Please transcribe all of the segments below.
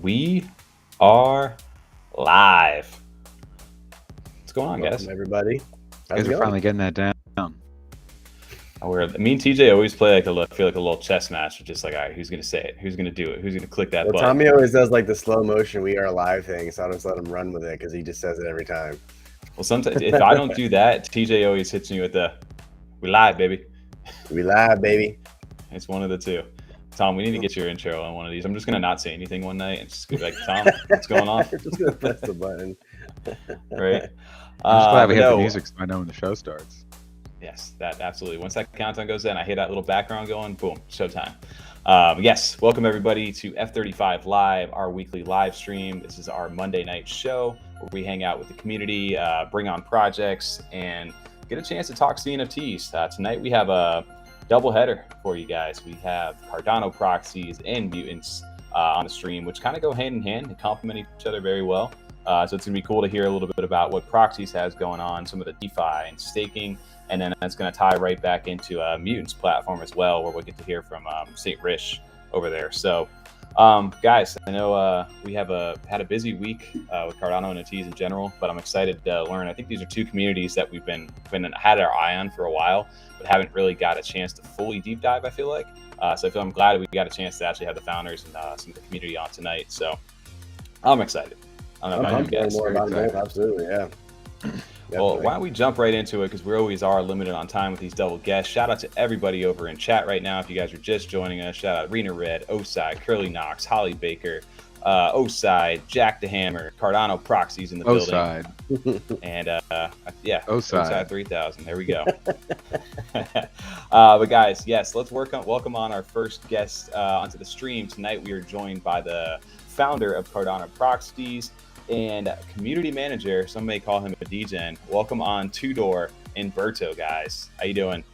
We are live. What's going on, Welcome, guys? everybody. Guys are finally getting that down. Me and TJ always play like a little chess match. Just like, all right, who's gonna say it? Who's gonna do it? Who's gonna click that button? Tommy always does like the slow motion "We are live" thing, so I just let him run with it because he just says it every time. Well, sometimes if I don't do that, TJ always hits me with the "We live, baby." We live, baby. It's one of the two. Tom, we need to get your intro on one of these. I'm just gonna not say anything one night and just be like, Tom, what's going on? Just gonna press the button. Right. I'm just glad we have the music so I know when the show starts. Yes, that absolutely. Once that countdown goes in, I hear that little background going, boom, showtime. Yes, welcome everybody to F35 Live, our weekly live stream. This is our Monday night show where we hang out with the community, bring on projects, and get a chance to talk CNFTs. Tonight we have a double header for you guys. We have Cardano Proxies and Mutants on the stream, which kind of go hand in hand and complement each other very well. So it's going to be cool to hear a little bit about what Proxies has going on, some of the DeFi and staking, and then that's going to tie right back into Mutants platform as well, where we'll get to hear from St. Rich over there. So, guys, I know we have had a busy week with Cardano NFTs in general, but I'm excited to learn. I think these are two communities that we've been had our eye on for a while, but haven't really got a chance to fully deep dive, I feel like. So I'm glad we got a chance to actually have the founders and some of the community on tonight. So I'm excited. I don't know about you guys. More about it, absolutely, yeah. Well, why don't we jump right into it, because we always are limited on time with these double guests. Shout out to everybody over in chat right now. If you guys are just joining us, shout out Rena Red, Osai, Curly Knox, Holly Baker, Osai, Jack the Hammer, Cardano Proxies in the building. And yeah, Osai 3000. There we go. But guys, yes, let's welcome on our first guest onto the stream. Tonight we are joined by the founder of Cardano Proxies and community manager, some may call him a DGen. Welcome on Tudor and Berto, guys. How you doing?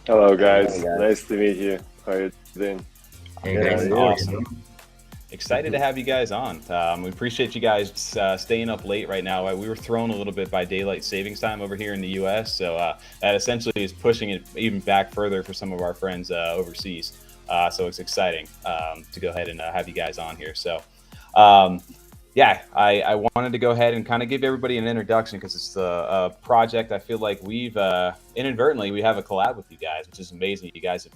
Hello, guys. Nice to meet you. How are you doing? Awesome. Excited to have you guys on. We appreciate you guys staying up late right now. We were thrown a little bit by daylight savings time over here in the U.S., so that essentially is pushing it even back further for some of our friends overseas. So it's exciting to go ahead and have you guys on here. So yeah, I wanted to go ahead and kind of give everybody an introduction, because it's a project I feel like we've inadvertently we have a collab with you guys, which is amazing. You guys have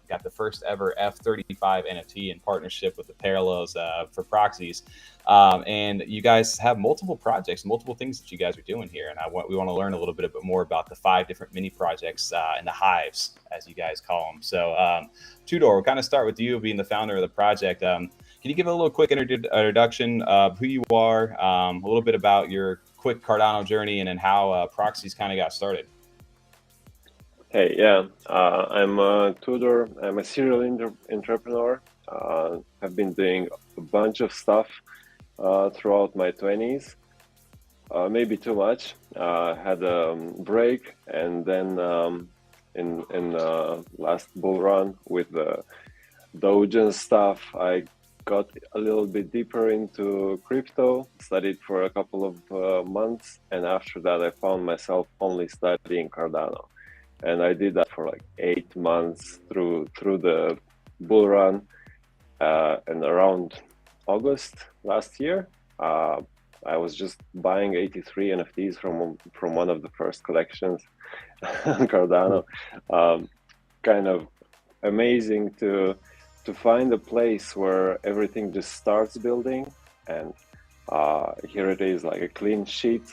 got the first ever F35 NFT in partnership with the Parallels for Proxies, and you guys have multiple projects, multiple things that you guys are doing here, and we want to learn a little bit more about the 5 different mini projects and the hives, as you guys call them. So Tudor, we'll kind of start with you being the founder of the project. Can you give a little quick introduction of who you are, a little bit about your quick Cardano journey, and then how Proxies kind of got started? Hey, yeah, I'm Tudor. I'm a serial entrepreneur. I've been doing a bunch of stuff throughout my 20s, maybe too much. Had a break, and then in last bull run with the Doge and stuff, I got a little bit deeper into crypto, studied for a couple of months, and after that I found myself only studying Cardano, and I did that for like 8 months through the bull run, and around August last year I was just buying 83 NFTs from one of the first collections on Cardano. Kind of amazing to find a place where everything just starts building, and here it is, like a clean sheet.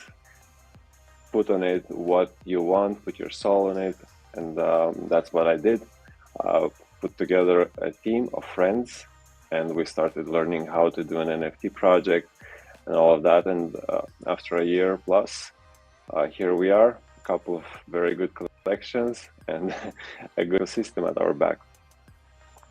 Put on it what you want, put your soul in it, and that's what I did. Put together a team of friends, and we started learning how to do an NFT project and all of that. And after a year plus, here we are, a couple of very good collections and a good system at our back.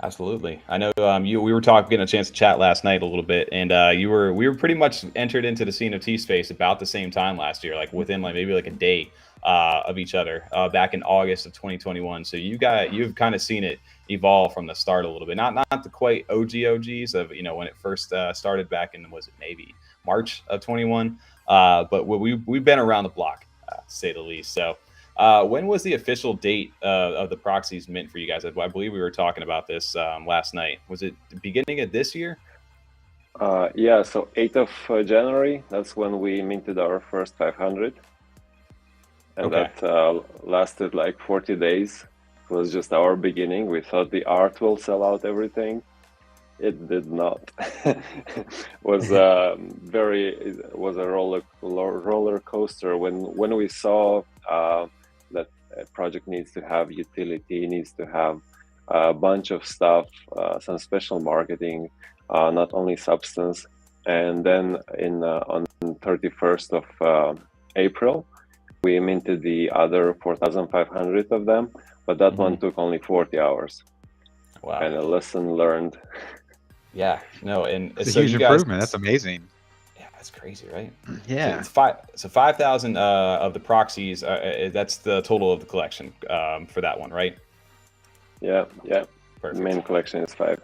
Absolutely. I know we were getting a chance to chat last night a little bit, and we were pretty much entered into the CNFT space about the same time last year, like within maybe a day of each other, back in August of 2021. So you've kind of seen it evolve from the start a little bit, not the quite OGs of when it first started back in, was it maybe March of 21, but we've been around the block, to say the least. So when was the official date of the Proxies mint for you guys? I believe we were talking about this last night. Was it the beginning of this year? Yeah, so 8th of January, that's when we minted our first 500. And Okay. that lasted like 40 days. It was just our beginning. We thought the art will sell out everything. It did not. Was it was a roller coaster when we saw that a project needs to have utility, needs to have a bunch of stuff, some special marketing, not only substance. And then on 31st of April, we minted the other 4,500 of them, but that one took only 40 hours. Wow. And a lesson learned. Yeah, no, and It's so a huge you guys, improvement. That's amazing. yeah, that's crazy, right? Yeah. So 5,000 of the proxies. That's the total of the collection for that one, right? Yeah. Perfect. The main collection is 5.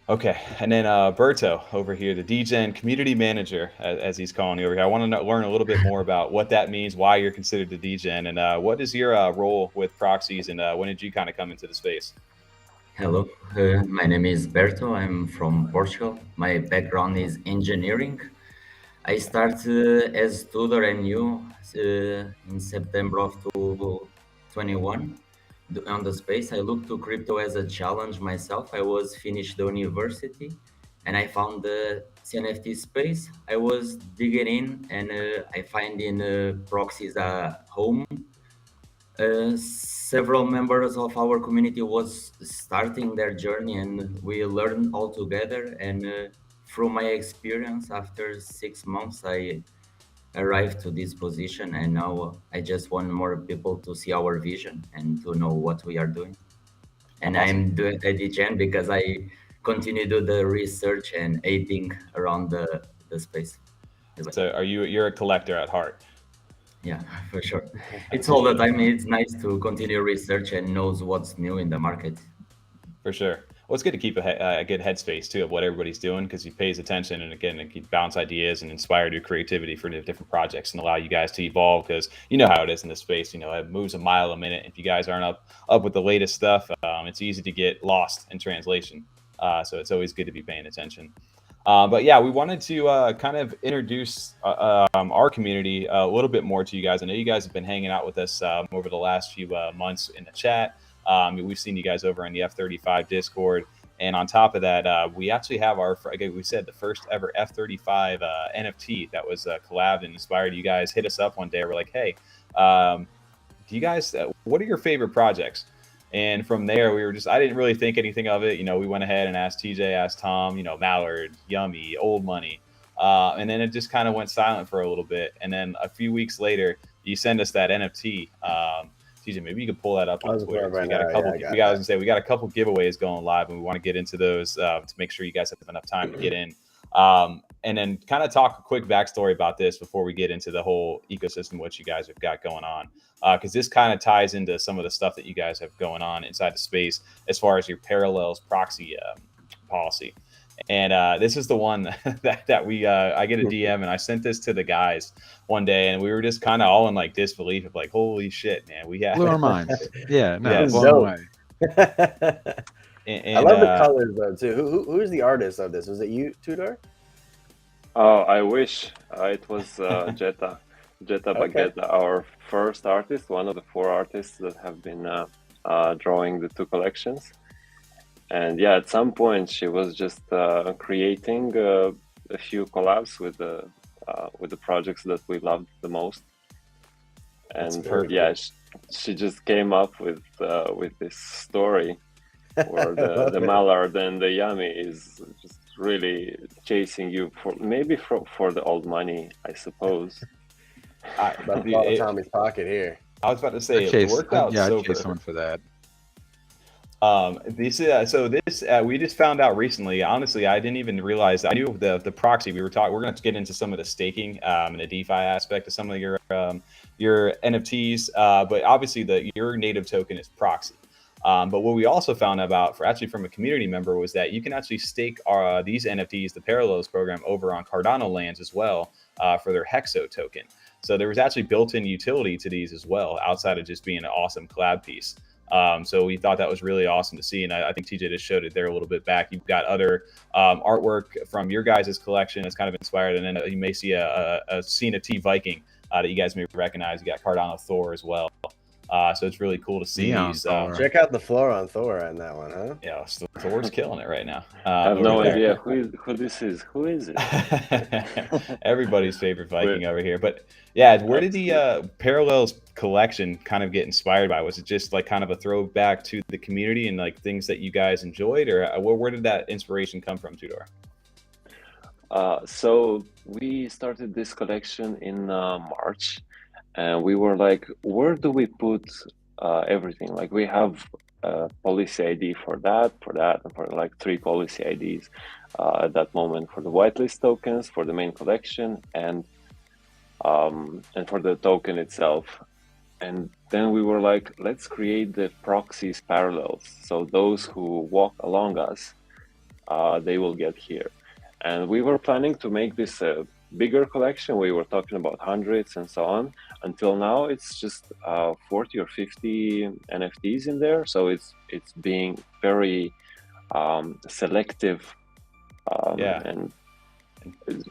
Okay, and then Berto over here, the DGen community manager, as he's calling you over here. I want to learn a little bit more about what that means, why you're considered the DGen, and what is your role with proxies, and when did you kind of come into the space? Hello, my name is Berto. I'm from Portugal. My background is engineering. I started as tutor and new in September of 2021 on the space. I looked to crypto as a challenge myself. I was finished the university and I found the CNFT space. I was digging in and I find in proxies a home. Several members of our community was starting their journey and we learned all together. And through my experience, after 6 months, I arrived to this position, and now I just want more people to see our vision and to know what we are doing. And Awesome. I'm doing DGen because I continue to do the research and aiding around the space. So you're a collector at heart? Yeah, for sure. It's all the time. It's nice to continue research and knows what's new in the market. For sure. Well, it's good to keep a good headspace too of what everybody's doing, because he pays attention, and again, it can bounce ideas and inspire new creativity for different projects and allow you guys to evolve, because you know how it is in this space. You know, it moves a mile a minute. If you guys aren't up with the latest stuff, it's easy to get lost in translation. So it's always good to be paying attention. But yeah, we wanted to kind of introduce our community a little bit more to you guys. I know you guys have been hanging out with us over the last few months in the chat. We've seen you guys over on the F35 Discord. And on top of that, we actually have we said the first ever F35 NFT that was collabed and inspired. You guys hit us up one day. We're like, hey, do you guys, what are your favorite projects? And from there, I didn't really think anything of it. You know, we went ahead and asked TJ, asked Tom, you know, Mallard, Yummy, Old Money. And then it just kind of went silent for a little bit. And then a few weeks later, you send us that NFT. TJ, maybe you could pull that up on Twitter. We got a couple. We got a couple giveaways going live, and we want to get into those to make sure you guys have enough time to get in. And then kind of talk a quick backstory about this before we get into the whole ecosystem, what you guys have got going on. Because this kind of ties into some of the stuff that you guys have going on inside the space as far as your parallels proxy policy. And this is the one that we I get a DM, and I sent this to the guys one day, and we were just kind of all in like disbelief of like, holy shit, man, we have blew our minds. Yeah, no, Yes. blown away. I love the colors though too. Who's the artist of this? Was it you, Tudor? Oh, I wish it was Jetta Baguette, our first artist, one of the 4 artists that have been drawing the 2 collections. And yeah, at some point she was just creating a few collabs with the projects that we loved the most. And yeah, she just came up with this story where the Mallard and the Yummy is just really chasing you for the old money, I suppose. About to fall in Tommy's pocket here. I was about to say it worked out. Yeah, I'd chase someone for that. We just found out recently. Honestly, I didn't even realize that. I knew the proxy. We're going to get into some of the staking and the DeFi aspect of some of your NFTs. But obviously, your native token is proxy. But what we also found about from a community member was that you can actually stake these NFTs, the Parallels program, over on Cardano lands as well for their Hexo token. So there was actually built-in utility to these as well, outside of just being an awesome collab piece. So we thought that was really awesome to see, and I think TJ just showed it there a little bit back. You've got other artwork from your guys' collection that's kind of inspired, and then you may see a CNFT Viking that you guys may recognize. You got Cardano Thor as well. So it's really cool to see these. Check out the floor on Thor on that one, huh? Yeah, so Thor's killing it right now. I have no idea who this is. Who is it? Everybody's favorite Viking over here. But yeah, where did the Parallels collection kind of get inspired by? Was it just like kind of a throwback to the community and like things that you guys enjoyed, or where did that inspiration come from, Tudor? So we started this collection in March, and we were like, where do we put everything? Like we have a policy ID for that, and for like 3 policy IDs at that moment for the whitelist tokens, for the main collection, and for the token itself. And then we were like, let's create the proxies parallels. So those who walk along us, they will get here. And we were planning to make this a bigger collection. We were talking about hundreds and so on. Until now, it's just 40 or 50 NFTs in there. So it's being very selective. And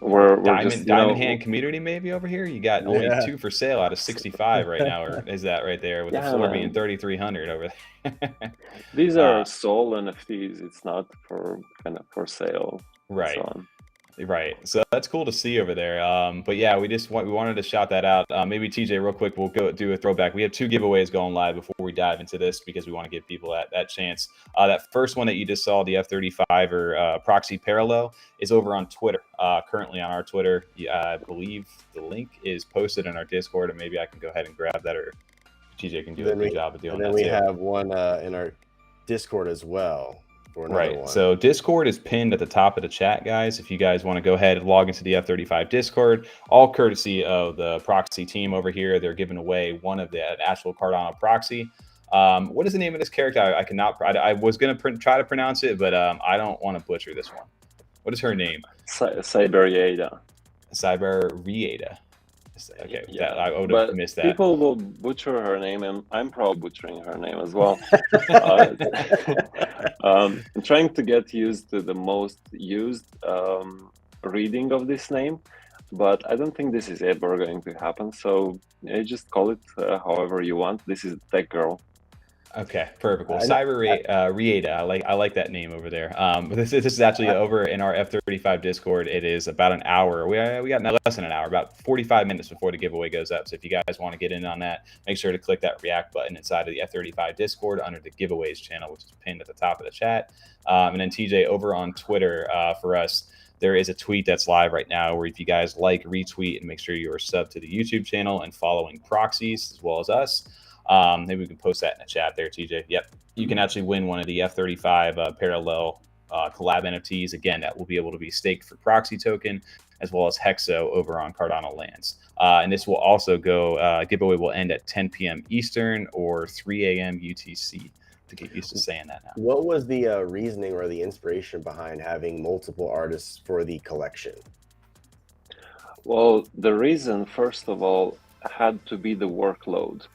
we're just diamond hand community maybe over here. You got only 2 for sale out of 65 right now, or is that right there with the floor being 3,300 over there? These are soul NFTs. It's not for kind of for sale. Right. So on. Right. So that's cool to see over there. But yeah, we wanted to shout that out. Maybe TJ, real quick, we'll go do a throwback. We have 2 giveaways going live before we dive into this because we want to give people that chance. That first one that you just saw, the F35 or Proxy Parallel, is over on Twitter. Currently on our Twitter, I believe the link is posted in our Discord, and maybe I can go ahead and grab that, or TJ can do a good job of doing that. And then we have one in our Discord as well. Right. So Discord is pinned at the top of the chat, guys. If you guys want to go ahead and log into the F35 Discord, all courtesy of the Proxy team over here. They're giving away one of the actual Cardano Proxy. What is the name of this character? I cannot. I was going to try to pronounce it, but I don't want to butcher this one. What is her name? Cyberiada. Cyberiada. Okay, yeah, I would have missed that. People will butcher her name, and I'm probably butchering her name as well. I'm trying to get used to the most used reading of this name, but I don't think this is ever going to happen. So just call it however you want. This is Tech Girl. Okay, perfect. Well, Rieta, I like that name over there. This is actually over in our F35 Discord. It is about an hour. We got less than an hour, about 45 minutes before the giveaway goes up. So if you guys want to get in on that, make sure to click that react button inside of the F35 Discord under the giveaways channel, which is pinned at the top of the chat. And then TJ, over on Twitter for us, there is a tweet that's live right now where if you guys like, retweet, and make sure you're subbed to the YouTube channel and following Proxies as well as us. Maybe we can post that in the chat there, TJ. Yep, you can actually win one of the F35 parallel collab NFTs. Again, that will be able to be staked for Proxy token as well as Hexo over on Cardano lands. And this will also go, giveaway will end at 10 p.m. Eastern or 3 a.m. UTC. To get used to saying that now. What was the reasoning or the inspiration behind having multiple artists for the collection? Well, the reason, first of all, had to be the workload.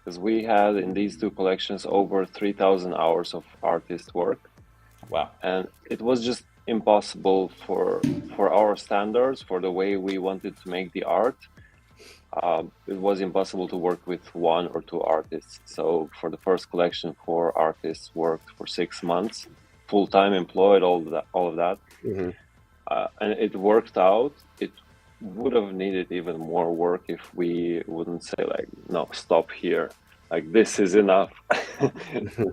Because we had in these 2 collections over 3,000 hours of artist work. Wow. And it was just impossible for our standards, for the way we wanted to make the art. It was impossible to work with 1 or 2 artists. So for the first collection, 4 artists worked for 6 months, full-time employed, all of that. Mm-hmm. And it worked out. It would have needed even more work if we wouldn't say like, no, stop here, like this is enough.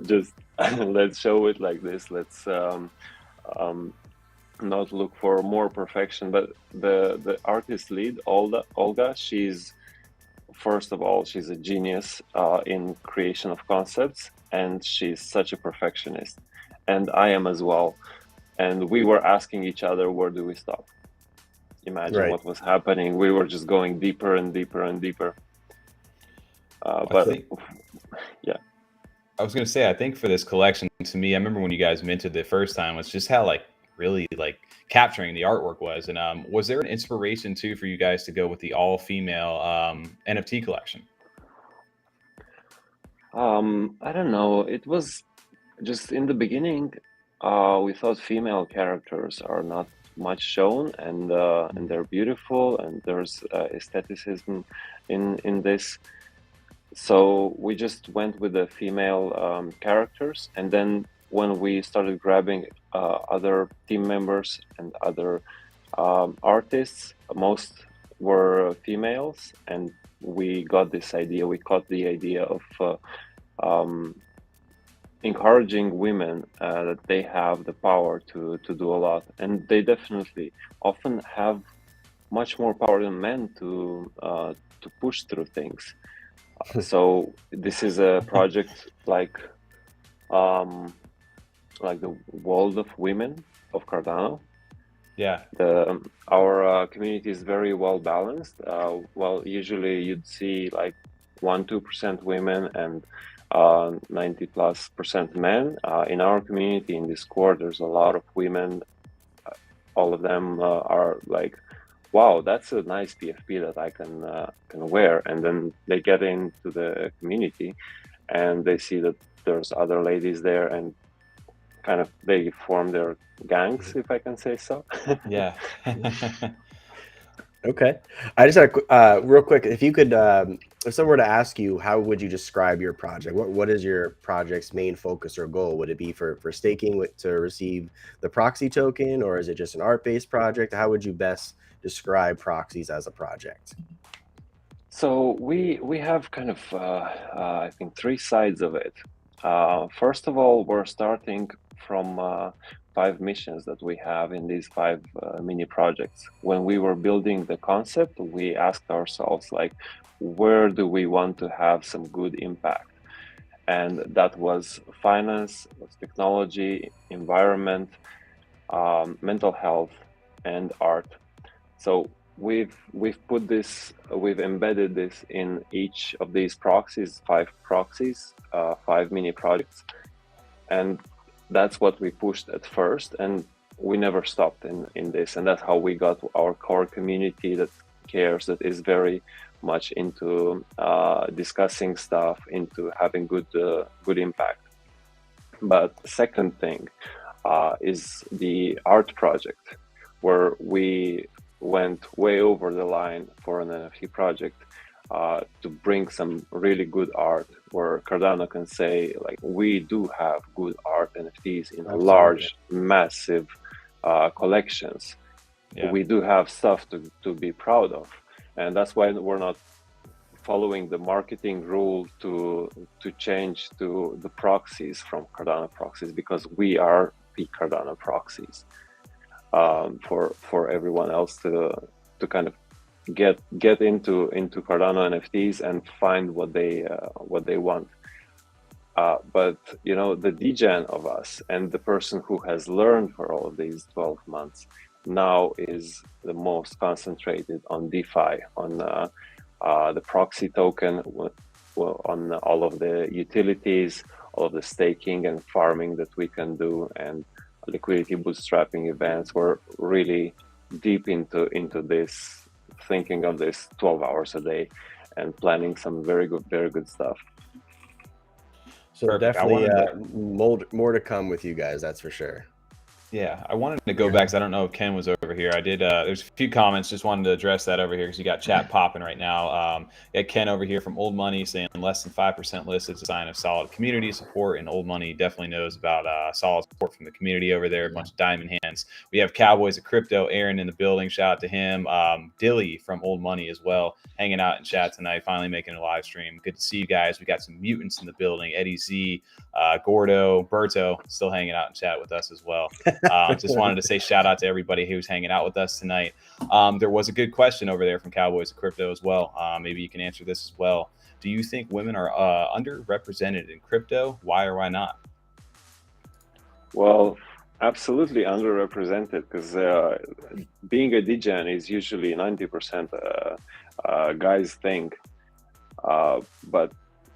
Just let's show it like this. Let's not look for more perfection. But the artist lead, Olga, she's, first of all, she's a genius in creation of concepts, and she's such a perfectionist, and I am as well. And we were asking each other, where do we stop? Imagine what was happening. We were just going deeper and deeper and deeper. Yeah. I was going to say, I think for this collection, to me, I remember when you guys minted the first time, was just how really capturing the artwork was. And was there an inspiration too for you guys to go with the all-female NFT collection? I don't know. It was just in the beginning, we thought female characters are not much shown, and they're beautiful, and there's aestheticism in this. So we just went with the female characters, and then when we started grabbing other team members and other artists, most were females, and we got this idea. We caught the idea of um, encouraging women that they have the power to do a lot, and they definitely often have much more power than men to push through things. So this is a project like the World of Women of Cardano. Yeah. Our community is very well balanced. Well, usually you'd see like 1-2% women and 90+% men. In our community, in Discord, there's a lot of women. All of them are like, wow, that's a nice PFP that I can wear. And then they get into the community and they see that there's other ladies there, and kind of they form their gangs, if I can say so. Yeah. Okay. I just had a real quick, if you could, if someone were to ask you, how would you describe your project? What is your project's main focus or goal? Would it be for staking to receive the proxy token, or is it just an art-based project? How would you best describe proxies as a project? So we have kind of, I think, 3 sides of it. First of all, we're starting from 5 missions that we have in these 5 mini projects. When we were building the concept, we asked ourselves, like, where do we want to have some good impact? And that was finance, was technology, environment, mental health, and art. So we've put this, we've embedded this in each of these proxies, 5 proxies, 5 mini projects, and that's what we pushed at first, and we never stopped in this. And that's how we got our core community that cares, that is very much into discussing stuff, into having good impact. But the second thing is the art project, where we went way over the line for an NFT project to bring some really good art, where Cardano can say, like, we do have good art NFTs in large, massive collections. Yeah. We do have stuff to be proud of, and that's why we're not following the marketing rule to change to the proxies from Cardano Proxies, because we are the Cardano Proxies. For everyone else to kind of get into Cardano NFTs and find what they want. But you know, the degen of us and the person who has learned for all of these 12 months now is the most concentrated on DeFi, on the proxy token, on all of the utilities, all of the staking and farming that we can do, and liquidity bootstrapping events. We're really deep into this, thinking of this 12 hours a day and planning some very good stuff. So perfect. Definitely more to come with you guys, that's for sure. Yeah, I wanted to go back because I don't know if Ken was over here. I did. There's a few comments. Just wanted to address that over here because you got chat popping right now. You got Ken over here from Old Money saying less than 5% list is a sign of solid community support, and Old Money definitely knows about solid support from the community over there. A bunch of diamond hands. We have Cowboys of Crypto, Aaron in the building. Shout out to him. Dilly from Old Money as well, hanging out in chat tonight. Finally making a live stream. Good to see you guys. We got some mutants in the building. Eddie Z, Gordo, Berto still hanging out in chat with us as well. Just wanted to say shout out to everybody who's hanging out with us tonight. There was a good question over there from Cowboys of Crypto as well. Maybe you can answer this as well. Do you think women are underrepresented in crypto? Why or why not? Well, absolutely underrepresented, because being a degen is usually 90% guys thing. But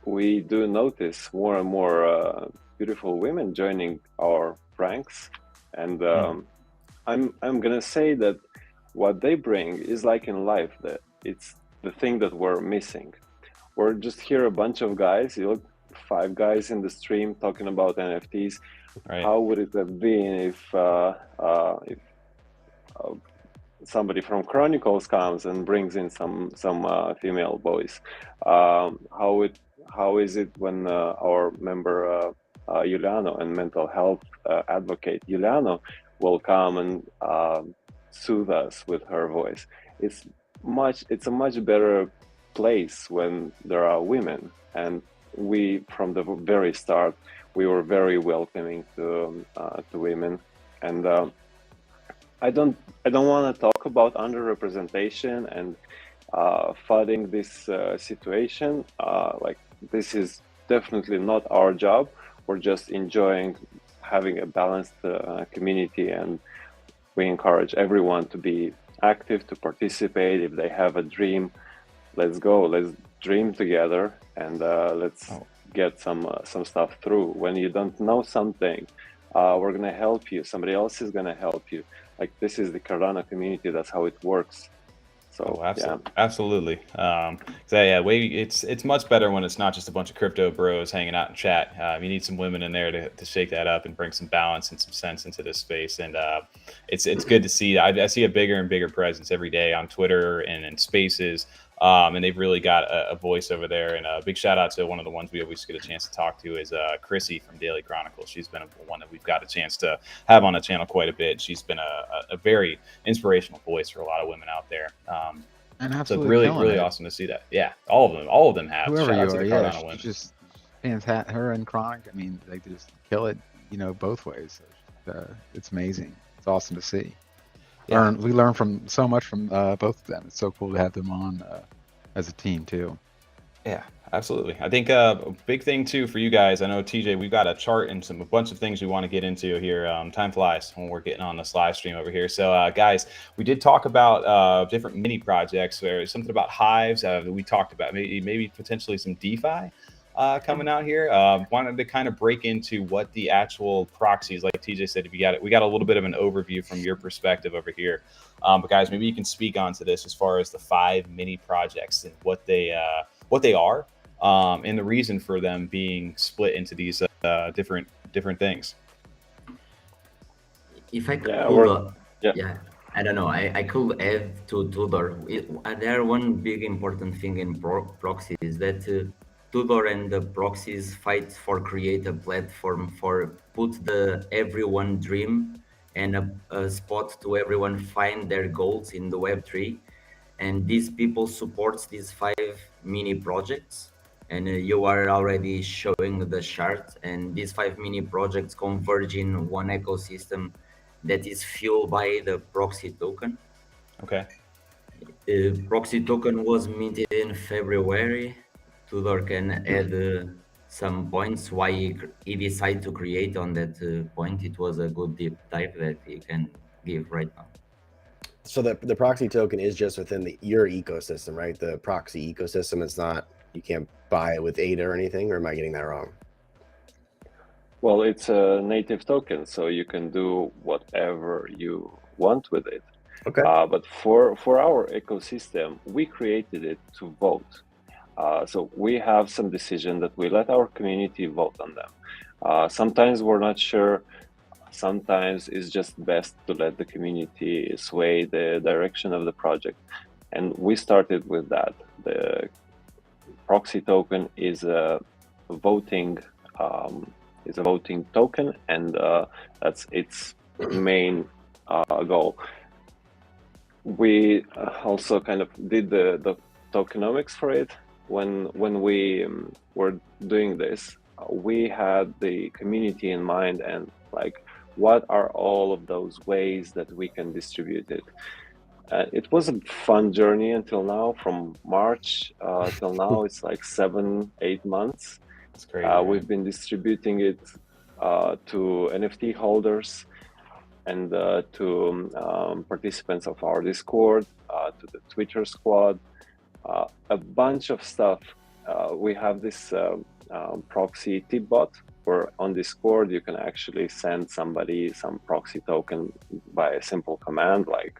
we do notice more and more beautiful women joining our ranks. And I'm gonna say that what they bring is like in life, that it's the thing that we're missing. We're just here a bunch of guys. You look 5 guys in the stream talking about NFTs. Right. How would it have been if somebody from Chronicles comes and brings in some female voice? How is it when our member Juliano and mental health advocate Juliano will come and soothe us with her voice? It's a much better place when there are women, and we from the very start we were very welcoming to women. And I don't want to talk about underrepresentation and fighting this situation. Like, this is definitely not our job. We're just enjoying having a balanced community, and we encourage everyone to be active, to participate. If they have a dream, let's go, let's dream together, and let's get some stuff through. When you don't know something, we're gonna help you. Somebody else is gonna help you. Like, this is the Cardano community. That's how it works. So absolutely. It's much better when it's not just a bunch of crypto bros hanging out in chat. You need some women in there to shake that up and bring some balance and some sense into this space. And it's good to see. I see a bigger and bigger presence every day on Twitter and in spaces. And they've really got a voice over there. And a big shout out to one of the ones we always get a chance to talk to is Chrissy from Daily Chronicles. She's been one that we've got a chance to have on the channel quite a bit. She's been a very inspirational voice for a lot of women out there. And so really awesome to see that. Yeah, all of them have. Whoever Shout you out are, to the Cardano women. just fantastic. Her and Chronic, I mean, they just kill it, both ways. It's amazing. It's awesome to see. Yeah. We learn from so much from both of them. It's so cool to have them on as a team too. Yeah, absolutely. I think a big thing too for you guys, I know TJ, we've got a chart and a bunch of things we want to get into here. Time flies when we're getting on this live stream over here. So guys, we did talk about different mini projects. There's something about hives. We talked about maybe potentially some DeFi coming out here. Wanted to kind of break into what the actual proxies, like TJ said, if you got it, we got a little bit of an overview from your perspective over here. But guys, maybe you can speak onto this as far as the 5 mini projects and what they are, and the reason for them being split into these different things. If I could, I don't know. I could add to Tudor. There one big important thing in proxy is that Tudor and the proxies fight for create a platform for put the everyone dream and a spot to everyone find their goals in the Web3. And these people supports these 5 mini projects. And you are already showing the chart, and these 5 mini projects converge in one ecosystem that is fueled by the proxy token. Okay. Proxy token was minted in February. Tudor can add some points why he decided to create on that point. It was a good deep dive that he can give right now. So the proxy token is just within your ecosystem, right? The proxy ecosystem. It's not, you can't buy it with ADA or anything, or am I getting that wrong? Well, it's a native token, so you can do whatever you want with it. Okay. But for our ecosystem, we created it to vote. So we have some decision that we let our community vote on them. Sometimes we're not sure. Sometimes it's just best to let the community sway the direction of the project. And we started with that. The proxy token is a voting token, and that's its main goal. We also kind of did the tokenomics for it. When we were doing this, we had the community in mind, and like, what are all of those ways that we can distribute it? It was a fun journey until now. From March till now, it's like 7-8 months. That's great. We've been distributing it to NFT holders and to participants of our Discord, to the Twitter squad, a bunch of stuff. We have this proxy tip bot, where on Discord you can actually send somebody some proxy token by a simple command like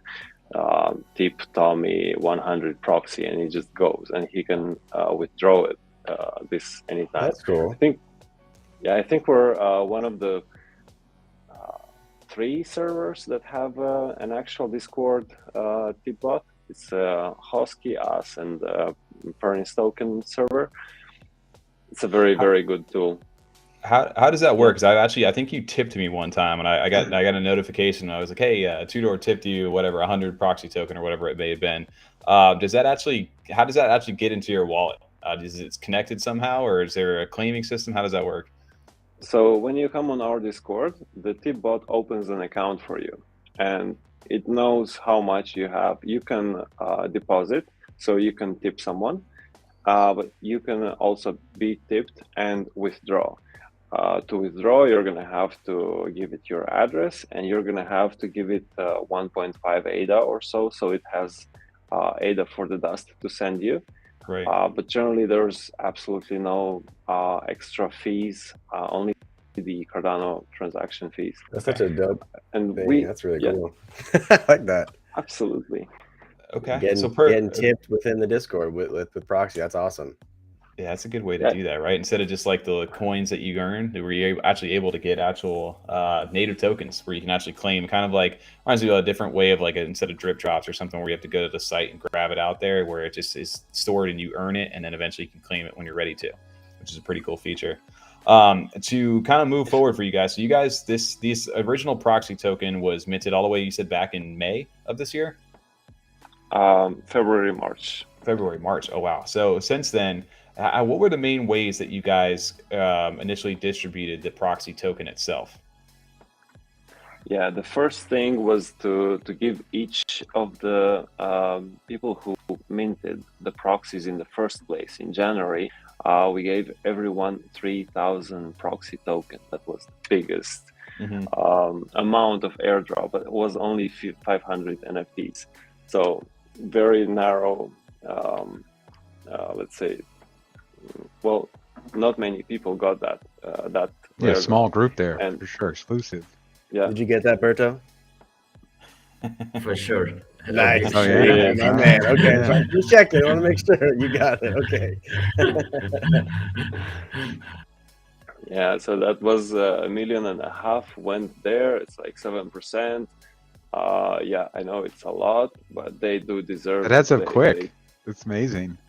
tip Tommy 100 proxy, and he just goes and he can withdraw it this anytime. That's cool. I think we're one of the 3 servers that have an actual Discord tip bot. It's Hosky, us, and Pernis Token server. It's a very good tool. How does that work? Because I think you tipped me one time, and I got a notification. I was like, hey, Tudor tipped you whatever 100 proxy token or whatever it may have been. How does that actually get into your wallet? Is it connected somehow, or is there a claiming system? How does that work? So when you come on our Discord, the tip bot opens an account for you, and it knows how much you have. You can deposit, so you can tip someone, but you can also be tipped and withdraw. To withdraw, you're going to have to give it your address, and you're going to have to give it 1.5 ADA or so it has ADA for the dust to send you. Right. But generally, there's absolutely no extra fees, only the Cardano transaction fees. That's such a dope and thing. That's really cool. I like that. Absolutely. Okay. Getting tipped within the Discord with Proxy. That's awesome. Yeah, that's a good way to do that, right? Instead of just like the coins that you earn, where you're actually able to get actual native tokens where you can actually claim, kind of like reminds me of a different way of like instead of drip drops or something where you have to go to the site and grab it out there, where it just is stored and you earn it, and then eventually you can claim it when you're ready to, which is a pretty cool feature. To kind of move forward for you guys, so you guys, this original proxy token was minted all the way, you said, back in May of this year? February, March. Oh wow. So since then, what were the main ways that you guys initially distributed the proxy token itself? Yeah, the first thing was to give each of the people who minted the proxies in the first place in January, we gave everyone 3,000 proxy token. That was the biggest amount of airdrop, but it was only 500 NFTs. So very narrow, let's say. Well, not many people got that. Yeah, small group there, and for sure, exclusive. Yeah. Did you get that, Berto? For sure. Nice. Oh, yeah. My man. Okay, yeah. Just checking. I want to make sure you got it. Okay. Yeah, so that was $1.5 million went there. It's like 7%. Yeah, I know it's a lot, but they do deserve it. It adds up quick. It's amazing.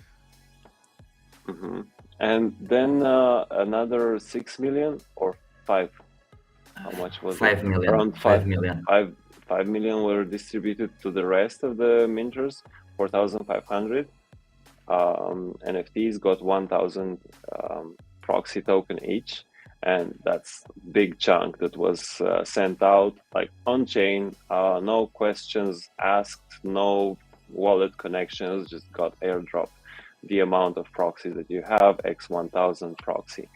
And then another 6 million or 5. How much was 5 it? million. Around 5 million. 5 million were distributed to the rest of the minters. 4,500 NFTs got 1,000 proxy token each, and that's big chunk that was sent out like on chain. No questions asked, no wallet connections, just got airdropped. The amount of proxies that you have, X 1,000 proxy.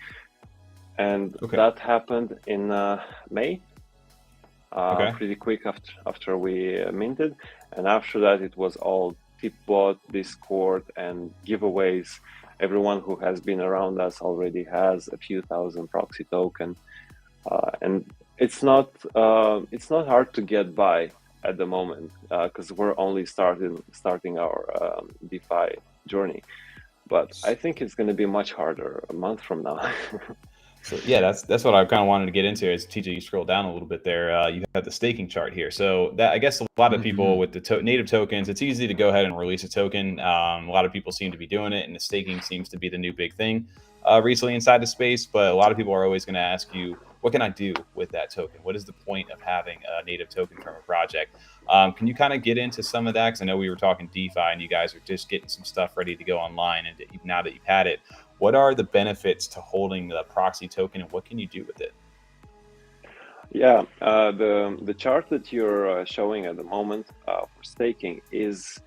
And that happened in May, pretty quick after we minted. And after that, it was all Tipbot, Discord, and giveaways. Everyone who has been around us already has a few thousand proxy token. And it's not hard to get by at the moment because we're only starting our DeFi journey, but I think it's going to be much harder a month from now. So yeah, that's what I kind of wanted to get into. Is TJ, you scroll down a little bit there, you have the staking chart here. So that, I guess, a lot of people with the native tokens, it's easy to go ahead and release a token. A lot of people seem to be doing it, and the staking seems to be the new big thing recently inside the space. But a lot of people are always going to ask you, what can I do with that token? What is the point of having a native token from a project? Can you kind of get into some of that? Because I know we were talking DeFi, and you guys are just getting some stuff ready to go online. And now that you've had it, what are the benefits to holding the proxy token, and what can you do with it? Yeah, the chart that you're showing at the moment for staking is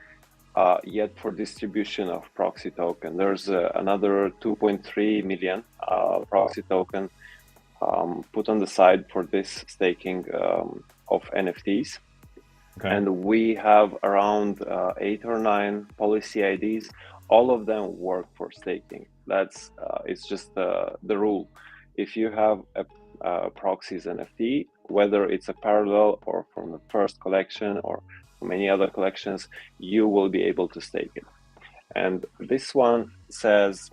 yet for distribution of proxy token. There's another 2.3 million proxy token put on the side for this staking of NFTs. And we have around 8 or 9 policy IDs. All of them work for staking. That's it's just the rule. If you have a Proxies NFT, whether it's a parallel or from the first collection or from any other collections, you will be able to stake it. And this one says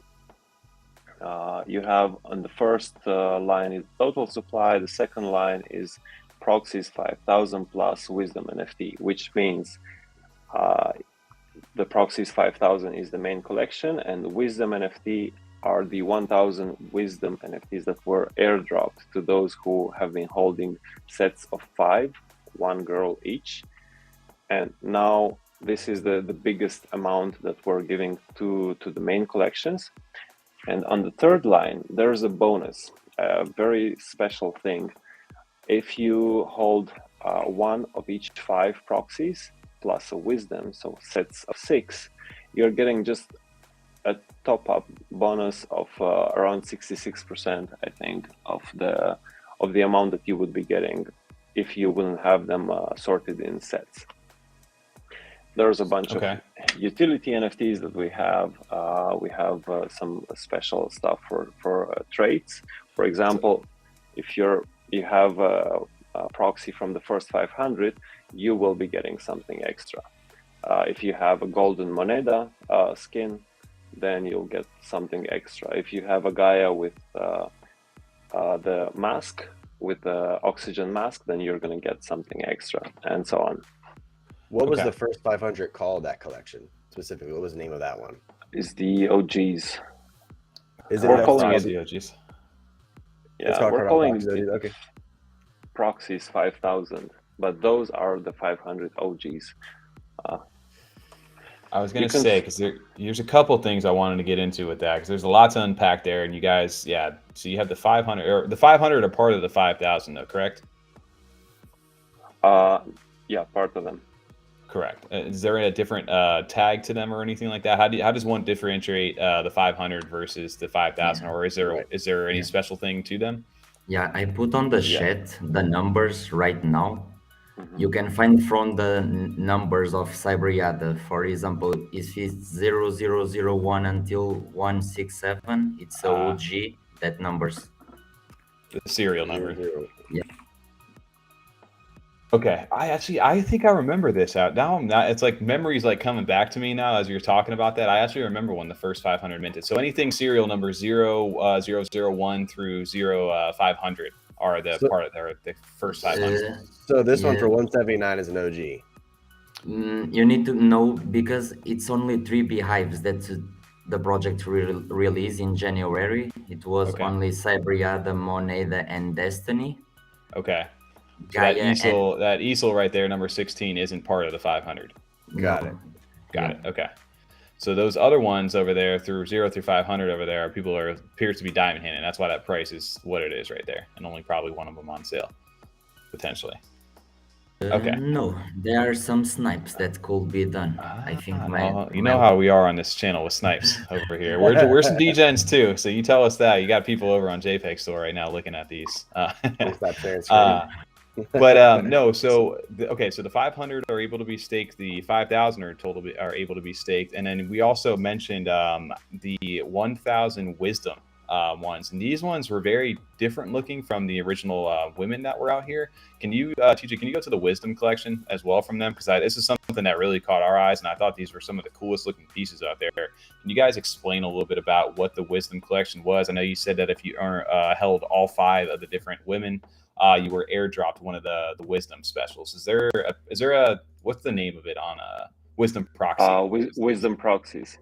You have on the first line is total supply. The second line is Proxies 5000 plus Wisdom NFT, which means the Proxies 5000 is the main collection, and the Wisdom NFT are the 1000 Wisdom NFTs that were airdropped to those who have been holding sets of 5, 1 girl each. And now this is the biggest amount that we're giving to the main collections. And on the third line, there's a bonus, a very special thing. If you hold 1 of each 5 proxies plus a wisdom, so sets of 6, you're getting just a top-up bonus of around 66%, I think, of the amount that you would be getting if you wouldn't have them sorted in sets. There's a bunch of utility NFTs that we have. We have some special stuff for trades. For example, if you have a proxy from the first 500, you will be getting something extra. If you have a golden moneda skin, then you'll get something extra. If you have a Gaia with the mask, with the oxygen mask, then you're going to get something extra, and so on. What was the first 500 called, that collection specifically? What was the name of that one? Is the OGs. Is it we're calling it the OGs? Yeah, we're calling it Proxies 5000, but those are the 500 OGs. I was going to say, because there's a couple things I wanted to get into with that, because there's a lot to unpack there, and you guys, so you have the 500, or the 500 are part of the 5,000 though, correct? Yeah, part of them. Correct. Is there a different tag to them or anything like that? How does one differentiate the 500 versus the 5,000, or is there any special thing to them? Yeah, I put on the chat the numbers right now. You can find from the numbers of Cyberjada. For example, if it's 0001 until 167, it's OG, that numbers. The serial number. Yeah. Okay, I think I remember this out. Now I'm not, it's like memories like coming back to me now as you're talking about that. I actually remember when the first 500 minted. So anything serial number 001 through 0500 are the the first 500. So this one for 179 is an OG. You need to know, because it's only 3 beehives that the project released in January. It was only Cyberjada, Moneda, and Destiny. Okay. So that easel right there, number 16, isn't part of the 500. Got it. Okay. So those other ones over there, through 0 through 500 over there, appears to be diamond hinting. That's why that price is what it is right there, and only probably one of them on sale, potentially. No, there are some snipes that could be done. I think you know how we are on this channel with snipes over here. We're some degens too, so you tell us that. You got people over on JPEG store right now looking at these. But no, so the 500 are able to be staked, the 5,000 are able to be staked, and then we also mentioned the 1,000 wisdom ones, and these ones were very different looking from the original women that were out here. Can you, TJ, can you go to the wisdom collection as well from them? Because this is something that really caught our eyes, and I thought these were some of the coolest looking pieces out there. Can you guys explain a little bit about what the wisdom collection was? I know you said that if you held all 5 of the different women, you were airdropped one of the wisdom specials. Is there a what's the name of it on Wisdom Proxy? Wisdom Proxies.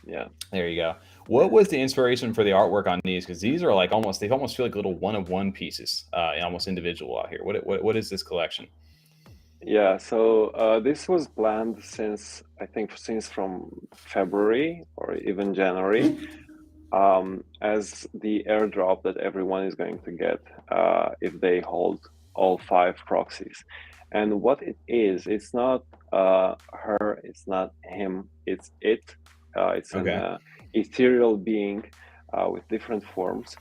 Yeah. There you go. What was the inspiration for the artwork on these? Because these are like they almost feel like little one-of-one pieces, almost individual out here. What is this collection? Yeah, so this was planned since from February or even January. As the airdrop that everyone is going to get if they hold all 5 proxies. And what it is, it's not her, it's not him, it's it. It's an ethereal being with different forms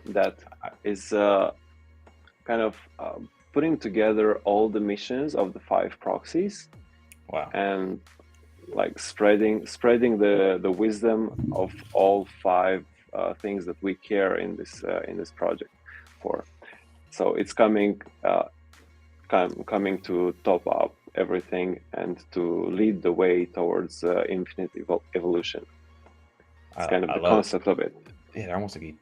that is kind of putting together all the missions of the 5 proxies. Wow. And like spreading the wisdom of all 5 things that we care in this project for. So it's coming to top up everything and to lead the way towards infinite evolution. It's kind of the concept of it. they're almost like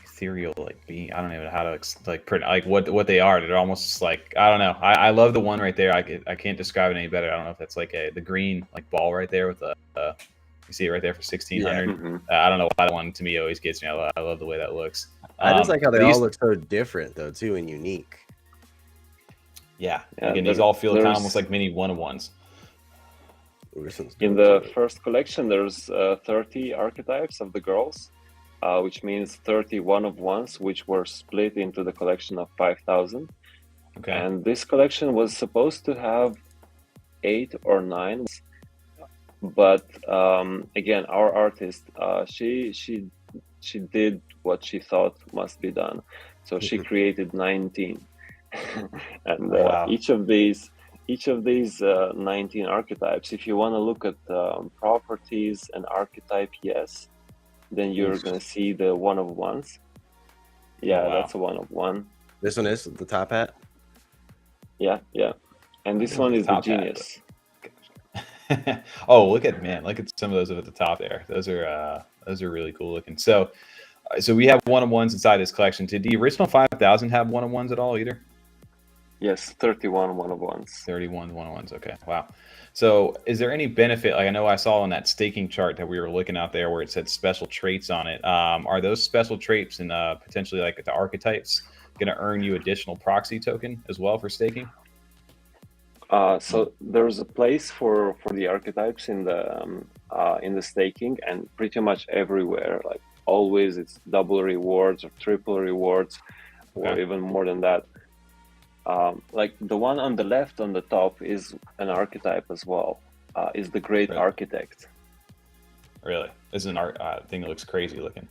ethereal, like being. I don't even know how to like print like what they are. They're almost just like, I don't know. I love the one right there. I can't describe it any better. I don't know if that's like the green like ball right there with the you see it right there for 1600. Yeah. Mhm. I don't know why that one to me always gets me. I love the way that looks. I just like how they these- all look so different though too and unique. Yeah, Yeah, again, these all feel kind of there's- almost like mini one-of-ones. Ooh, this one's In dope, the too. first collection, there's 30 archetypes of the girls, which means 30 one-of-ones, which were split into the collection of 5,000. Okay. And this collection was supposed to have 8 or 9, but again, our artist, she did what she thought must be done, so she created 19, and Wow. each of these 19 archetypes, if you want to look at properties and archetype, yes, then you're going to see the one-of-ones. Yeah, Wow. that's a one-of-one. This one is the top hat. Yeah, and this one is the Top hat. genius. Oh, look at some of those at the top there. Those are really cool looking. So we have one-of-ones inside this collection. Did the original 5,000 have one-of-ones at all either? Yes, 31 one-of-ones. 31 one-of-ones. Okay, wow. So is there any benefit? Like I know I saw on that staking chart that we were looking out there where it said special traits on it. Are those special traits and potentially like the archetypes going to earn you additional proxy token as well for staking? So there's a place for the archetypes in the staking, and pretty much everywhere, like always, it's double rewards or triple rewards, or Okay. even more than that. Like the one on the left on the top is an archetype as well. Is the Great Right. Architect. Really, this is an art thing that looks crazy looking.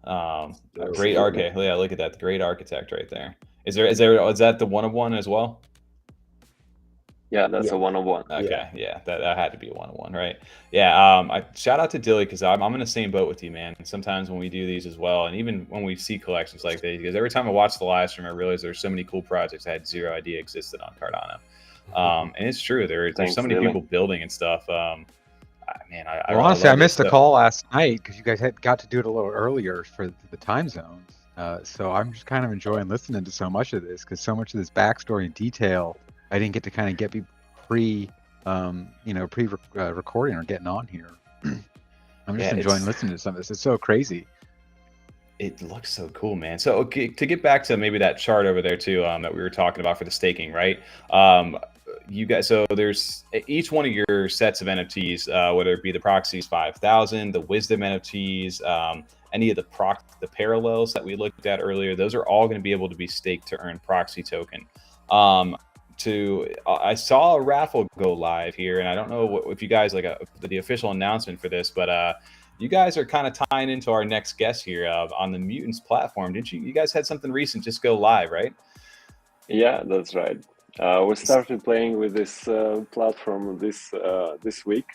That's Great cool, architect. Yeah, look at that, the Great Architect right there. Is that the one-of-one as well? Yeah, that's Yeah. a one-of-one. Okay, yeah, that had to be a one-on-one, right? Yeah, I shout out to Dilly because I'm in the same boat with you, man. Sometimes when we do these as well, and even when we see collections like these, because every time I watch the live stream, I realize there's so many cool projects I had zero idea existed on Cardano. And it's true, there's Thanks, so many Dilly. people building and stuff. Man, Well, honestly, I love this missed the stuff. call last night because you guys had got to do it a little earlier for the time zones. So I'm just kind of enjoying listening to so much of this because so much of this backstory and detail I didn't get to kind of get recording or getting on here. I'm just enjoying listening to some of this. It's so crazy. It looks so cool, man. So okay, to get back to maybe that chart over there too, that we were talking about for the staking, right? You guys, so there's each one of your sets of NFTs, whether it be the Proxies 5,000, the Wisdom NFTs, any of the parallels that we looked at earlier, those are all going to be able to be staked to earn proxy token. I saw a raffle go live here, and I don't know if you guys like the official announcement for this, but you guys are kind of tying into our next guest here on the Mutants platform. Didn't you? You guys had something recent just go live, right? Yeah, that's right. We started playing with this platform this week.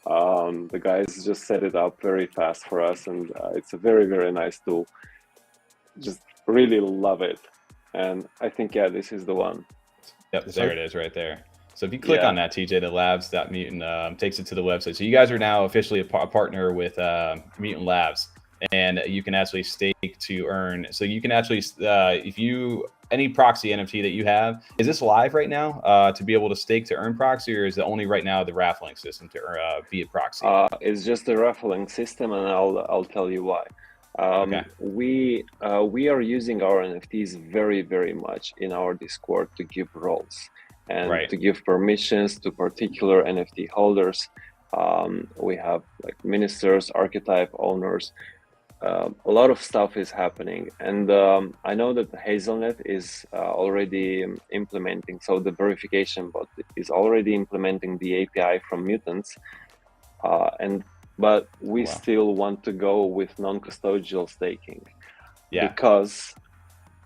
The guys just set it up very fast for us, and it's a very, very nice tool. Just really love it. And I think, yeah, this is the one. Yep, there it is right there. So if you click on that, TJ, the labs.mutant takes it to the website. So you guys are now officially a partner with Mutant Labs, and you can actually stake to earn. So you can actually, any proxy NFT that you have, is this live right now to be able to stake to earn proxy, or is it only right now the raffling system to be a proxy? It's just the raffling system, and I'll tell you why. Okay. We are using our NFTs very, very much in our Discord to give roles and to give permissions to particular NFT holders. We have like ministers, archetype owners. A lot of stuff is happening, and I know that Hazelnet is already implementing. So the verification bot is already implementing the API from Mutants, but we still want to go with non-custodial staking, because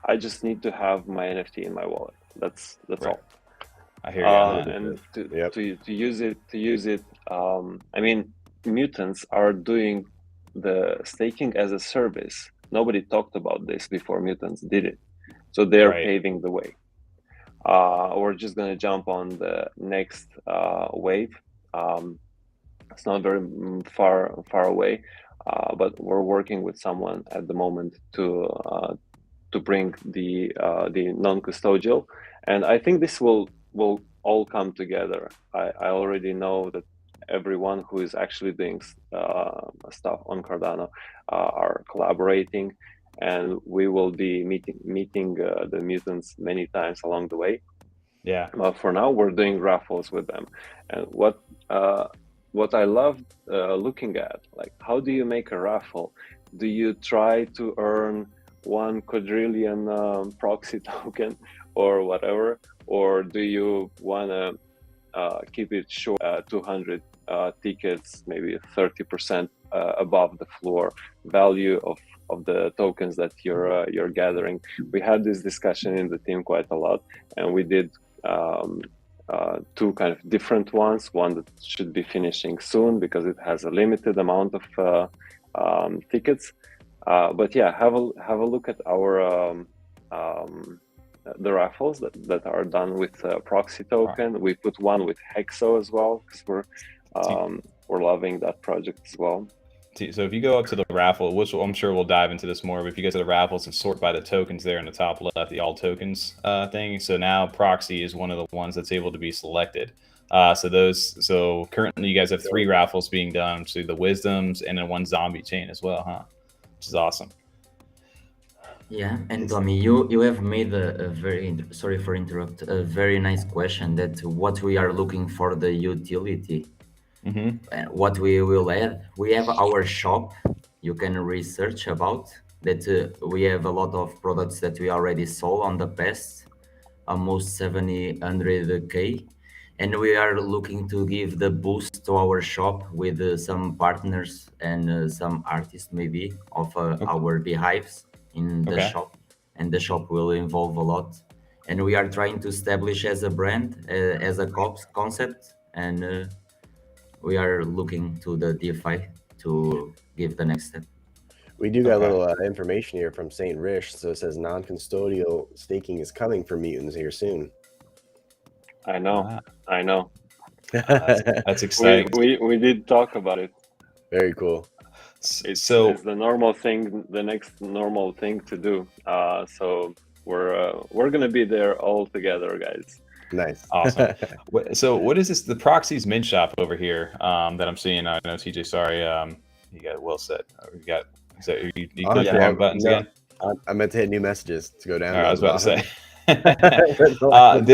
I just need to have my NFT in my wallet. That's all. I hear you. And to use it. I mean, Mutants are doing the staking as a service. Nobody talked about this before Mutants did it, so they're paving the way. We're just gonna jump on the next wave. It's not very far away. but we're working with someone at the moment to bring the non-custodial, and I think this will all come together. I already know that everyone who is actually doing stuff on Cardano are collaborating, and we will be meeting the mutants many times along the way. Yeah. But for now, we're doing raffles with them, and what I love looking at, like, how do you make a raffle? Do you try to earn 1 quadrillion proxy token or whatever, or do you want to keep it short, 200 tickets, maybe 30% above the floor value of the tokens that you're gathering? We had this discussion in the team quite a lot, and we did 2 kind of different ones. One that should be finishing soon because it has a limited amount of tickets. But yeah, have a look at our the raffles that are done with proxy token. We put one with Hexo as well because we're loving that project as well. So if you go up to the raffle, which I'm sure we'll dive into this more, but if you go to the raffles and sort by the tokens there in the top left, the all tokens thing. So now Proxy is one of the ones that's able to be selected. So currently you guys have 3 raffles being done. So the Wisdoms and then 1 zombie chain as well, huh? Which is awesome. Yeah, and Tommy, you have made a very, sorry for interrupt, a very nice question, that what we are looking for the utility. What we will add, we have our shop. You can research about that. We have a lot of products that we already sold on the past, almost 700K, and we are looking to give the boost to our shop with some partners and some artists maybe of our beehives in the shop, and the shop will involve a lot, and we are trying to establish as a brand, as a concept, and we are looking to the DeFi to give the next step. We do got a little information here from St. Rich. So it says non-custodial staking is coming for mutants here soon. I know. That's exciting. We did talk about it. Very cool. It's the normal thing, the next normal thing to do. So we're gonna be there all together, guys. Nice. Awesome. So what is this? The Proxies Mint Shop over here that I'm seeing. I know TJ. Sorry, you got well set. You got. You click the wrong buttons again. I meant to hit new messages to go down. All right, I was about to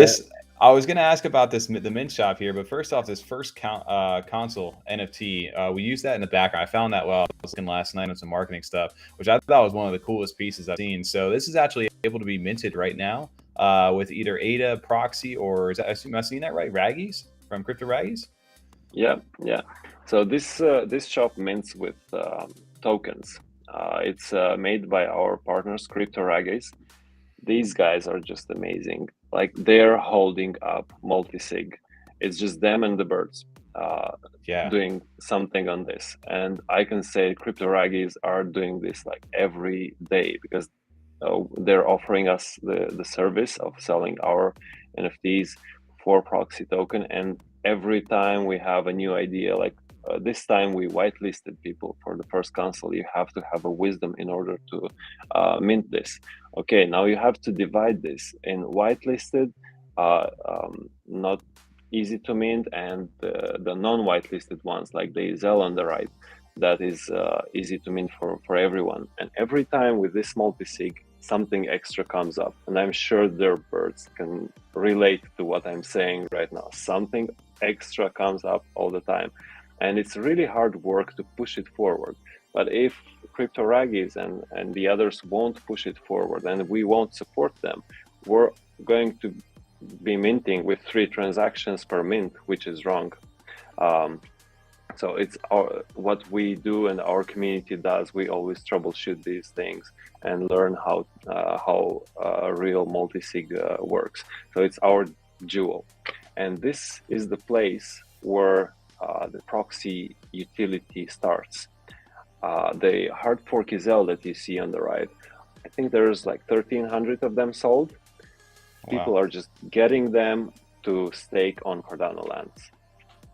say. I was going to ask about the Mint Shop here, but first off, this first console NFT, we used that in the background. I found that while I was looking last night on some marketing stuff, which I thought was one of the coolest pieces I've seen. So this is actually able to be minted right now with either ADA, Proxy, or am I seeing that right? Raggies from Crypto Raggies? Yeah. So this shop mints with tokens. It's made by our partners, Crypto Raggies. These guys are just amazing. Like, they're holding up multi-sig. It's just them and the birds doing something on this. And I can say Crypto Raggies are doing this like every day because they're offering us the service of selling our NFTs for proxy token. And every time we have a new idea, like this time we whitelisted people for the first console. You have to have a wisdom in order to mint this. Okay, now you have to divide this in whitelisted, not easy to mint, and the non-whitelisted ones, like the Zell on the right, that is easy to mint for everyone. And every time with this multi-sig, something extra comes up. And I'm sure their birds can relate to what I'm saying right now. Something extra comes up all the time. And it's really hard work to push it forward. But if Crypto Raggies and the others won't push it forward and we won't support them, we're going to be minting with 3 transactions per mint, which is wrong. So it's what we do and our community does. We always troubleshoot these things and learn how real multi-sig works. So it's our jewel. And this is the place where the proxy utility starts. The hard fork Zell that you see on the right, I think there's like 1,300 of them sold. Wow. People are just getting them to stake on Cardano lands.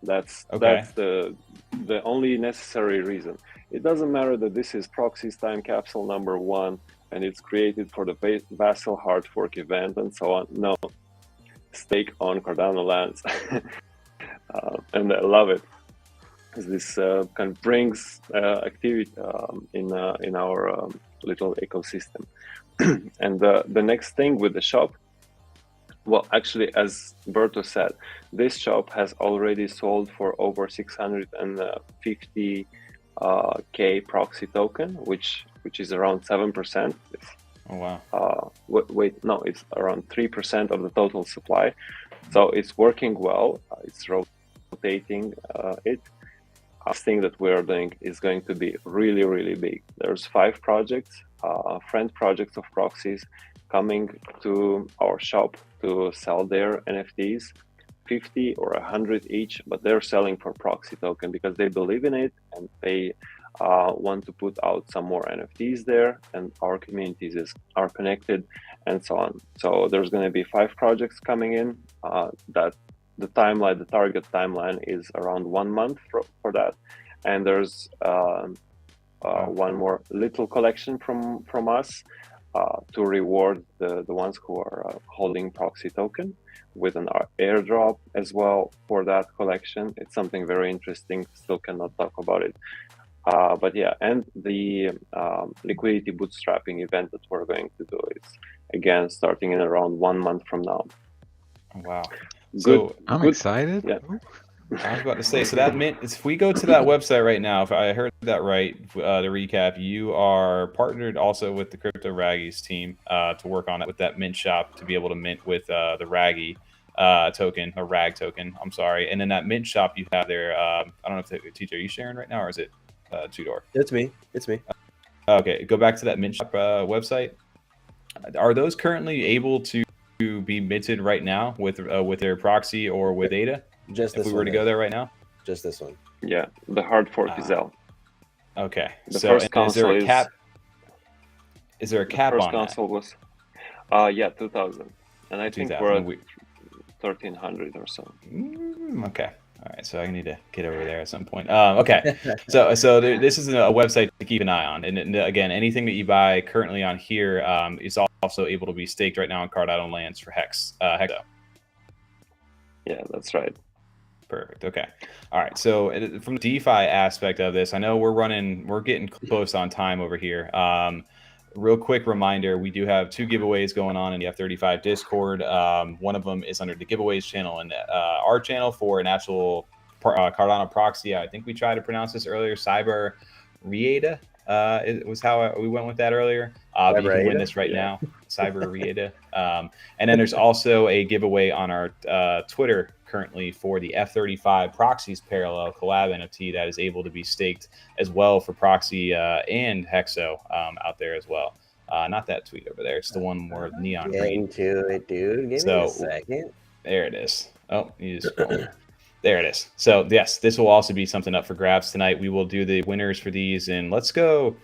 That's the only necessary reason. it doesn't matter that this is Proxies time capsule number 1 and it's created for the Vassal hard fork event and so on. No, stake on Cardano lands. And I love it, because this kind of brings activity in our little ecosystem. And the next thing with the shop, well, actually, as Berto said, this shop has already sold for over 650 K proxy token, which is around 7%. Oh wow! Wait, no, it's around 3% of the total supply. So it's working well. It's rotating it. This thing that we're doing is going to be really, really big. There's 5 projects, friend projects of proxies, coming to our shop to sell their NFTs, 50 or 100 each, but they're selling for proxy token because they believe in it and they want to put out some more NFTs there, and our communities are connected and so on. So there's going to be 5 projects coming in. That the timeline, the target timeline is around 1 month for that, and there's one more little collection from us to reward the ones who are holding proxy token with an airdrop as well for that collection. It's something very interesting. Still cannot talk about it. But yeah, and the liquidity bootstrapping event that we're going to do is again starting in around 1 month from now. Wow. So So I'm good. excited. Yeah. I was about to say, so that meant if we go to that website right now, if I heard that right, to recap, you are partnered also with the Crypto Raggies team to work on it with that mint shop to be able to mint with the Raggy token, or RAG token. I'm sorry. And then that mint shop you have there, I don't know if TJ, are you sharing right now, or is it Tudor? It's me. It's me. Okay, go back to that mint shop website. Are those currently able to be minted right now with their proxy or with ADA? Just If this we were one. to go there right now? Just this one. Yeah, the hard fork is out. Okay. The So first is console there a is- cap? Is there a cap First on that? console was, yeah, 2000, and I think 2000, we're and at 1300 or so. Okay. All right. So I need to get over there at some point. Okay. So this is a website to keep an eye on. And again, anything that you buy currently on here is also able to be staked right now on Cardano lands for Hexo. Yeah, that's right. Perfect. Okay. All right. So from the DeFi aspect of this, I know we're getting close on time over here. Real quick reminder, we do have 2 giveaways going on in the F35 Discord. One of them is under the giveaways channel and our channel for an actual Cardano proxy. I think we tried to pronounce this earlier. Cyber Rieta it was how we went with that earlier. But you can win this right now. Cyber Rieta. And then there's also a giveaway on our Twitter currently for the F35 Proxies Parallel collab NFT that is able to be staked as well for Proxy and Hexo out there as well. Not that tweet over there. It's the one more neon green. Get into it, dude. Give me a second. There it is. Oh, you just there it is. So yes, this will also be something up for grabs tonight. We will do the winners for these, and let's go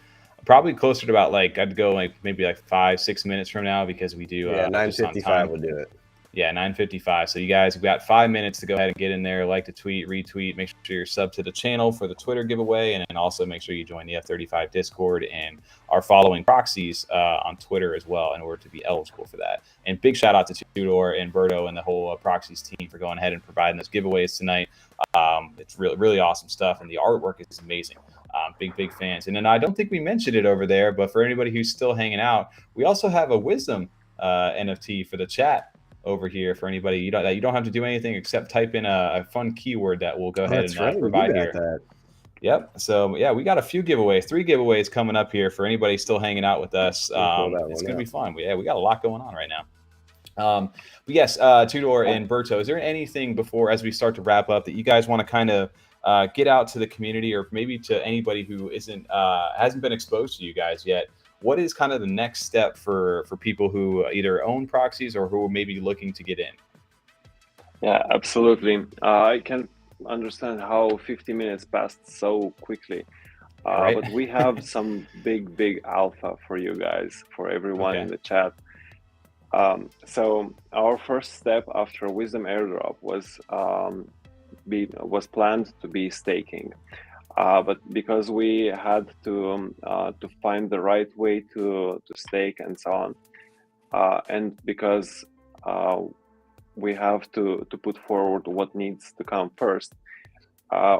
probably closer to about I'd go maybe 5-6 minutes from now, because we do 9:55 will do it. Yeah, 9:55. So you guys have got 5 minutes to go ahead and get in there, like to tweet, retweet, make sure you're sub to the channel for the Twitter giveaway, and then also make sure you join the F35 Discord and are following Proxies on Twitter as well in order to be eligible for that. And big shout out to Tudor and Berto and the whole Proxies team for going ahead and providing those giveaways tonight. It's really, really awesome stuff, and the artwork is amazing. Big fans. And then I don't think we mentioned it over there, but for anybody who's still hanging out, we also have a Wisdom NFT for the chat over here for anybody. You don't have to do anything except type in a fun keyword that we'll go ahead and provide here. Yep. So yeah, we got a few giveaways, 3 giveaways coming up here for anybody still hanging out with us. It's gonna be fun. We got a lot going on right now. But yes, Tudor and Berto, is there anything before, as we start to wrap up, that you guys want to kind of get out to the community, or maybe to anybody who hasn't been exposed to you guys yet? What is kind of the next step for people who either own proxies or who are maybe looking to get in? Yeah, absolutely. I can understand how 50 minutes passed so quickly. Right. But we have some big alpha for you guys, for everyone in the chat. So our first step after Wisdom airdrop was planned to be staking. But because we had to find the right way to stake and so on, and because we have to put forward what needs to come first,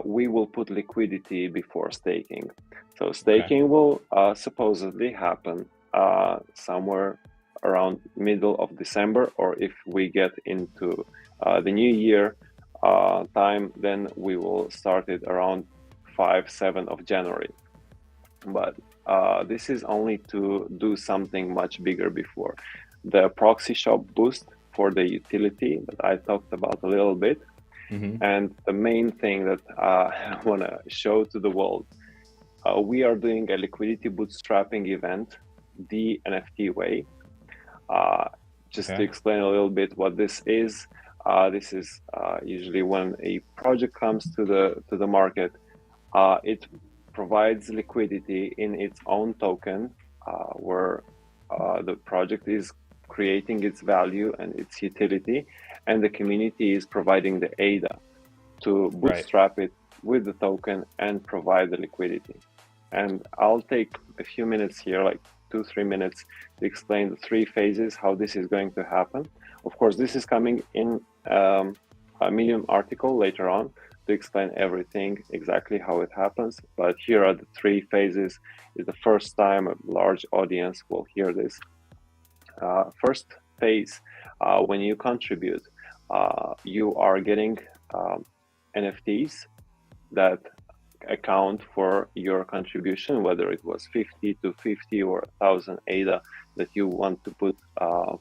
we will put liquidity before staking. So staking will supposedly happen somewhere around middle of December, or if we get into the new year time, then we will start it around 5-7 of January. But this is only to do something much bigger before. The proxy shop boost for the utility that I talked about a little bit. And the main thing that I want to show to the world, we are doing a liquidity bootstrapping event the NFT way. Just to explain a little bit what this is usually when a project comes to the market, it provides liquidity in its own token, where the project is creating its value and its utility, and the community is providing the ADA to bootstrap it with the token and provide the liquidity. And I'll take a few minutes here, like 2-3 minutes, to explain the 3 phases, how this is going to happen. Of course, this is coming in a Medium article later on to explain everything, exactly how it happens. But here are the 3 phases. It's the first time a large audience will hear this. First phase, when you contribute, you are getting NFTs that account for your contribution, whether it was 50 to 50 or 1,000 ADA that you want to put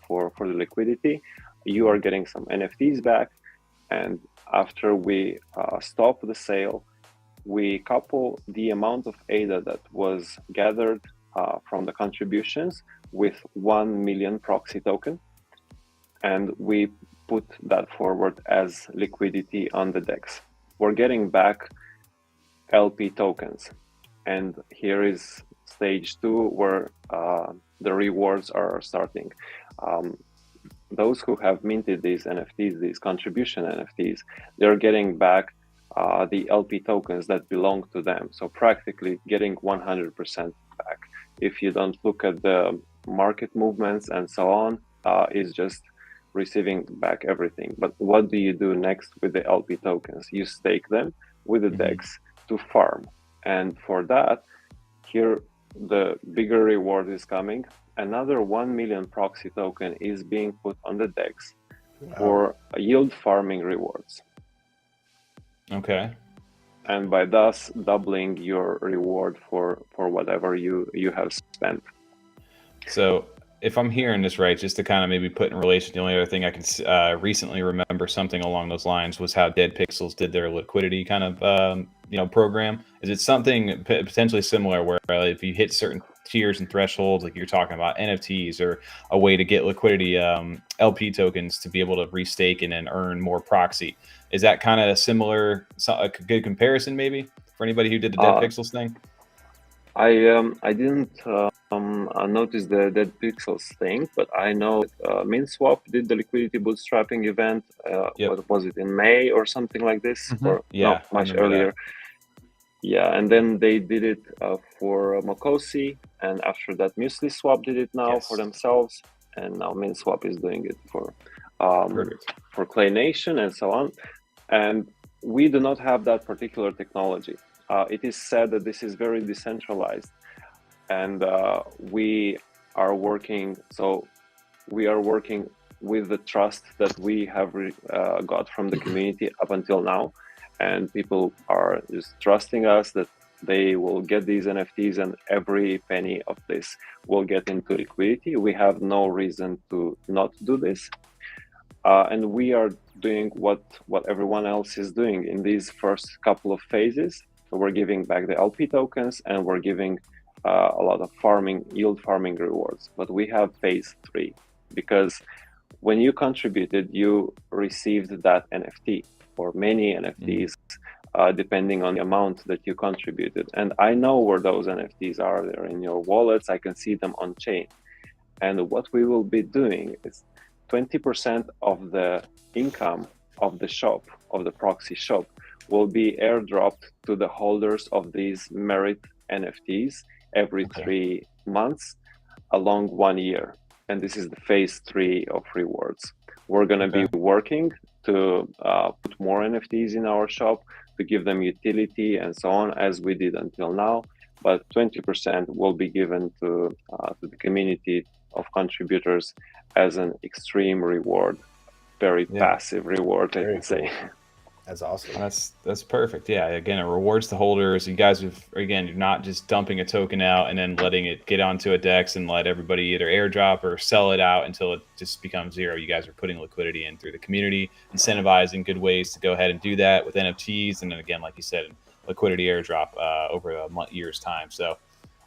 for the liquidity. You are getting some NFTs back, and after we stop the sale, we couple the amount of ADA that was gathered from the contributions with 1 million proxy token, and we put that forward as liquidity on the DEX. We're getting back LP tokens, and here is stage 2 where the rewards are starting. Those who have minted these NFTs, these contribution NFTs, they're getting back the LP tokens that belong to them. So practically getting 100% back. If you don't look at the market movements and so on, is just receiving back everything. But what do you do next with the LP tokens? You stake them with the DEX to farm. And for that, here the bigger reward is coming. Another 1 million proxy token is being put on the DEX for yield farming rewards. Okay. And by thus doubling your reward for whatever you have spent. So if I'm hearing this right, just to kind of maybe put in relation, the only other thing I can recently remember something along those lines was how Dead Pixels did their liquidity kind of program. Is it something potentially similar where if you hit certain tiers and thresholds, like you're talking about NFTs, or a way to get liquidity LP tokens to be able to restake and then earn more proxy? Is that kind of similar, a good comparison maybe for anybody who did the Dead Pixels thing? I didn't notice the Dead Pixels thing, but I know MinSwap did the liquidity bootstrapping event. What was it, in May or something like this? Or no, much earlier. Yeah, and then they did it for Mokosi, and after that MuesliSwap did it now for themselves, and now MinSwap is doing it for Clay Nation and so on. And we do not have that particular technology. It is said that this is very decentralized, and we are working with the trust that we have got from the community up until now, and people are just trusting us that they will get these NFTs, and every penny of this will get into liquidity. We have no reason to not do this, and we are doing what everyone else is doing in these first couple of phases. So we're giving back the LP tokens, and we're giving a lot of yield farming rewards. But we have phase 3, because when you contributed, you received that NFT or many NFTs, depending on the amount that you contributed. And I know where those NFTs are. They're in your wallets. I can see them on chain. And what we will be doing is 20% of the income of the shop, of the proxy shop, will be airdropped to the holders of these merit NFTs every 3 months along 1 year. And this is the phase 3 of rewards. We're going to be working to put more NFTs in our shop, to give them utility and so on, as we did until now. But 20% will be given to the community of contributors as an extreme reward, very passive reward, I can say. That's awesome. That's perfect. Yeah. Again, it rewards the holders. You guys have, again, you're not just dumping a token out and then letting it get onto a DEX and let everybody either airdrop or sell it out until it just becomes zero. You guys are putting liquidity in through the community, incentivizing good ways to go ahead and do that with NFTs. And then again, like you said, liquidity airdrop over a year's time. So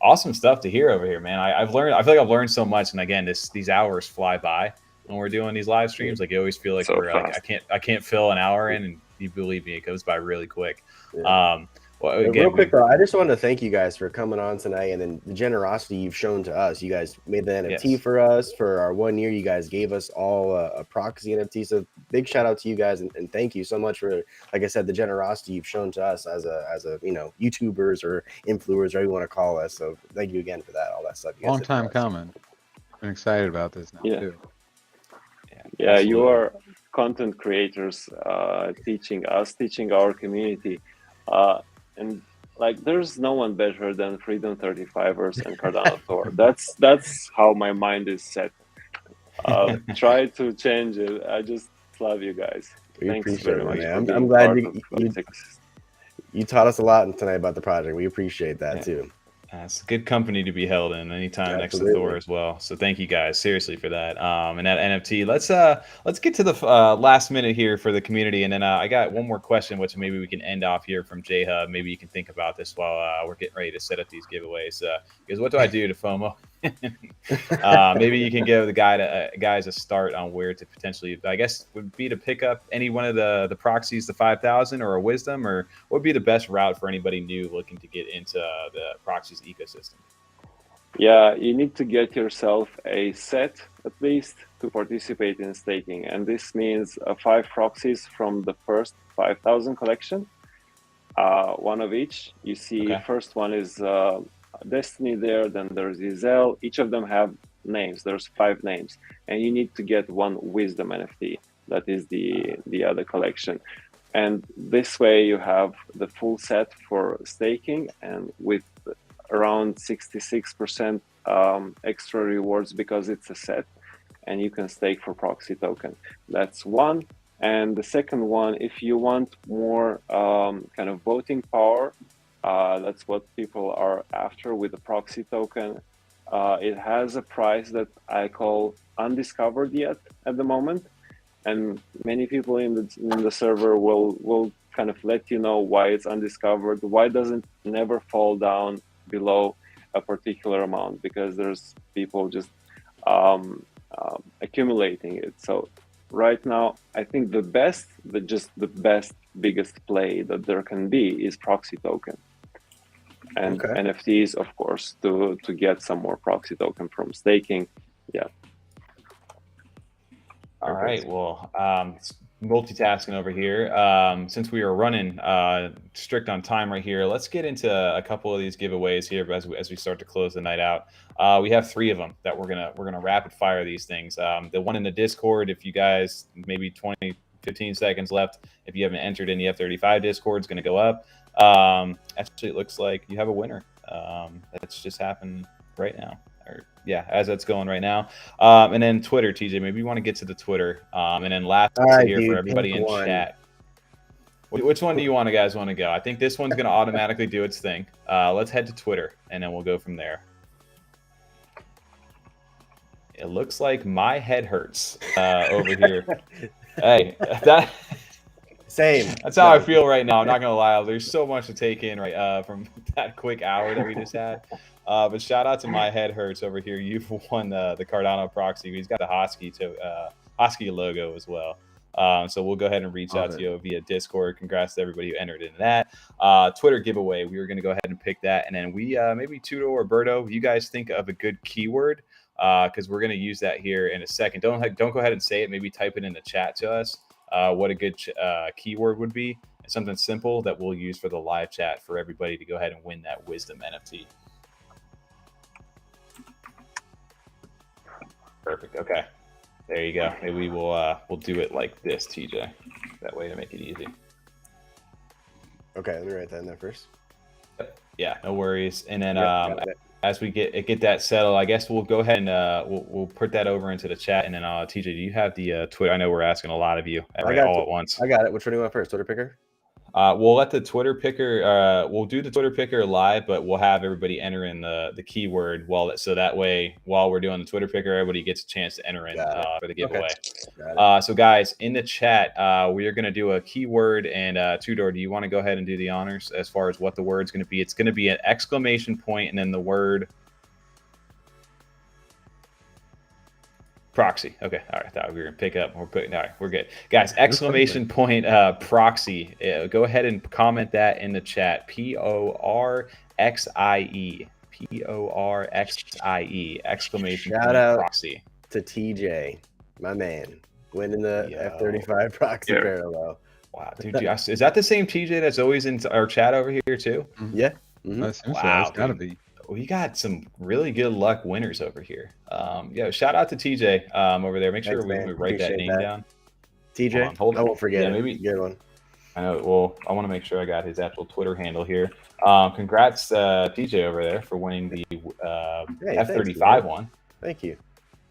awesome stuff to hear over here, man. I feel like I've learned so much. And again, these hours fly by when we're doing these live streams. Like, I always feel like So we're fast. like, I can't fill an hour in, and you believe me, it goes by really quick. Well, again, real quick though, I just wanted to thank you guys for coming on tonight, and then the generosity you've shown to us. You guys made the NFT for us for our 1 year. You guys gave us all a proxy NFT. So big shout out to you guys, and thank you so much for, like I said, the generosity you've shown to us as a YouTubers or influencers, whatever you want to call us. So thank you again for that, all that stuff. You guys Long did time for us. coming. I'm excited about this now too. Yeah, you are content creators teaching our community, and like there's no one better than Freedom 35ers and Cardano Tor. That's how my mind is set. Try to change it. I just love you guys. Thanks very much. Man. I'm glad you taught us a lot tonight about the project. We appreciate that too. It's a good company to be held in anytime next to Thor as well. So thank you guys seriously for that. And that NFT. Let's get to the last minute here for the community, and then I got one more question, which maybe we can end off here from J Hub. Maybe you can think about this while we're getting ready to set up these giveaways. Because what do I do to FOMO? Maybe you can give the guys a start on where to potentially, I guess, would be to pick up any one of the proxies, the 5,000 or a Wisdom, or what would be the best route for anybody new looking to get into the proxies ecosystem? Yeah, you need to get yourself a set at least to participate in staking, and this means 5 proxies from the first 5,000 collection, one of each. You see, first one is Destiny there, then there's Izel. Each of them have names. There's 5 names, and you need to get 1 Wisdom NFT. That is the other collection, and this way you have the full set for staking, and with around 66% extra rewards because it's a set, and you can stake for proxy token. That's one. And the second one, if you want more kind of voting power, that's what people are after with the proxy token. It has a price that I call undiscovered yet at the moment, and many people in the server will kind of let you know why it's undiscovered. Why doesn't never fall down below a particular amount? Because there's people just accumulating it. So right now, I think the best, biggest play that there can be is proxy token. And NFTs, of course, to get some more proxy token from staking. Yeah. All right. Well, multitasking over here. Since we are running strict on time right here, let's get into a couple of these giveaways here as we start to close the night out. We have 3 of them that we're gonna rapid fire these things. The one in the Discord, if you guys, maybe 15 seconds left, if you haven't entered in the F35 Discord, is going to go up. Actually, it looks like you have a winner. That's just happened right now. Yeah, as that's going right now. And then Twitter, TJ, maybe you want to get to the Twitter. And then last here for everybody in chat. Which one do you guys want to go? I think this one's going to automatically do its thing. Let's head to Twitter, and then we'll go from there. It looks like my head hurts over here. Hey, same. That's how I feel right now. I'm not gonna lie. There's so much to take in from that quick hour that we just had. But shout out to my head hurts over here. You've won the Cardano proxy. He's got the Hosky logo as well. So we'll go ahead and reach out to you via Discord. Congrats to everybody who entered into that. Twitter giveaway. We were going to go ahead and pick that. And then we maybe Tudo or Berto, you guys think of a good keyword because we're going to use that here in a second. Don't go ahead and say it. Maybe type it in the chat to us what a good keyword would be. It's something simple that we'll use for the live chat for everybody to go ahead and win that Wisdom NFT. Perfect. Okay. There you go. Maybe we'll do it like this, TJ. That way to make it easy. Okay, let me write that in there first. Yeah, no worries. And then Yep, as we get that settled, I guess we'll go ahead and we'll put that over into the chat. And then TJ, do you have the Twitter? I know we're asking a lot of you all at once. I got it. Which one do you want first? Twitter picker? We'll let the Twitter picker. We'll do the Twitter picker live, but we'll have everybody enter in the keyword wallet, so that way while we're doing the Twitter picker, everybody gets a chance to enter in for the giveaway. Okay. So guys, in the chat, we are going to do a keyword, and Tudor, do you want to go ahead and do the honors as far as what the word's going to be? It's going to be an exclamation point and then the word proxy. Okay. All right. Thought we were going to pick up. All right. We're good. Guys, exclamation point proxy. Go ahead and comment that in the chat. PORXIE. PORXIE. Exclamation Shout point out proxy. To TJ, my man, winning the F35 proxy parallel. Wow. Dude, is that the same TJ that's always in our chat over here too? Yeah. Wow. It's got to be. We got some really good luck winners over here. Shout out to TJ over there. Make sure we write that name down. TJ, hold on. I won't forget it. Maybe good one. I know. Well, I want to make sure I got his actual Twitter handle here. Congrats, TJ over there, for winning the F35 one. Thank you.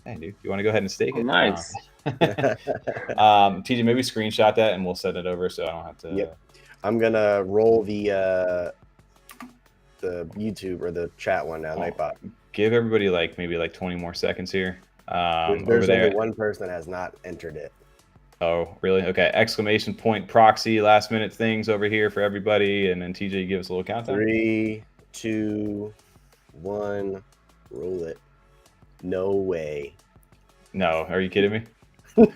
Hey, dude, you want to go ahead and stake it? Nice. TJ, maybe screenshot that and we'll send it over so I don't have to. Yep. I'm gonna roll the YouTube or the chat one now. Nightbot. Give everybody maybe 20 more seconds here. There's over there. only one person that has not entered it. Oh, really? Okay. Exclamation point proxy, last minute things over here for everybody. And then TJ, give us a little countdown. 3, 2, 1, roll it. No way. No, are you kidding me?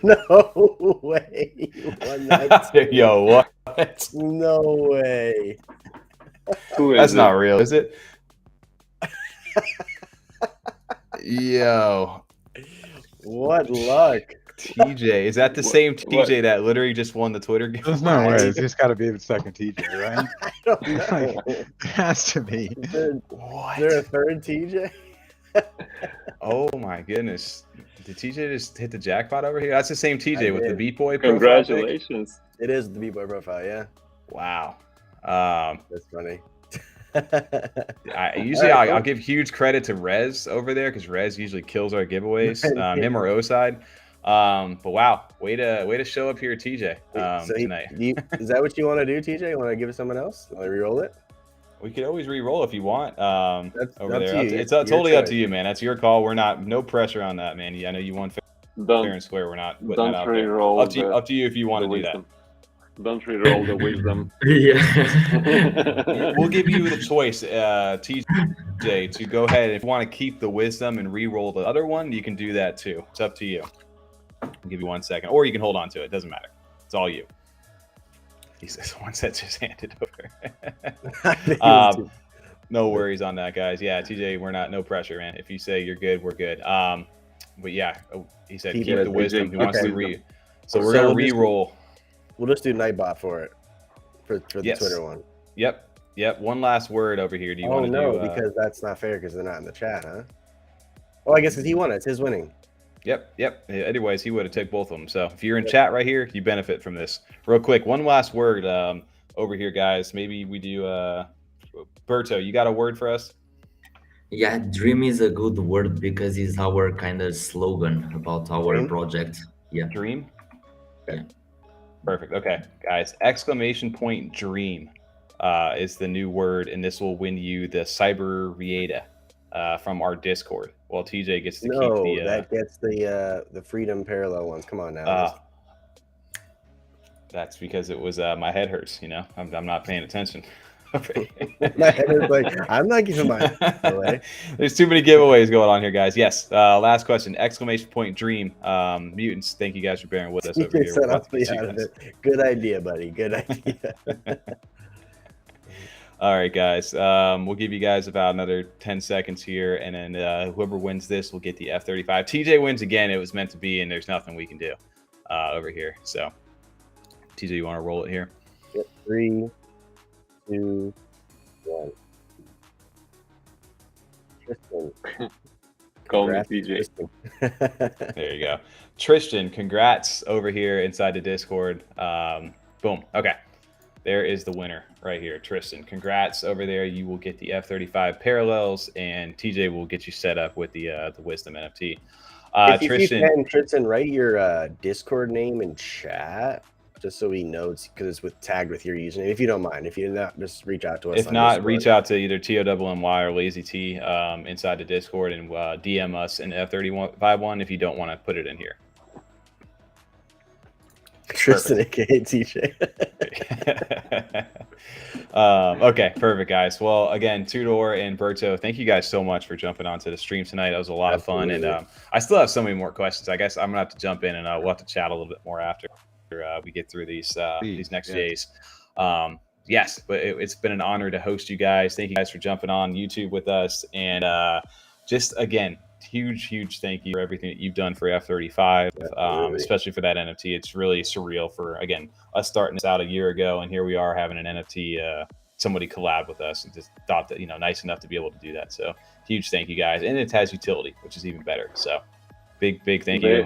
No way. You won that. Yo, what? No way. That's not real, is it? Yo. What luck. TJ, is that the same TJ that literally just won the Twitter game? There's no way. It's just got to be the second TJ, right? I don't know. It has to be. Is there a third TJ? Oh my goodness. Did TJ just hit the jackpot over here? That's the same TJ with the Beat Boy profile. Congratulations. It is the Beat Boy profile, yeah. Wow. That's funny. I'll give huge credit to Rez over there because Rez usually kills our giveaways, him or O-Side. But wow, way to show up here, TJ, tonight. Is that what you want to do, TJ? You want to give it someone else? Want to re-roll it? We could always re-roll if you want. That's over up there, to you. it's totally up to you, man. That's your call. We're no pressure on that, man. I know you won fair and square. We're not putting that out there. Up to you if you want to do that. Don't re-roll the wisdom. Yeah. We'll give you the choice, TJ, to go ahead. If you want to keep the wisdom and re-roll the other one, you can do that too. It's up to you. I'll give you 1 second, or you can hold on to it. It doesn't matter. It's all you. He says once that's just handed over. No worries on that, guys. Yeah, TJ, no pressure, man. If you say you're good, we're good. But yeah, he said keep the wisdom. He wants to So we're gonna re-roll. We'll just do Nightbot for it, for the Twitter one. Yep. One last word over here. Do you want to do? Because that's not fair because they're not in the chat, huh? Oh, I guess because he won it. It's his winning. Yep. Anyways, he would have taken both of them. So if you're in chat right here, you benefit from this. Real quick, one last word over here, guys. Maybe we do. Berto, you got a word for us? Yeah, dream is a good word because it's our kind of slogan about our project. Yeah. Dream? Okay. Yeah. Perfect. Okay, guys. Exclamation point dream is the new word, and this will win you the Cyber Rieta from our Discord. Well, TJ gets to keep the. That gets the Freedom Parallel ones. Come on now. That's because it was my head hurts. I'm not paying attention. My head is like, I'm not giving my away. There's too many giveaways going on here, guys. Yes. Last question. Exclamation point dream. Mutants. Thank you guys for bearing with us over here. Good idea, buddy. Good idea. All right, guys. We'll give you guys about another 10 seconds here, and then whoever wins this will get the F35. TJ wins again. It was meant to be, and there's nothing we can do over here. So, TJ, you want to roll it here? Yep. 3, 2, 1. Tristan. Call me Congrats, TJ. Tristan. There you go. Tristan, congrats over here inside the Discord. Boom. Okay. There is the winner right here, Tristan. Congrats over there. You will get the F35 parallels, and TJ will get you set up with the Wisdom NFT. If you Tristan, can, Tristan, write your Discord name in chat, just so he knows, because it's tagged with your username. If you don't mind, if you're not, just reach out to us. if on not, Discord. reach out to either TOWMY or Lazy T inside the Discord and DM us in F35 one if you don't want to put it in here. Tristan, aka TJ. Okay, perfect, guys. Well, again, Tudor and Berto, thank you guys so much for jumping onto the stream tonight. That was a lot of fun, and I still have so many more questions. I guess I'm gonna have to jump in, and we'll have to chat a little bit more after we get through these next days. Yes, but it's been an honor to host you guys. Thank you guys for jumping on YouTube with us, and just again, huge thank you for everything that you've done for F35, especially for that NFT. It's really surreal for, again, us starting this out a year ago, and here we are having an NFT, somebody collab with us, and just thought that, nice enough to be able to do that. So huge thank you guys. And it has utility, which is even better. So big thank you.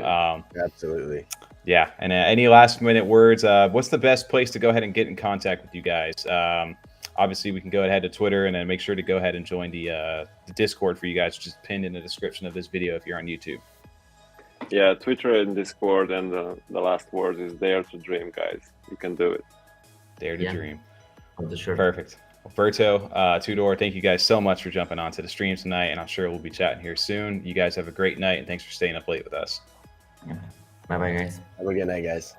Absolutely. Yeah. And any last minute words? What's the best place to go ahead and get in contact with you guys? Obviously, we can go ahead to Twitter, and then make sure to go ahead and join the Discord for you guys, which is pinned in the description of this video if you're on YouTube. Yeah, Twitter and Discord, and the last word is dare to dream, guys. You can do it. Dare to dream. Sure. Perfect. Well, Berto, Tudor, thank you guys so much for jumping onto the stream tonight, and I'm sure we'll be chatting here soon. You guys have a great night, and thanks for staying up late with us. Yeah. Bye-bye, guys. Have a good night, guys.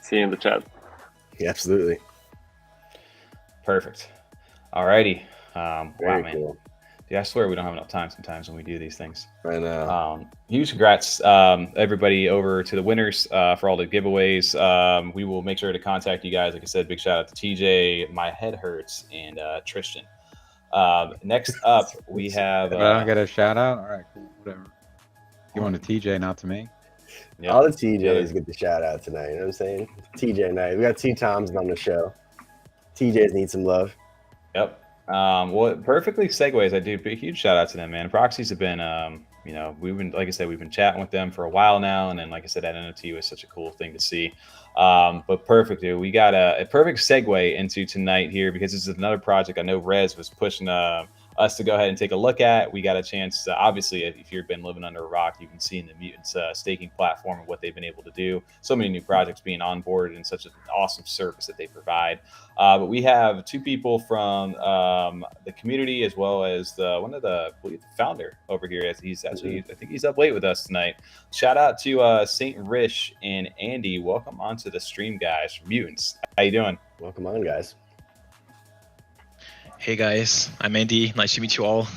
See you in the chat. Yeah, absolutely. Perfect. Alrighty. Wow, man. Cool. Yeah, I swear we don't have enough time sometimes when we do these things. I know. Huge congrats, everybody, over to the winners for all the giveaways. We will make sure to contact you guys. Like I said, big shout out to TJ, My Head Hurts, and Tristan. Next up, we have... I don't get a shout out? All right, cool, whatever. You want a TJ, not to me? Yep. All the TJs get the shout out tonight. You know what I'm saying? TJ night. We got 2 Toms on the show. TJs need some love. Yep. Well, it perfectly segues. I do a huge shout out to them, man. Proxies have been, we've been, like I said, we've been chatting with them for a while now. And then, like I said, that NFT was such a cool thing to see. But perfect, dude. We got a perfect segue into tonight here, because this is another project I know Rez was pushing us to go ahead and take a look at. We got a chance to, obviously, if you've been living under a rock, you can see in the Mutants staking platform and what they've been able to do. So many new projects being onboarded, and such an awesome service that they provide. But we have 2 people from the community, as well as the founder over here. He's actually, I think he's up late with us tonight. Shout out to Saint Rish and Andy. Welcome onto the stream, guys, from Mutants. How you doing? Welcome on, guys. Hey guys, I'm Andy. Nice to meet you all.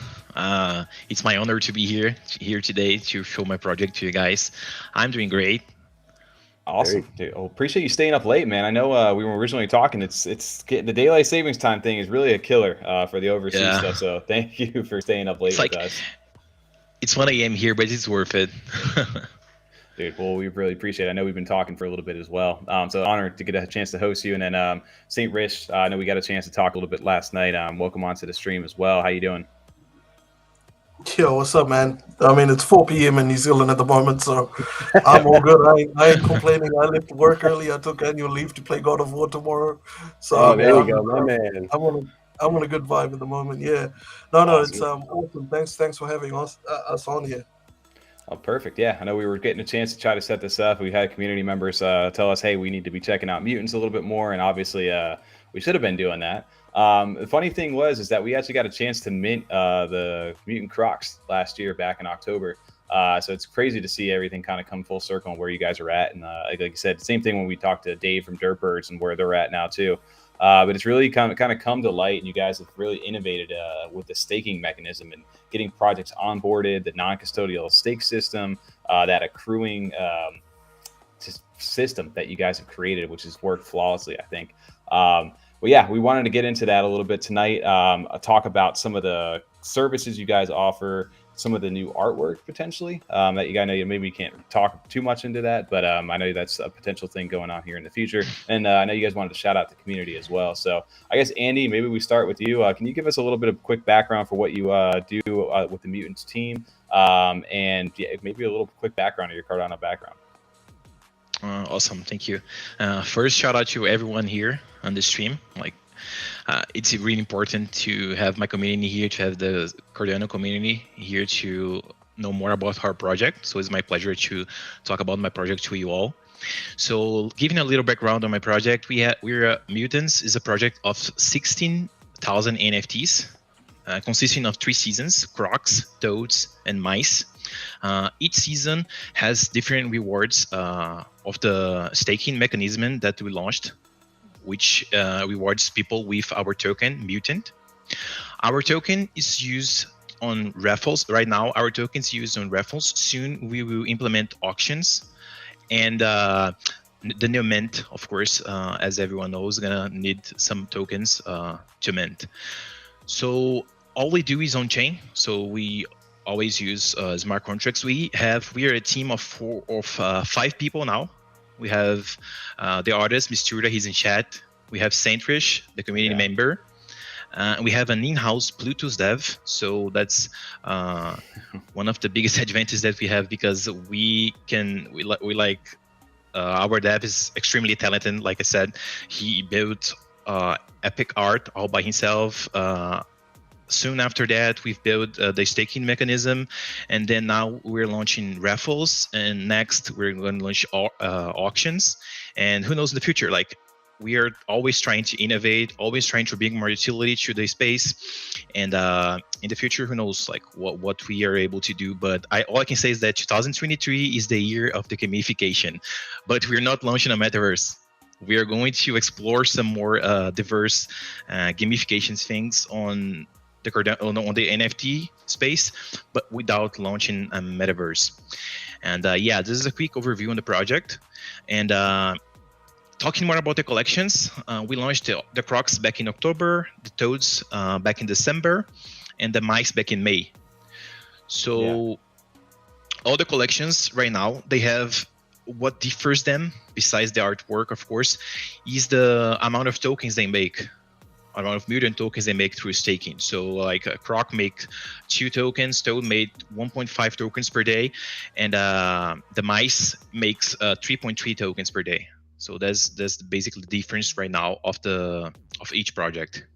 It's my honor to be here today to show my project to you guys. I'm doing great. Awesome, dude. Oh, appreciate you staying up late, man. I know we were originally talking. It's the daylight savings time thing is really a killer for the overseas stuff. So thank you for staying up late with us. It's 1 a.m. here, but it's worth it. Dude, well, we really appreciate it. I know we've been talking for a little bit as well. So honored to get a chance to host you. And then St. Rich, I know we got a chance to talk a little bit last night. Welcome onto the stream as well. How you doing? Yo, what's up, man? I mean, it's 4 p.m. in New Zealand at the moment, so I'm all good. I ain't complaining. I left work early. I took annual leave to play God of War tomorrow. So there you go, my man. I'm on a good vibe at the moment. Yeah. No, awesome. It's awesome. Thanks for having us on here. Oh, perfect. Yeah, I know we were getting a chance to try to set this up. We had community members tell us, hey, we need to be checking out Mutants a little bit more. And obviously, we should have been doing that. The funny thing is that we actually got a chance to mint the Mutant Crocs last year back in October. So it's crazy to see everything kind of come full circle and where you guys are at. And like you said, same thing when we talked to Dave from Dirtbirds and where they're at now too. But it's really kind of come to light, and you guys have really innovated with the staking mechanism and getting projects onboarded, the non-custodial stake system, that accruing system that you guys have created, which has worked flawlessly, I think. But yeah, we wanted to get into that a little bit tonight, talk about some of the services you guys offer, some of the new artwork potentially that you guys know. Maybe you can't talk too much into that, but I know that's a potential thing going on here in the future. And I know you guys wanted to shout out the community as well. So I guess, Andy, maybe we start with you. Can you give us a little bit of quick background for what you do with the Mutants team, and maybe a little quick background of your Cardano background? Awesome, thank you. First, shout out to everyone here on the stream. It's really important to have my community here, to have the Cardano community here to know more about our project. So it's my pleasure to talk about my project to you all. So giving a little background on my project, we're Mutants is a project of 16,000 NFTs, consisting of 3 seasons: Crocs, Toads, and Mice. Each season has different rewards of the staking mechanism that we launched, which rewards people with our token, Mutant. Our token is used on raffles. Right now, our token is used on raffles. Soon, we will implement auctions. And the new mint, of course, as everyone knows, is going to need some tokens to mint. So all we do is on-chain. So we always use smart contracts. We are a team of 5 people now. We have the artist, Mistura, he's in chat. We have Saintrish, the community member. We have an in-house Bluetooth dev. So that's one of the biggest advantages that we have, because our dev is extremely talented. Like I said, he built epic art all by himself. Soon after that, we've built the staking mechanism, and then now we're launching raffles, and next we're going to launch auctions. And who knows in the future, we are always trying to innovate, always trying to bring more utility to the space. And in the future, who knows what we are able to do. But all I can say is that 2023 is the year of the gamification, but we're not launching a metaverse. We are going to explore some more diverse gamification things on the NFT space, but without launching a metaverse. And this is a quick overview on the project. And talking more about the collections, we launched the Crocs back in October, the Toads back in December, and the Mice back in May. So all the collections right now, they have what differs them, besides the artwork, of course, is the amount of tokens they make. Amount of Mutant tokens they make through staking. So a Croc make 2 tokens, Toad made 1.5 tokens per day, and the Mice makes 3.3 tokens per day. So that's basically the difference right now of each project.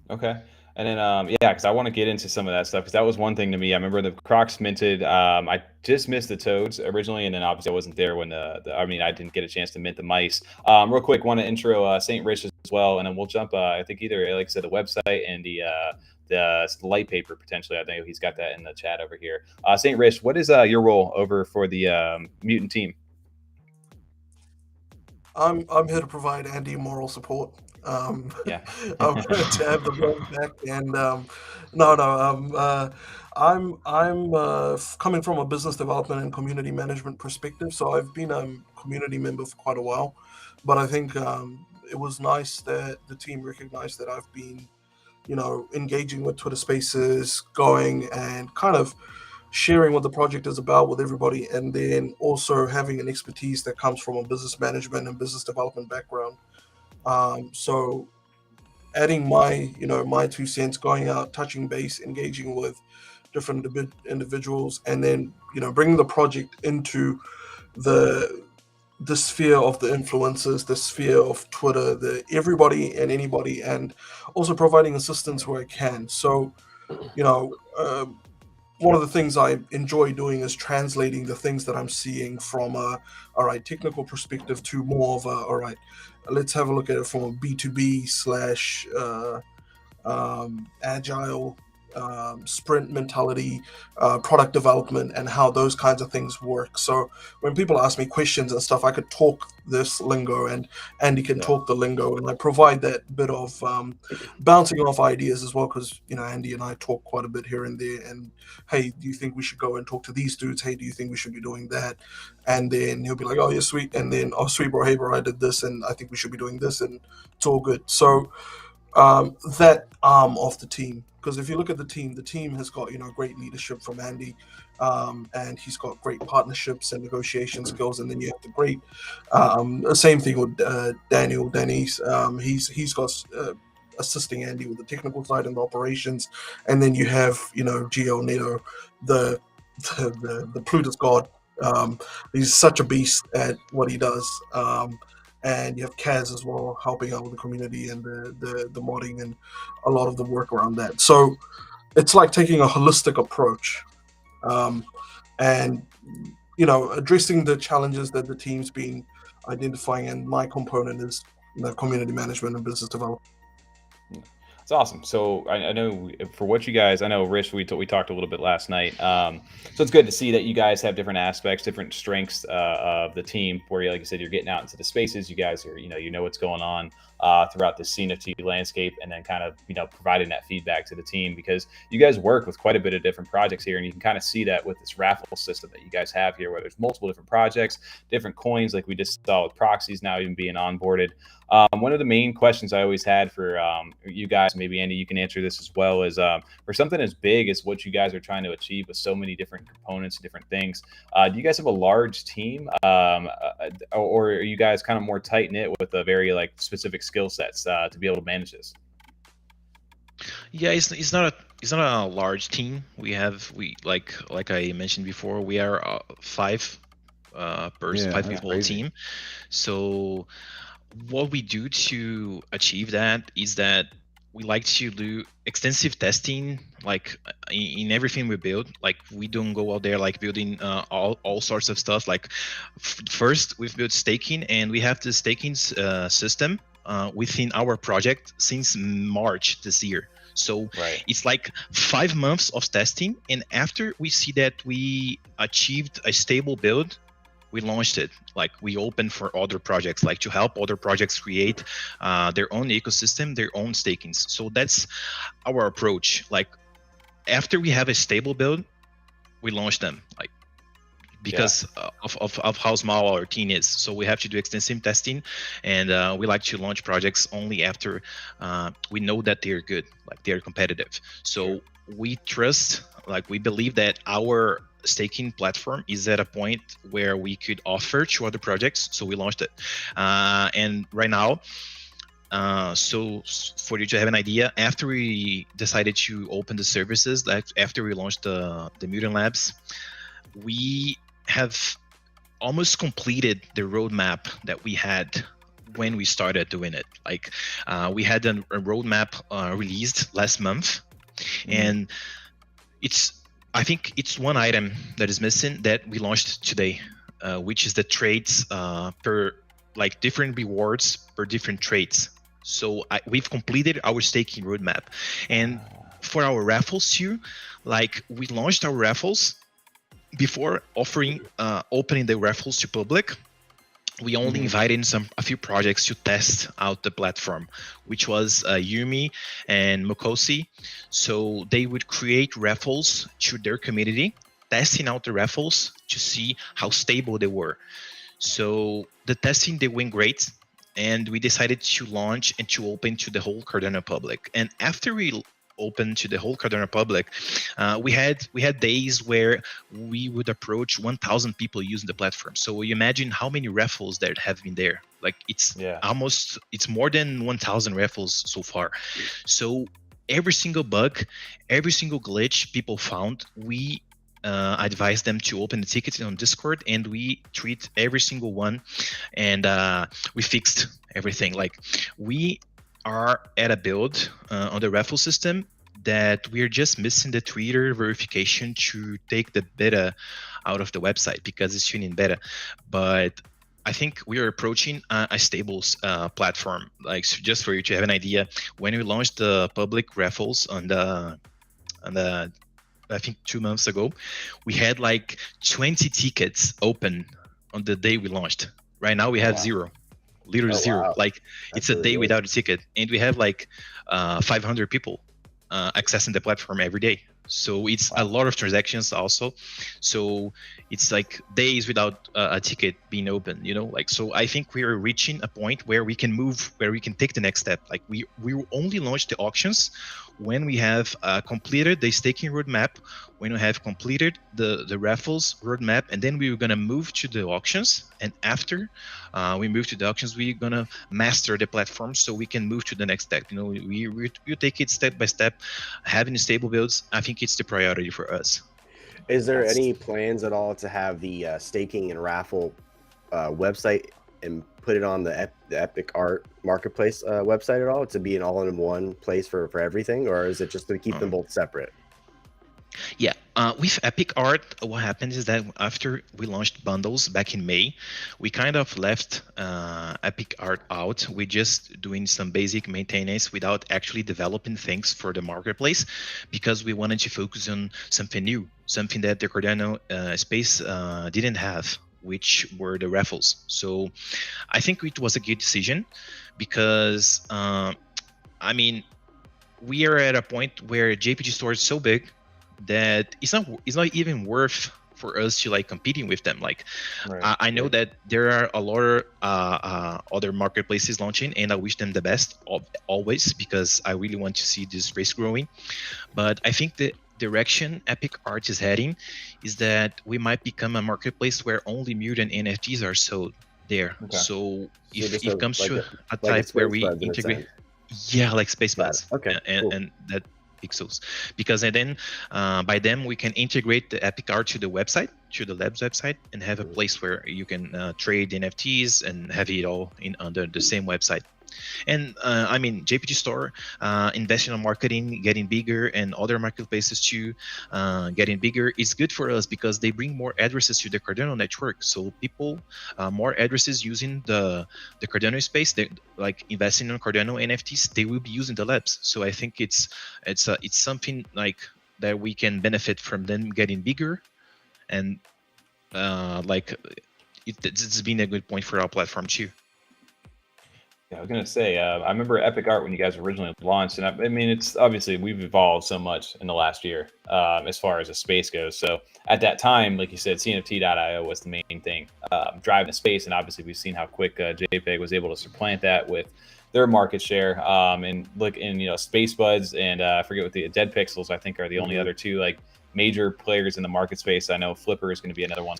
Okay. And then, because I want to get into some of that stuff, because that was one thing to me. I remember the Crocs minted. I just missed the Toads originally, and then obviously I wasn't there when I didn't get a chance to mint the Mice. Real quick, want to intro Saint Rich as well, and then we'll jump. I think either, like I said, the website and the light paper potentially. I think he's got that in the chat over here. Saint Rich, what is your role over for the Mutant team? I'm here to provide Andy moral support. I'm to have the ball back, and I'm coming from a business development and community management perspective. So I've been a community member for quite a while, but I think it was nice that the team recognized that I've been, engaging with Twitter Spaces, going and kind of sharing what the project is about with everybody, and then also having an expertise that comes from a business management and business development background. So adding my 2 cents, going out, touching base, engaging with different individuals, and then, bringing the project into the sphere of the influencers, the sphere of Twitter, the everybody and anybody, and also providing assistance where I can. So, one of the things I enjoy doing is translating the things that I'm seeing from a technical perspective to more of a let's have a look at it from a B2B / agile sprint mentality, product development, and how those kinds of things work. So when people ask me questions and stuff, I could talk this lingo, and Andy can talk the lingo, and I provide that bit of bouncing off ideas as well, because Andy and I talk quite a bit here and there. And hey, do you think we should go and talk to these dudes? Hey, do you think we should be doing that? And then he'll be like, oh yeah, sweet. And then, oh sweet bro, hey bro, I did this, and I think we should be doing this, and it's all good. So that arm of the team. Because if you look at the team has got great leadership from Andy, and he's got great partnerships and negotiation skills. And then you have the great same thing with Daniel Denny's. He's got assisting Andy with the technical side and the operations. And then you have Gio Neto, the Plutus god. He's such a beast at what he does. And you have Kaz as well helping out with the community and the modding and a lot of the work around that. So it's like taking a holistic approach, and addressing the challenges that the team's been identifying. And my component is community management and business development. It's awesome. So I know for what you guys, I know Rich, we talked a little bit last night. So it's good to see that you guys have different aspects, different strengths of the team. Where, like you said, you're getting out into the spaces. You guys are, you know what's going on throughout the CNFT landscape, and then kind of providing that feedback to the team, because you guys work with quite a bit of different projects here, and you can kind of see that with this raffle system that you guys have here, where there's multiple different projects, different coins, like we just saw with Proxies now even being onboarded. One of the main questions I always had for you guys, maybe Andy, you can answer this as well, is for something as big as what you guys are trying to achieve with so many different components, different things, do you guys have a large team, or are you guys kind of more tight knit with a very specific skill sets to be able to manage this? Yeah, it's not a large team. We like I mentioned before, we are five people team. So what we do to achieve that is that we like to do extensive testing, like in everything we build. Like we don't go out there building all sorts of stuff. Like first we've built staking, and we have the staking system within our project since March this year. So it's like 5 months of testing, and after we see that we achieved a stable build, we launched it. Like we open for other projects, like to help other projects create their own ecosystem, their own stakings. So that's our approach. Like after we have a stable build, we launch them, like because of how small our team is. So we have to do extensive testing, and we like to launch projects only after we know that they're good, like they're competitive. So we trust, like we believe that our staking platform is at a point where we could offer to other projects, so we launched it. And right now, so for you to have an idea, after we decided to open the services, like after we launched the Mutant Labs, we have almost completed the roadmap that we had when we started doing it. Like we had a roadmap released last month, and I think it's one item that is missing that we launched today, which is the trades per, like different rewards per different trades. So we've completed our staking roadmap. And for our raffles too, like we launched our raffles before opening the raffles to public. We only invited a few projects to test out the platform, which was Yumi and Mokosi. So they would create raffles to their community, testing out the raffles to see how stable they were. So the testing, they went great, and we decided to launch and to open to the whole Cardano public. And after we open to the whole Cardano public, we had days where we would approach 1,000 people using the platform. So you imagine how many raffles that have been there. Like it's more than 1,000 raffles so far. So every single bug, every single glitch people found, we advise them to open the ticket on Discord, and we treat every single one, and we fixed everything. Like we are at a build on the raffle system that we're just missing the Twitter verification to take the beta out of the website because it's still in beta. But I think we are approaching a stable platform. Like, so just for you to have an idea, when we launched the public raffles on the I think 2 months ago, we had like 20 tickets open on the day we launched. Right now we have zero. Literally zero. Like it's a day without a ticket, and we have like 500 people accessing the platform every day. So it's a lot of transactions also. So it's like days without a ticket being open, you know, like, so I think we are reaching a point where we can move, where we can take the next step. Like we will only launch the auctions when we have completed the staking roadmap, when we have completed the raffles roadmap, and then we're gonna move to the auctions. And after we move to the auctions, we're gonna master the platform so we can move to the next step. You know, we take it step by step. Having stable builds, I think it's the priority for us. Is there any plans at all to have the staking and raffle website and put it on the Epic Art Marketplace website at all, to be an all-in-one place for everything, or is it just to keep them both separate? Yeah, with Epic Art, what happened is that after we launched bundles back in May, we kind of left Epic Art out. We're just doing some basic maintenance without actually developing things for the marketplace, because we wanted to focus on something new, something that the Cardano space didn't have, which were the raffles. So I think it was a good decision, because I mean, we are at a point where jpg.store is so big that it's not even worth for us to like competing with them. Like, right. I know that there are a lot of other marketplaces launching, and I wish them the best always, because I really want to see this space growing. But I think the direction Epic Art is heading is that we might become a marketplace where only Mutant NFTs are sold there. Okay. So if it comes to a type where we integrate, yeah, like Space Buds, okay, cool. and that pixels, because then by them we can integrate the Epic Art to the website, to the labs website, and have a place where you can trade NFTs and have it all under the same website. And I mean, jpg.store investing on marketing, getting bigger, and other marketplaces too getting bigger is good for us, because they bring more addresses to the Cardano network. So people, more addresses using the Cardano space, they like investing on Cardano NFTs, they will be using the labs. So I think it's something like that we can benefit from them getting bigger, and like it's been a good point for our platform too. Yeah, I was gonna say, I remember Epic Art when you guys originally launched, and I mean, it's obviously we've evolved so much in the last year as far as the space goes. So at that time, like you said, CNFT.io was the main thing driving the space, and obviously we've seen how quick JPEG was able to supplant that with their market share. And look, in Space Buds and I forget what the Dead Pixels, I think, are the only other two like major players in the market space. I know Flipper is going to be another one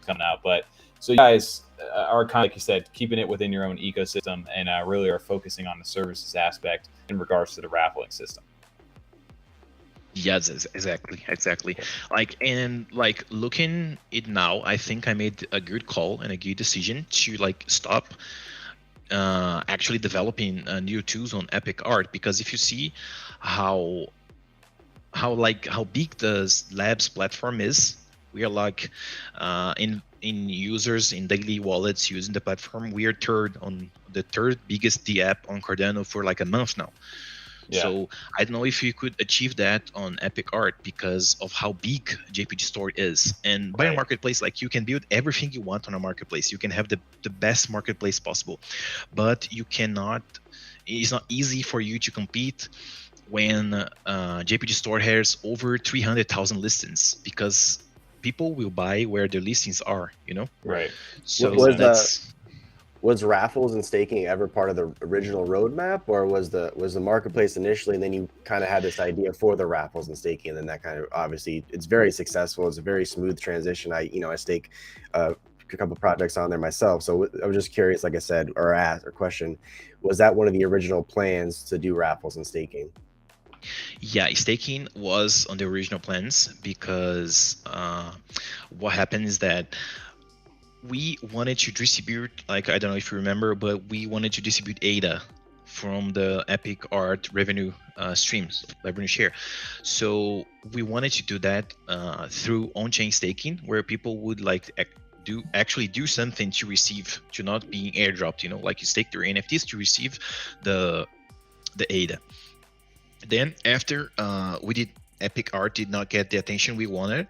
coming out, but so you guys are kind of, like you said, keeping it within your own ecosystem, and really are focusing on the services aspect in regards to the raffling system. Yes, exactly. Like, and like looking it now, I think I made a good call and a good decision to like stop actually developing new tools on Epic Art, because if you see how big the labs platform is, we are like in users, in daily wallets using the platform, we are the third biggest app on Cardano for like a month now. Yeah. So I don't know if you could achieve that on Epic Art because of how big jpg.store is. And by a marketplace, like, you can build everything you want on a marketplace. You can have the best marketplace possible, but you cannot. It's not easy for you to compete when jpg.store has over 300,000 listings, because people will buy where their listings are, Right. So was raffles and staking ever part of the original roadmap, or was the marketplace initially, and then you kind of had this idea for the raffles and staking, and then that kind of, obviously it's very successful. It's a very smooth transition. I stake a couple projects on there myself. So I was just curious, like I said, or question, was that one of the original plans to do raffles and staking? Yeah, staking was on the original plans, because what happened is that we wanted to distribute, like, I don't know if you remember, but we wanted to distribute ADA from the Epic Art revenue streams, revenue share. So we wanted to do that through on-chain staking, where people would like actually do something to receive, to not being airdropped, like you stake their NFTs to receive the ADA. Then after Epic Art did not get the attention we wanted,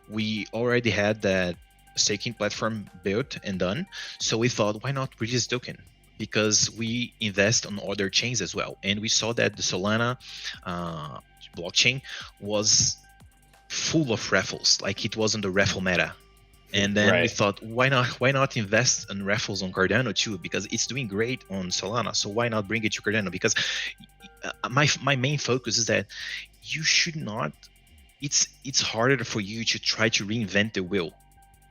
we already had that staking platform built and done. So we thought, why not release token? because we invest on other chains as well, and we saw that the Solana blockchain was full of raffles, like it was on the raffle meta. And then we thought, why not invest in raffles on Cardano too? Because it's doing great on Solana, so why not bring it to Cardano? Because my main focus is that you should not. It's harder for you to try to reinvent the wheel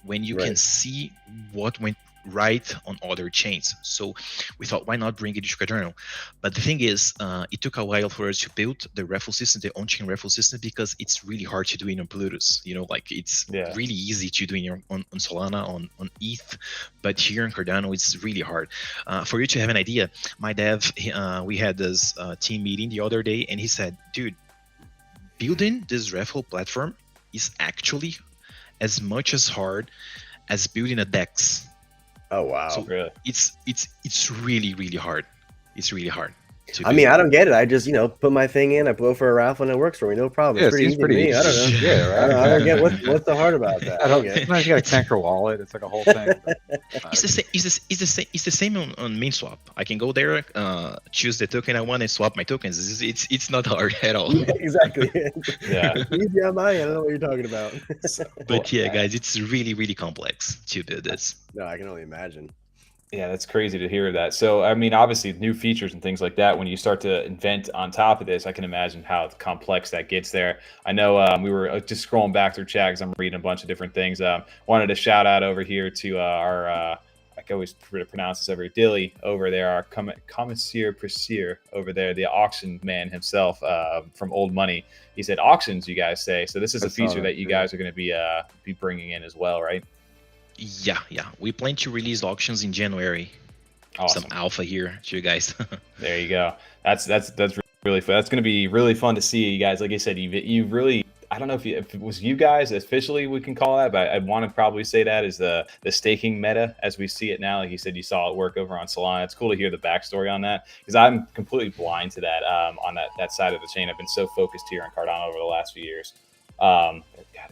when you can see what went right on other chains. So we thought, why not bring it to Cardano? But the thing is, it took a while for us to build the raffle system, the on-chain raffle system, because it's really hard to do it on Plutus. You know, like it's really easy to do it on Solana, on ETH, but here in Cardano, it's really hard. For you to have an idea, my dev, we had this team meeting the other day, and he said, dude, building this raffle platform is actually as much as hard as building a DEX. Oh wow! So really? It's really hard. It's really hard. I mean, I don't get it. I just put my thing in, I blow for a raffle, and it works for me. No problem. Yeah, It's pretty easy to me. I don't know. Yeah, right. I don't get what's the hard about that. I don't get. Sometimes you got to connect your wallet. It's like a whole thing. It's the same on MainSwap. I can go there, choose the token I want, and swap my tokens. It's not hard at all. Exactly. Yeah. Easy on my end. I don't know what you're talking about. But yeah, guys, it's really complex to build this. No, I can only imagine. Yeah, that's crazy to hear that. So, I mean, obviously, new features and things like that, when you start to invent on top of this, I can imagine how complex that gets there. I know we were just scrolling back through chat because I'm reading a bunch of different things. Wanted to shout out over here to our, I can always pronounce this every, Dilly over there, our commissaire Precier over there, the auction man himself from Old Money. He said, auctions, you guys say. So this is a feature that you guys are going to be bringing in as well, right? Yeah. We plan to release auctions in January. Awesome. Some alpha here to you guys. There you go. That's really fun. That's going to be really fun to see you guys. Like I said, you really, I don't know if it was you guys officially we can call that, but I want to probably say that is the staking meta as we see it now. Like you said, you saw it work over on Solana. It's cool to hear the backstory on that because I'm completely blind to that on that side of the chain. I've been so focused here on Cardano over the last few years. God,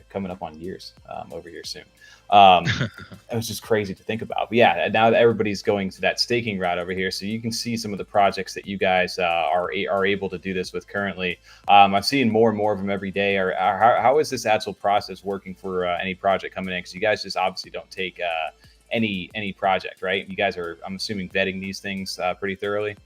coming up on years over here soon. It was just crazy to think about. But yeah, now that everybody's going to that staking route over here, so you can see some of the projects that you guys are able to do this with currently. I'm seeing more and more of them every day. How is this actual process working for any project coming in? Because you guys just obviously don't take any project, right? You guys are, I'm assuming, vetting these things pretty thoroughly.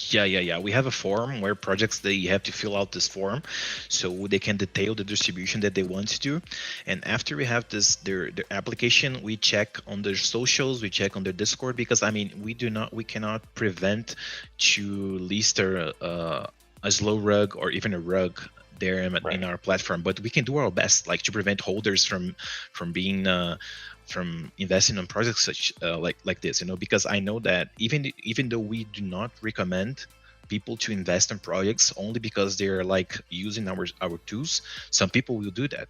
Yeah. We have a form where projects, they have to fill out this form so they can detail the distribution that they want to do. And after we have their application, we check on their socials, we check on their Discord, because I mean, we cannot prevent to list a slow rug or even a rug there in our platform, but we can do our best, like to prevent holders from being from investing on projects such like this, because I know that even though we do not recommend people to invest in projects only because they're like using our tools, some people will do that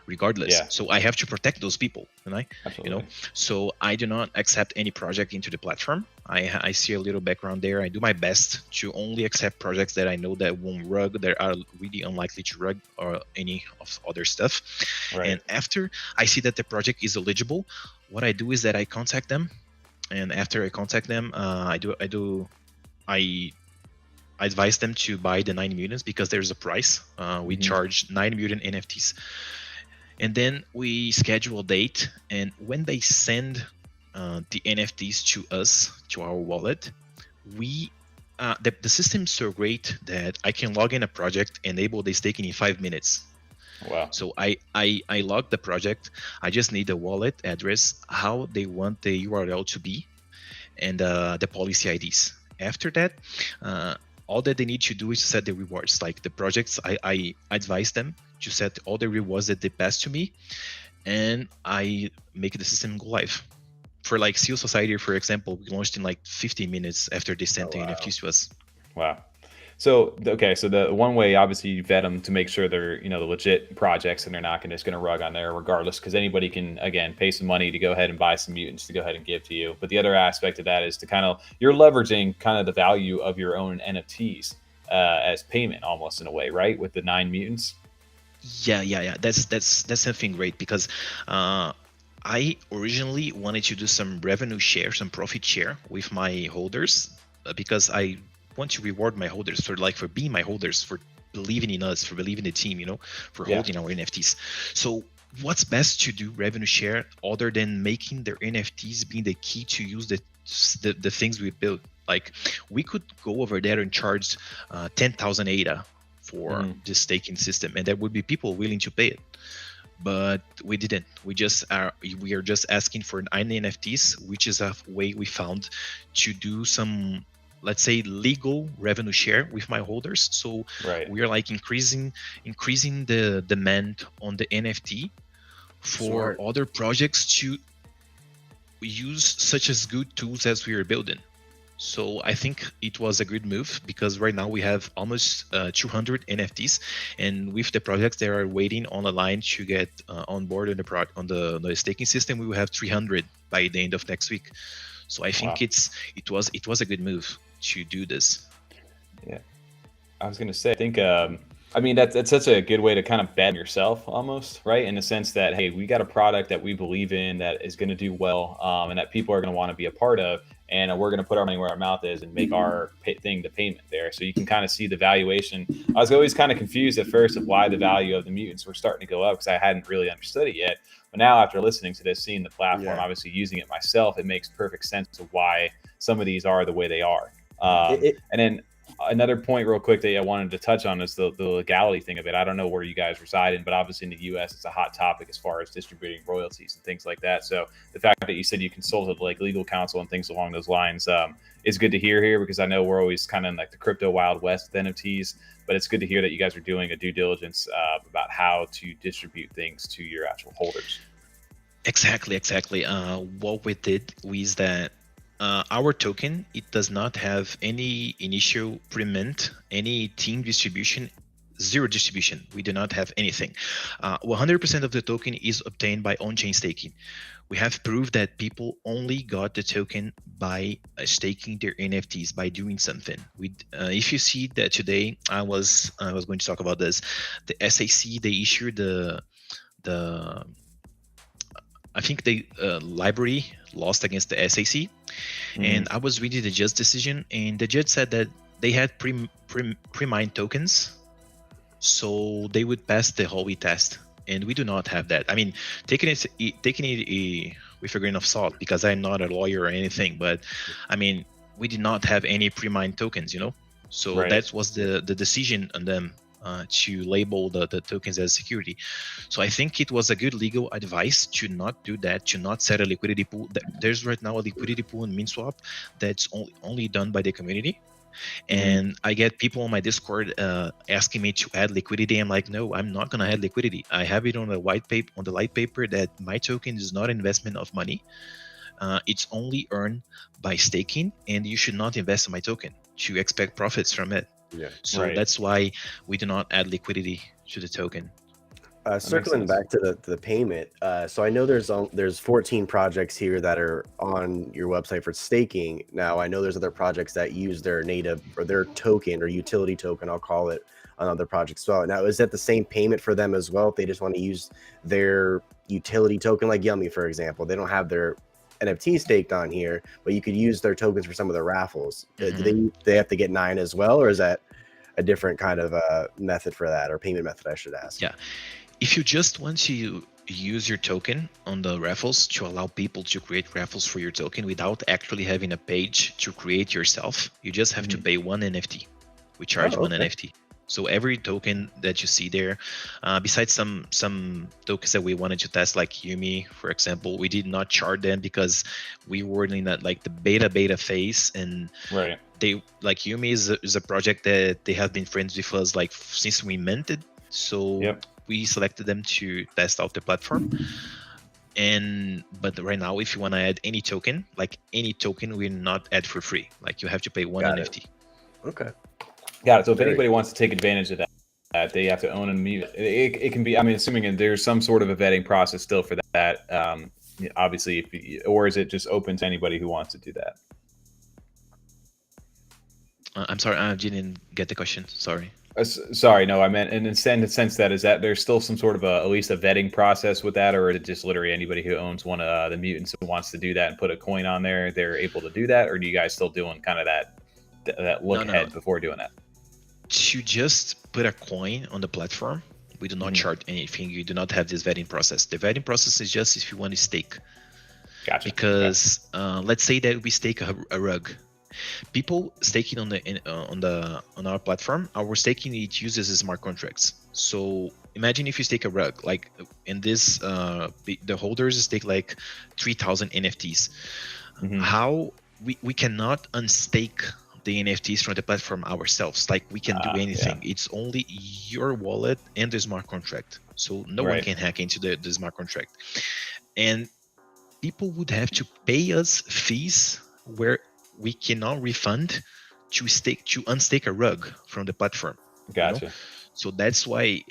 regardless. Yeah. So I have to protect those people, Absolutely. So I do not accept any project into the platform. I see a little background there. I do my best to only accept projects that I know that won't rug, that are really unlikely to rug or any of other stuff. Right. And after I see that the project is eligible, what I do is that I contact them. And after I contact them, I advise them to buy the 9 mutants because there's a price. We charge 9 mutant NFTs. And then we schedule a date, and when they send the NFTs to us, to our wallet, the system is so great that I can log in a project, enable the staking in 5 minutes. Wow. So I log the project. I just need the wallet address, how they want the URL to be, and the policy IDs. After that, all that they need to do is set the rewards. Like the projects, I advise them to set all the rewards that they pass to me, and I make the system go live. For like Seal Society, for example, we launched in like 15 minutes after they sent the NFTs to us. Wow. So, okay, so the one way, obviously, you vet them to make sure they're, the legit projects and they're not just going to rug on there regardless, because anybody can, again, pay some money to go ahead and buy some mutants to go ahead and give to you. But the other aspect of that is to you're leveraging kind of the value of your own NFTs as payment almost in a way, right? With the 9 mutants. Yeah. That's something great because I originally wanted to do some revenue share, some profit share with my holders, because I want to reward my holders for being my holders, for believing in us, for believing in the team, for holding our NFTs. So what's best to do revenue share other than making their NFTs being the key to use the things we built? Like, we could go over there and charge 10,000 ADA for this staking system, and there would be people willing to pay it. But we didn't. We are just asking for 9 NFTs, which is a way we found to do some, let's say, legal revenue share with my holders. So we are like increasing the demand on the NFT for other projects to use such as good tools as we are building. So I think it was a good move, because right now we have almost 200 NFTs, and with the projects that are waiting on the line to get on board on the staking system, we will have 300 by the end of next week. So I think it was a good move to do this. Yeah, I was gonna say, I think I mean, that's such a good way to kind of bet yourself almost, right? In the sense that, hey, we got a product that we believe in that is going to do well, and that people are going to want to be a part of, and we're going to put our money where our mouth is and make our thing the payment there. So you can kind of see the valuation. I was always kind of confused at first of why the value of the mutants were starting to go up, because I hadn't really understood it yet. But now, after listening to this, seeing the platform, obviously using it myself, it makes perfect sense of why some of these are the way they are. And then another point real quick that I wanted to touch on is the legality thing of it. I don't know where you guys reside in, but obviously in the US, it's a hot topic as far as distributing royalties and things like that. So the fact that you said you consulted like legal counsel and things along those lines is good to hear here, because I know we're always kind of in like the crypto Wild West with NFTs, but it's good to hear that you guys are doing a due diligence about how to distribute things to your actual holders. Exactly. What we did was that our token, it does not have any initial pre-mint, any team distribution, zero distribution. We do not have anything. 100% of the token is obtained by on-chain staking. We have proved that people only got the token by staking their NFTs, by doing something. If you see that today, I was going to talk about this. The SAC, they issued the I think the library lost against the SAC, and I was reading the judge decision, and the judge said that they had pre-mined tokens, so they would pass the Howey test, and we do not have that. I mean, taking it with a grain of salt, because I'm not a lawyer or anything, but I mean, we did not have any pre-mined tokens, So that was the decision on them. To label the tokens as security. So I think it was a good legal advice to not do that, to not set a liquidity pool. There's right now a liquidity pool in MinSwap that's only done by the community. And I get people on my Discord asking me to add liquidity. I'm like, no, I'm not going to add liquidity. I have it on the white paper, on the light paper, that my token is not an investment of money. It's only earned by staking, and you should not invest in my token to expect profits from it. So that's why we do not add liquidity to the token. Circling back to the payment, so I know there's 14 projects here that are on your website for staking. Now I know there's other projects that use their native or their token or utility token, I'll call it, on other projects as well. Now, is that the same payment for them as well if they just want to use their utility token, like Yummy, for example? They don't have their NFT staked on here, but you could use their tokens for some of the raffles. Do they have to get 9 as well, or is that a different kind of method for that, or payment method, I should ask? Yeah, if you just want to use your token on the raffles to allow people to create raffles for your token without actually having a page to create yourself, you just have to pay 1 NFT. We charge 1 NFT. So every token that you see there, besides some tokens that we wanted to test, like Yumi, for example, we did not charge them because we were in that like the beta phase, and they, like, Yumi is a project that they have been friends with us like since we minted. So we selected them to test out the platform. But right now, if you want to add any token, we're not add for free. Like, you have to pay 1 NFT. Okay. Got it. So if anybody wants to take advantage of that, they have to own a mute. It can be, I mean, assuming there's some sort of a vetting process still for that, obviously, or is it just open to anybody who wants to do that? I'm sorry, I didn't get the question. Sorry. Sorry, no, I meant in the sense that is that there's still some sort of at least a vetting process with that, or is it just literally anybody who owns one of the mutants and wants to do that and put a coin on there, they're able to do that, or do you guys still doing kind of that look ahead before doing that? To just put a coin on the platform, we do not charge anything. You do not have this vetting process. The vetting process is just if you want to stake. Gotcha. Because let's say that we stake a rug. People staking on our platform, our staking, it uses smart contracts. So imagine if you stake a rug, like in this, the holders stake like 3,000 NFTs. How we cannot unstake the NFTs from the platform ourselves. Like we can do anything. Yeah. It's only your wallet and the smart contract. So no one can hack into the smart contract. And people would have to pay us fees where we cannot refund to unstake a rug from the platform. Gotcha. You know? So that's why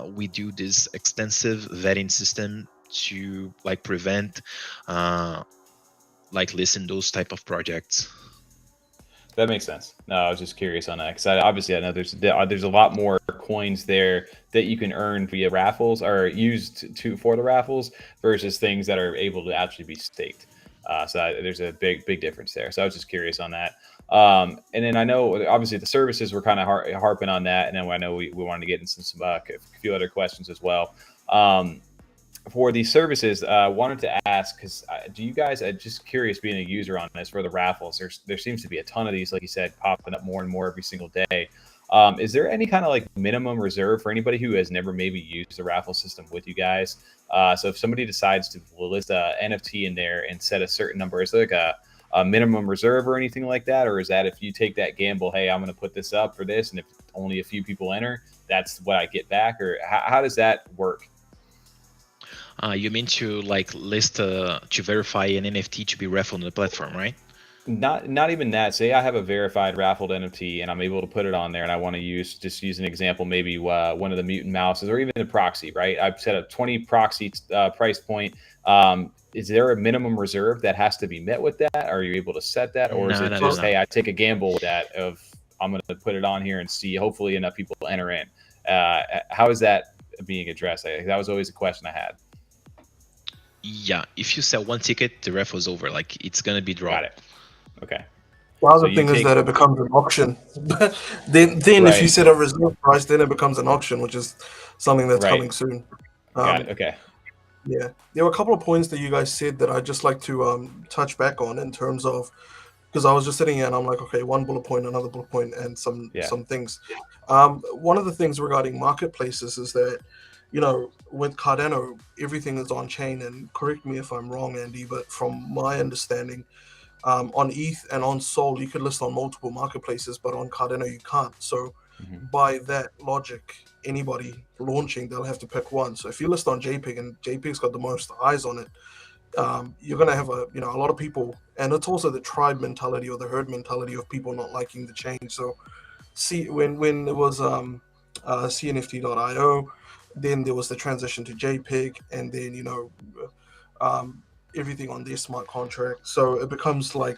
we do this extensive vetting system to like prevent like listen those type of projects. That makes sense. No, I was just curious on that because obviously I know there's a lot more coins there that you can earn via raffles or used for the raffles versus things that are able to actually be staked. So there's a big difference there. So I was just curious on that. And then I know obviously the services were kind of harping on that, and then I know we wanted to get into some a few other questions as well. For these services, wanted to ask, because do you guys, just curious being a user on this for the raffles, there seems to be a ton of these, like you said, popping up more and more every single day. Is there any kind of like minimum reserve for anybody who has never maybe used the raffle system with you guys? So if somebody decides to list a NFT in there and set a certain number, is there like a minimum reserve or anything like that? Or is that if you take that gamble, hey, I'm going to put this up for this, and if only a few people enter, that's what I get back? Or how does that work? You mean to like list to verify an NFT to be raffled on the platform, right? Not even that. Say I have a verified raffled NFT and I'm able to put it on there, and I want to use an example, maybe one of the Mutant mouses or even a proxy, right? I've set a 20 proxy price point. Is there a minimum reserve that has to be met with that? Are you able to set that, or is it just hey, I take a gamble with that of I'm going to put it on here and see hopefully enough people enter in? How is that being addressed? That was always a question I had. Yeah, if you sell one ticket, the raffle is over. Like it's gonna be drawn. Got it. Okay. The other thing is that it becomes an auction. then if you set a reserve price, then it becomes an auction, which is something that's coming soon. Got it. Okay. Yeah, there were a couple of points that you guys said that I'd just like to touch back on in terms of, because I was just sitting here and I'm like, okay, one bullet point, another bullet point, and some things. One of the things regarding marketplaces is that, you know, with Cardano, everything is on chain, and correct me if I'm wrong, Andy, but from my understanding, on ETH and on Sol, you could list on multiple marketplaces, but on Cardano, you can't. So by that logic, anybody launching, they'll have to pick one. So if you list on JPEG and JPEG's got the most eyes on it, you're going to have a lot of people, and it's also the tribe mentality or the herd mentality of people not liking the change. So see, when it was CNFT.io, then there was the transition to JPEG, and then, you know, everything on their smart contract. So it becomes like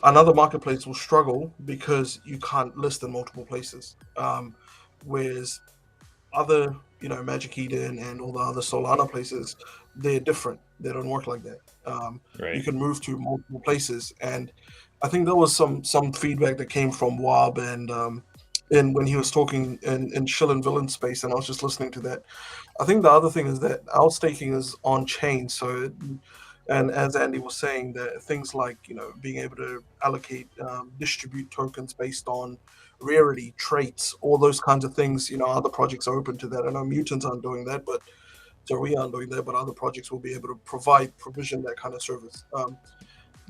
another marketplace will struggle because you can't list in multiple places. Whereas other, you know, Magic Eden and all the other Solana places, they're different. They don't work like that. You can move to multiple places. And I think there was some feedback that came from Wab and when he was talking in Shill and Villain space, and I was just listening to that. I think the other thing is that our staking is on chain. So, and as Andy was saying, that things like, you know, being able to allocate, distribute tokens based on rarity, traits, all those kinds of things, you know, other projects are open to that. I know Mutants aren't doing that, but so we aren't doing that, but other projects will be able to provision that kind of service.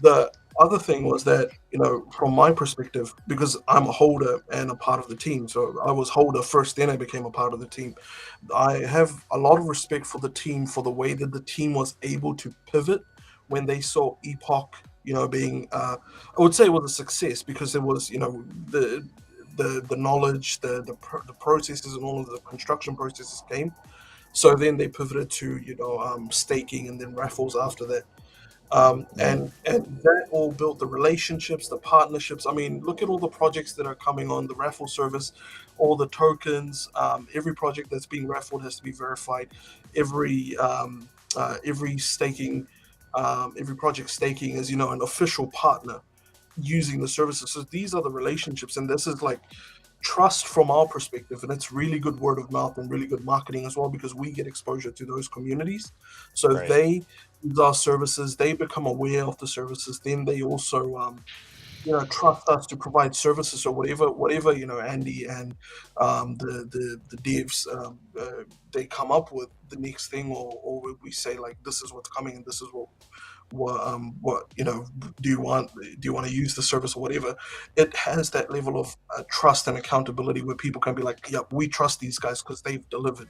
The other thing was that, you know, from my perspective, because I'm a holder and a part of the team, so I was holder first, then I became a part of the team. I have a lot of respect for the team, for the way that the team was able to pivot when they saw Epoch, you know, being, I would say it was a success, because it was, you know, the knowledge, the processes and all of the construction processes came. So then they pivoted to, you know, staking and then raffles after that. And that all built the relationships, the partnerships. I mean, look at all the projects that are coming on the raffle service, all the tokens. Every project that's being raffled has to be verified. Every staking, every project staking is, an official partner using the services. So these are the relationships, and this is like trust from our perspective, and it's really good word of mouth and really good marketing as well, because we get exposure to those communities. So Right. they use our services, they become aware of the services, then they also trust us to provide services or whatever Andy and the devs they come up with the next thing, or we say like, this is what's coming and this is what do you want to use the service or whatever. It has that level of trust and accountability where people can be like, yep, we trust these guys because they've delivered.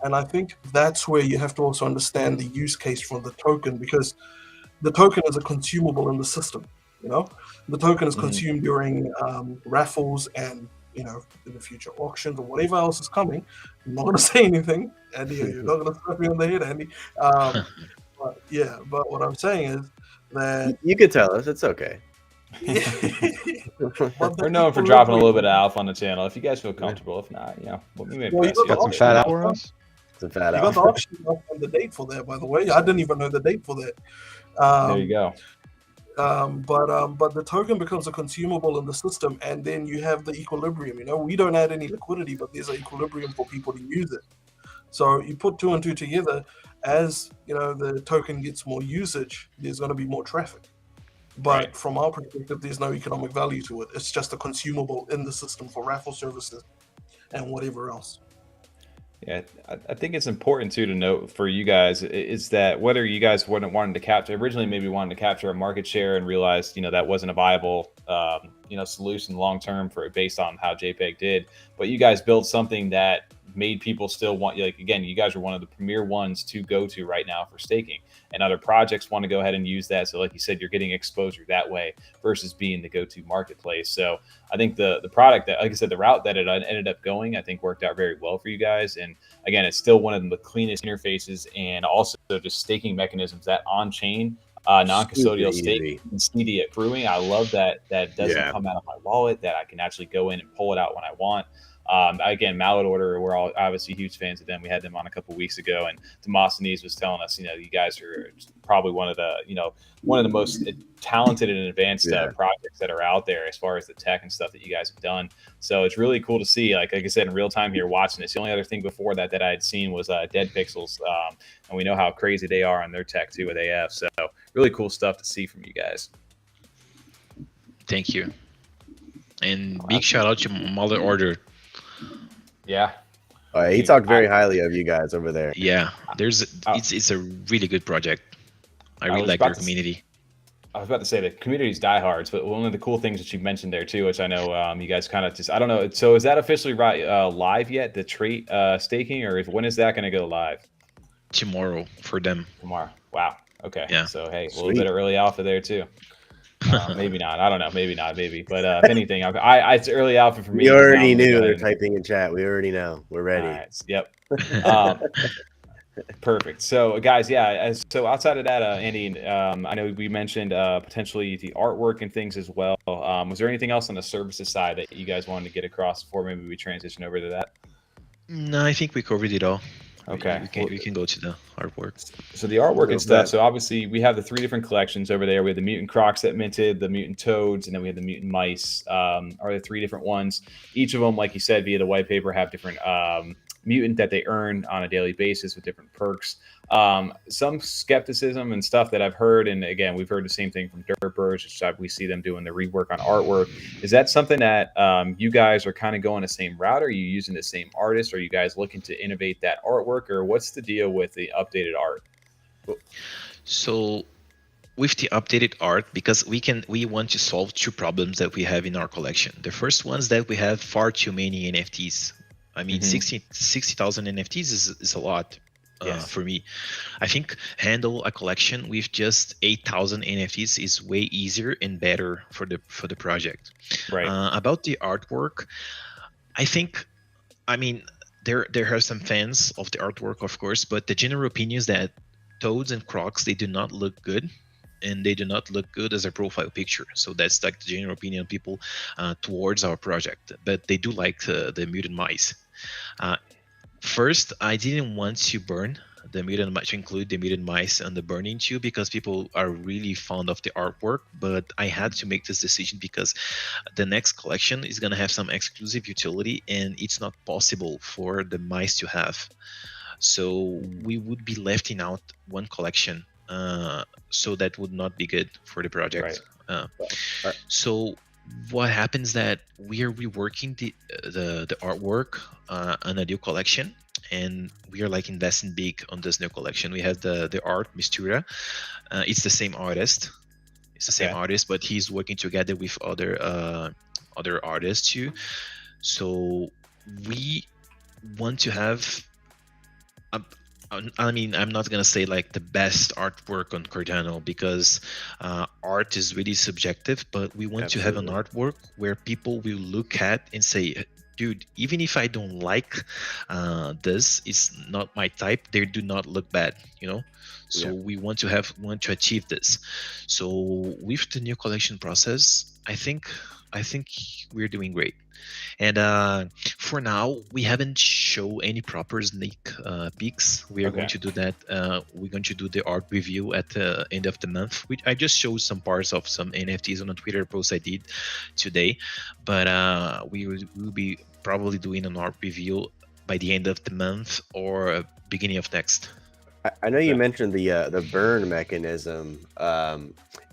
And I think that's where you have to also understand the use case for the token, because the token is a consumable in the system. The token is consumed during raffles and in the future auctions or whatever else is coming. I'm not going to say anything, Andy. You're not going to slap me on the head, Andy. But what I'm saying is that You can tell us. It's okay. We're known for dropping a little bit of alpha on the channel. If you guys feel comfortable, if not, we may Well, you press got Got some fat out for us? It's a fat You got out. the auction and the date for that, by the way. I didn't even know the date for that. There you go. But the token becomes a consumable in the system, and then you have the equilibrium. We don't add any liquidity, but there's an equilibrium for people to use it. So you put two and two together. As the token gets more usage, there's going to be more traffic. But from our perspective, there's no economic value to it. It's just a consumable in the system for raffle services and whatever else. Yeah, I think it's important too to note for you guys is that whether you guys wanted to capture originally, maybe wanted to capture a market share and realized that wasn't a viable solution long term based on how JPEG did, but you guys built something that made people still want, again, you guys are one of the premier ones to go to right now for staking, and other projects want to go ahead and use that. So like you said, you're getting exposure that way versus being the go-to marketplace. So I think the product that, like I said, the route that it ended up going, I think worked out very well for you guys. And again, it's still one of the cleanest interfaces, and also just staking mechanisms that on-chain non-custodial staking and CD accruing. I love that doesn't come out of my wallet, that I can actually go in and pull it out when I want. Again, Mallard Order, we're all obviously huge fans of them. We had them on a couple weeks ago, and Demosthenes was telling us, you guys are probably one of the most talented and advanced projects that are out there as far as the tech and stuff that you guys have done. So it's really cool to see, like I said, in real time here watching this. The only other thing before that I had seen was Dead Pixels, and we know how crazy they are on their tech too with AF. So really cool stuff to see from you guys. Thank you, and big shout out to Mallard Order. Yeah. He talked very highly of you guys over there. Yeah, it's a really good project. I really like their community. I was about to say the community's diehards, but one of the cool things that you mentioned there too, which I know you guys kind of just, I don't know. So is that officially live yet, the trait staking, or when is that going to go live? Tomorrow for them. Tomorrow. Wow. Okay. Yeah. So hey, a little bit of early alpha there too. Maybe not. I don't know. Maybe not. Maybe. But if anything, it's early alpha for me. We already knew. They're typing in chat. We already know. We're ready. All right. Yep. Perfect. So, guys, so outside of that, Andy, I know we mentioned potentially the artwork and things as well. Was there anything else on the services side that you guys wanted to get across before maybe we transition over to that? No, I think we covered it all. Okay. We can go to the artwork. So the artwork and stuff. So obviously we have the 3 different collections over there. We have the Mutant Crocs that minted, the Mutant Toads, and then we have the Mutant Mice. Are the 3 different ones. Each of them, like you said, via the white paper, have different mutant that they earn on a daily basis with different perks. Some skepticism and stuff that I've heard, and again, we've heard the same thing from Dirtbirds, which we see them doing the rework on artwork. Is that something that you guys are kind of going the same route? Are you using the same artist? Are you guys looking to innovate that artwork, or what's the deal with the updated art? So with the updated art, because we want to solve 2 problems that we have in our collection. The first one is that we have far too many NFTs. I mean, 60,000 NFTs is a lot for me. I think handle a collection with just 8,000 NFTs is way easier and better for the project. Right. About the artwork, I mean, there are some fans of the artwork, of course, but the general opinion is that Toads and Crocs, they do not look good. and they do not look good as a profile picture. So that's like the general opinion of people towards our project, but they do like the mutant mice. First, I didn't want to burn the mutant mice, to include the mutant mice and the burning too, because people are really fond of the artwork. But I had to make this decision because the next collection is going to have some exclusive utility, and it's not possible for the mice to have. So we would be lefting out one collection, so that would not be good for the project. Right. So what happens that we are reworking the artwork on a new collection, and we are like investing big on this new collection. We have the art Mistura. It's the same artist. It's the same artist, but he's working together with other artists too. So we want to have. I mean, I'm not gonna say like the best artwork on Cardano, because art is really subjective, but we want to have an artwork where people will look at and say, dude, even if I don't like this, it's not my type, they do not look bad, you know? So we want to achieve this. So with the new collection process, I think we're doing great. And for now, we haven't shown any proper sneak peeks. We are going to do that. We're going to do the art review at the end of the month. I just showed some parts of some NFTs on a Twitter post I did today, but we will be probably doing an art review by the end of the month or beginning of next. I know you mentioned the burn mechanism. Are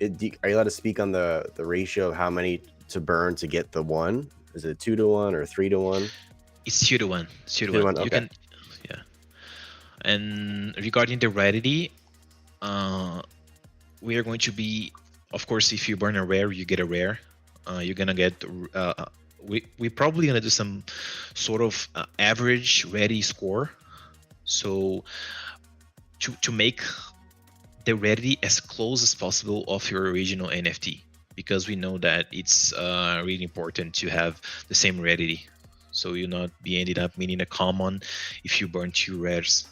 you allowed to speak on the ratio of how many to burn to get the one? Is it 2 to 1 or 3 to 1? It's 2 to 1. 2 to 1. You can, And regarding the rarity, we are going to be, of course, if you burn a rare, you get a rare. You're gonna get. We're probably gonna do some sort of average rarity score. So to make the rarity as close as possible of your original NFT, because we know that it's really important to have the same rarity, so you'll not be ended up meaning a common if you burn 2 rares.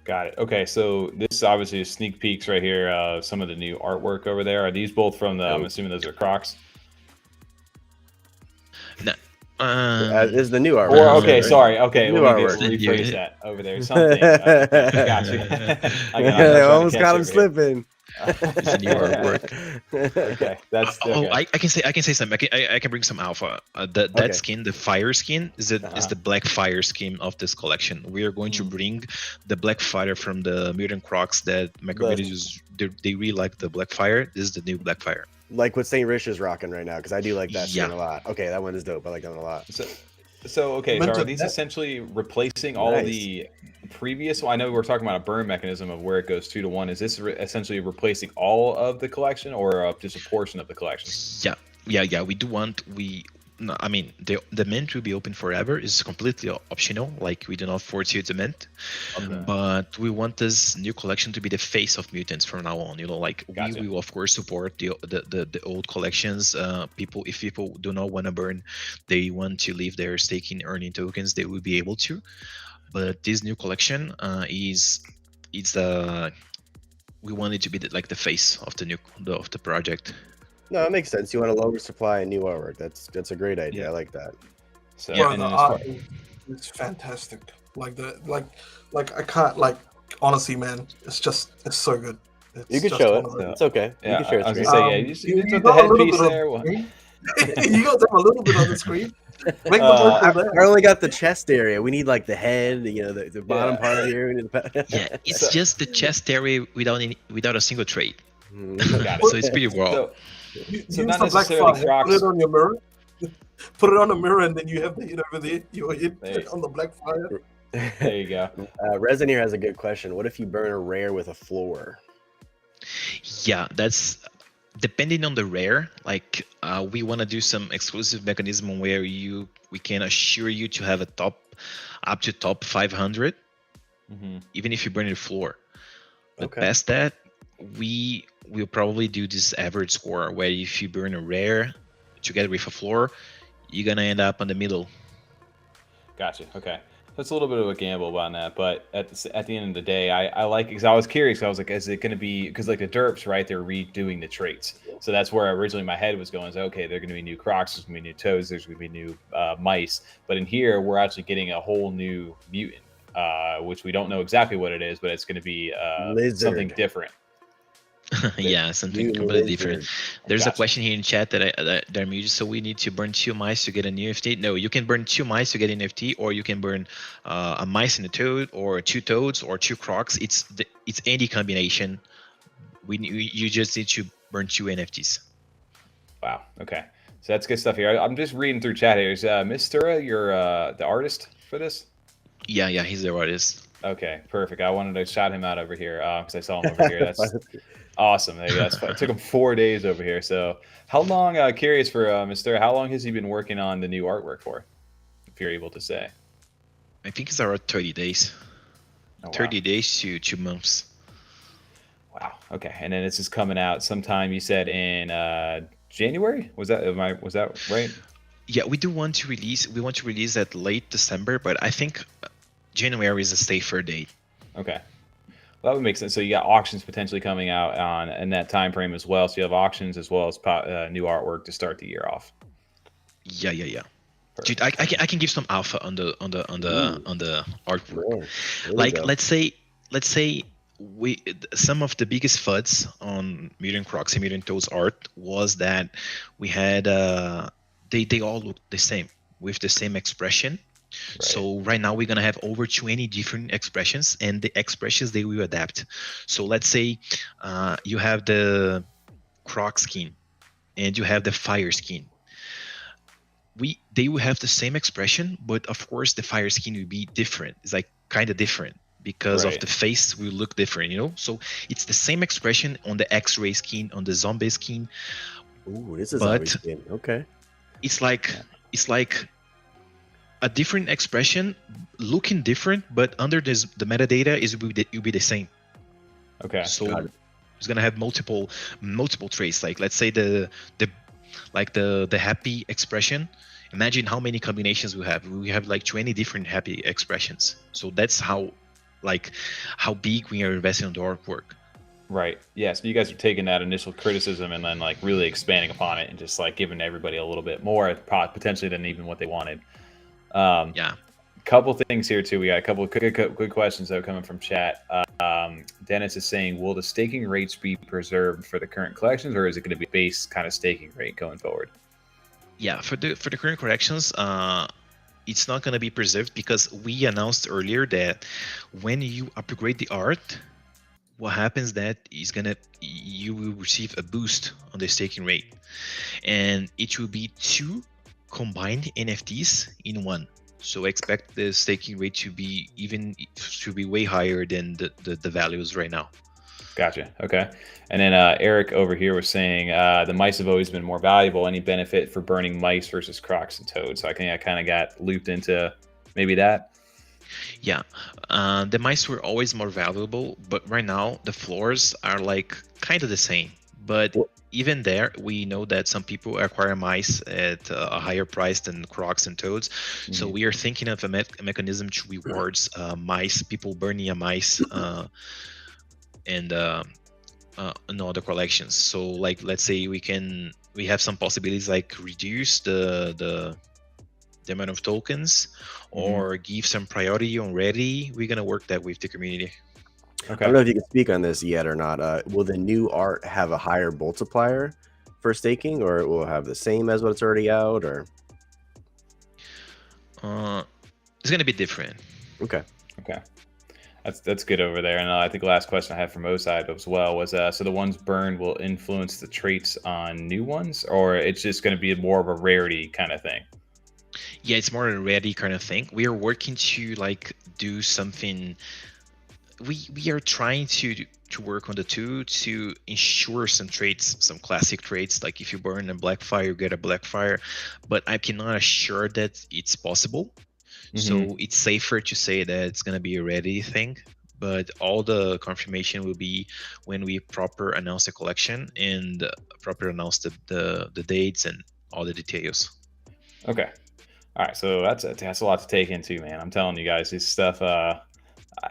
Got it. Okay, so this obviously is sneak peeks right here. Some of the new artwork over there. Are these both from the? I'm assuming those are Crocs. No. This is the new artwork. Or okay, sorry. Okay, new let me artwork. rephrase that over there. Something. Okay, got you. I almost got him slipping. It's a new artwork. Okay, that's. Okay. I can say something. I can bring some alpha. That skin, the fire skin, is the black fire skin of this collection. We are going to bring the black fire from the Mutant Crocs that my community they really like the black fire. This is the new black fire. Like what St. Rich is rocking right now, because I do like that skin a lot. Okay, that one is dope. I like that one a lot. So okay, so are these essentially replacing all the previous? Well, I know we're talking about a burn mechanism of where it goes 2 to 1. Is this essentially replacing all of the collection, or just a portion of the collection? Yeah. We do want I mean, the mint will be open forever. It's completely optional. Like, we do not force you to mint, but we want this new collection to be the face of Mutants from now on. You know, like we will of course support the old collections. If people do not want to burn, they want to leave their staking earning tokens, they will be able to. But this new collection we want it to be like the face of the project. No, it makes sense. You want a lower supply and new artwork. That's a great idea. I like that. So the art, it's fantastic. Like I can't honestly, man. It's so good. You can show it. It's okay. Yeah, you can share it. I was gonna say, you got the a little headpiece bit there. You got them a little bit on the screen. I only got the chest area. We need like the head, the bottom part here. It's just the chest area without a single trade. Got it. So it's pretty raw. So not necessarily Crocs. Put it on your mirror. Put it on a mirror, and then you have the hit over there. Your hit on the black fire. There you go. Resin here has a good question. What if you burn a rare with a floor? Yeah, that's depending on the rare. Like, we want to do some exclusive mechanism where we can assure you to have up to top 500, even if you burn the floor. But past that, we will probably do this average score where if you burn a rare together with a floor, you're gonna end up on the middle. Gotcha. Okay. That's a little bit of a gamble on that, but at the end of the day, I like, because I was curious. I was like, is it going to be, because like the derps, right? They're redoing the traits, so that's where originally my head was going. Is okay, they're going to be new crocs, there's going to be new toads, there's going to be new mice, but in here we're actually getting a whole new mutant, which we don't know exactly what it is, but it's going to be something Lizard. different. Yeah, something Mutant completely different. lizard. There's a Gotcha. question here in chat that they're muted. So we need to burn 2 mice to get a new NFT. No, you can burn 2 mice to get an NFT, or you can burn a mice and a toad, or 2 toads, or 2 crocs. It's any combination. You just need to burn 2 NFTs. Wow. Okay. So that's good stuff here. I'm just reading through chat here. Is Miss Stura, you're the artist for this? Yeah, he's the artist. Okay, perfect. I wanted to shout him out over here because I saw him over here. That's awesome. There you go. It took him 4 days over here. So how long, curious for Mr. How long has he been working on the new artwork for, if you're able to say? I think it's around 30 days. Oh, wow. 30 days to 2 months. Wow. Okay. And then this is coming out sometime, you said, in January? Was that right? Yeah, we want to release at late December, but I think January is a safer date. Okay. Well, that would make sense. So you got auctions potentially coming out in that time frame as well. So you have auctions as well as new artwork to start the year off. Yeah. Perfect. Dude, I can give some alpha on the artwork. Like let's say some of the biggest FUDs on Mutant Crocs and Mutant Toads art was that we had they all look the same with the same expression. Right. So right now we're gonna have over 20 different expressions, and the expressions they will adapt. So let's say you have the croc skin and you have the fire skin. They will have the same expression, but of course the fire skin will be different. It's like kind of different because of the face will look different, you know. So it's the same expression on the X-ray skin, on the zombie skin. Ooh, this is zombie skin. Okay. It's like a different expression, looking different, but under the metadata it will be the same. Okay. So it's gonna have multiple traits. Like let's say the happy expression. Imagine how many combinations we have. We have like 20 different happy expressions. So that's how big we are investing on the artwork. Right. Yeah. So you guys are taking that initial criticism and then like really expanding upon it and just like giving everybody a little bit more potentially than even what they wanted. Yeah. Couple things here too. We got a couple of good questions that are coming from chat. Dennis is saying, will the staking rates be preserved for the current collections, or is it going to be base kind of staking rate going forward? Yeah, for the current collections, it's not going to be preserved because we announced earlier that when you upgrade the art, what happens that you will receive a boost on the staking rate, and it will be 2 combined NFTs in one. So expect the staking rate to be way higher than the values right now. Gotcha. Okay. And then Eric over here was saying the mice have always been more valuable. Any benefit for burning mice versus crocs and toads? So I think I kind of got looped into maybe that. Yeah, the mice were always more valuable, but right now the floors are like kind of the same. But even there, we know that some people acquire mice at a higher price than crocs and toads. Mm-hmm. So we are thinking of a mechanism to rewards mice, people burning a mice and in other collections. So like, let's say we have some possibilities like reduce the amount of tokens or give some priority already. We're gonna work that with the community. Okay. I don't know if you can speak on this yet or not. Will the new art have a higher multiplier for staking, or it will have the same as what's already out, or? It's gonna be different. Okay. Okay. That's good over there. And I think the last question I had from Oside as well was, so the ones burned will influence the traits on new ones, or it's just going to be more of a rarity kind of thing? Yeah, it's more a rarity kind of thing. We are working to like do something. We are trying to work on the two to ensure some traits, some classic traits, like if you burn a black fire, you get a black fire, but I cannot assure that it's possible. Mm-hmm. So it's safer to say that it's going to be a ready thing, but all the confirmation will be when we proper announce the collection and proper announce the dates and all the details. Okay. All right, so that's a lot to take into, man. I'm telling you guys, this stuff.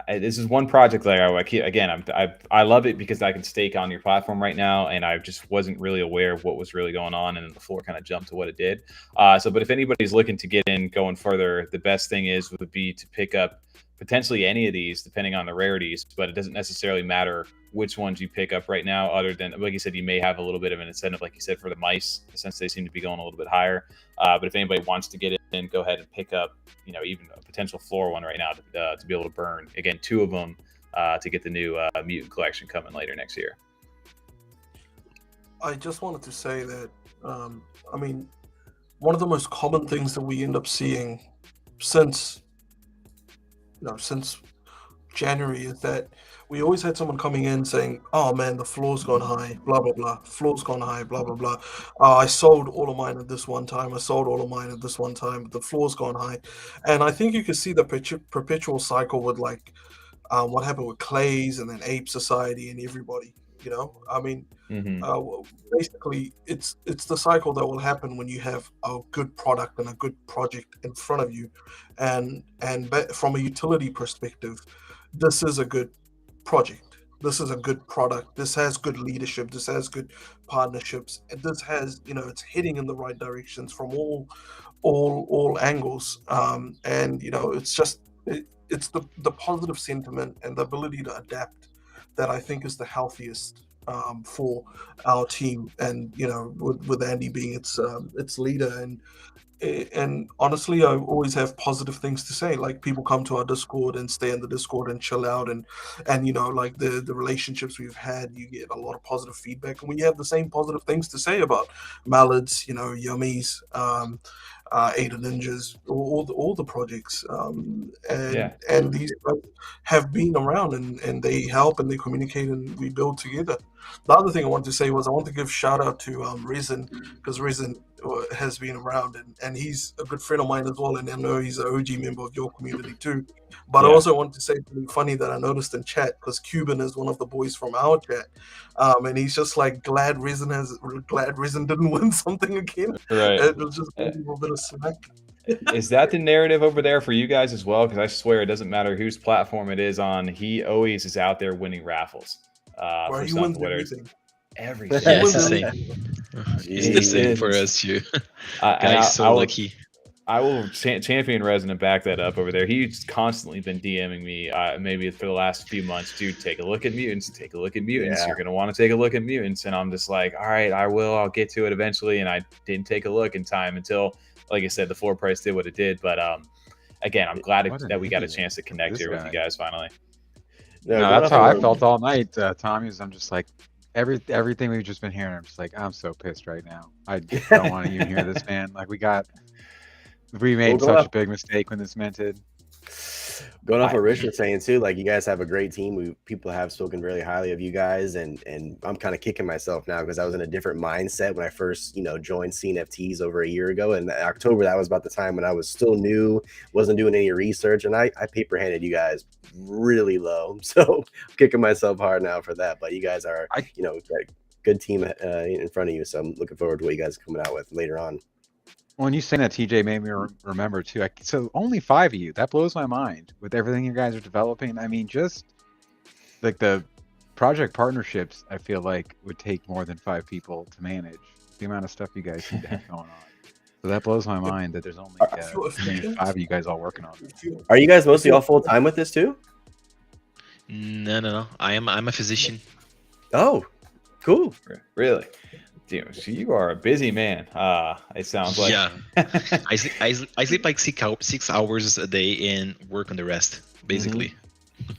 This is one project that I keep again. I love it because I can stake on your platform right now, and I just wasn't really aware of what was really going on, and the floor kind of jumped to what it did. But if anybody's looking to get in, going further, the best thing would be to pick up potentially any of these, depending on the rarities. But it doesn't necessarily matter which ones you pick up right now, other than, like you said, you may have a little bit of an incentive, like you said, for the mice, since they seem to be going a little bit higher. But if anybody wants to get in, go ahead and pick up, even a potential floor one right now to be able to burn, again, 2 of them to get the new Mutant collection coming later next year. I just wanted to say that, I mean, one of the most common things that we end up seeing since January is that we always had someone coming in saying, "Oh man, the floor's gone high, blah blah blah. Floor's gone high, blah blah blah. I sold all of mine at this one time. I sold all of mine at this one time. The floor's gone high," and I think you can see the perpetual cycle with like what happened with Clays and then Ape Society and everybody. I mean, basically, it's the cycle that will happen when you have a good product and a good project in front of you, and from a utility perspective, this is a good project. This is a good product. This has good leadership. This has good partnerships. And this has, it's heading in the right directions from all angles. And it's just it's the positive sentiment and the ability to adapt that I think is the healthiest for our team. And with Andy being its leader, and honestly, I always have positive things to say. Like, people come to our Discord and stay in the Discord and chill out, and like the relationships we've had, you get a lot of positive feedback, and we have the same positive things to say about Mallards, Yummies, Ada Ninjas, all the projects, and these guys have been around, and they help and they communicate and we build together. The other thing I wanted to say was I want to give shout out to Resin, because Resin has been around, and he's a good friend of mine as well, and I know he's an OG member of your community too. But I also wanted to say something funny that I noticed in chat, because Cuban is one of the boys from our chat, and he's just like glad Resin didn't win something again. Right. It was just a little bit of smack. Is that the narrative over there for you guys as well? Because I swear it doesn't matter whose platform it is on. He always is out there winning raffles. For some, whether it's everything. Yeah, it's the same. It's the same for us too. Guys, so lucky. I will champion Resin and back that up over there. He's constantly been DMing me, maybe for the last few months, dude, take a look at Mutants, take a look at Mutants. Yeah. You're going to want to take a look at Mutants. And I'm just like, all right, I will. I'll get to it eventually. And I didn't take a look in time until, like I said, the floor price did what it did. But again, I'm glad that we got a chance to connect here with you guys finally. No, that's how I felt all night, Tommy. I'm just like, everything we've just been hearing, I'm just like, I'm so pissed right now. I don't want to even hear this, man. Like, we made such a big mistake when this minted. Going off what Rich was saying too, like, you guys have a great team. People have spoken really highly of you guys, and I'm kind of kicking myself now because I was in a different mindset when I first, joined CNFTs over a year ago. And October, that was about the time when I was still new, wasn't doing any research, and I paper-handed you guys really low. So I'm kicking myself hard now for that. But you guys are, got a good team in front of you, so I'm looking forward to what you guys are coming out with later on. When you say that, TJ made me remember too. So only 5 of you. That blows my mind with everything you guys are developing. I mean, just like the project partnerships, I feel like would take more than 5 people to manage the amount of stuff you guys seem to have going on. So that blows my mind that there's only 5 of you guys all working on it. Are you guys mostly all full time with this too? No. I'm a physician. Oh, cool. Really? Dude, so you are a busy man. It sounds like. Yeah, I sleep like 6 hours a day and work on the rest, basically. Mm-hmm.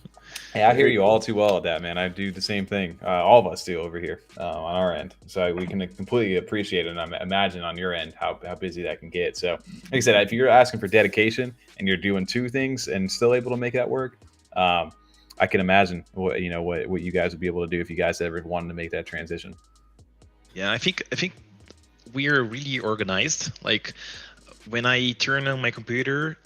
Hey, I hear you all too well at that, man. I do the same thing. All of us do over here on our end. So we can completely appreciate it, and imagine on your end how busy that can get. So, like I said, if you're asking for dedication and you're doing 2 things and still able to make that work, I can imagine what you guys would be able to do if you guys ever wanted to make that transition. Yeah, I think we are really organized. Like, when I turn on my computer,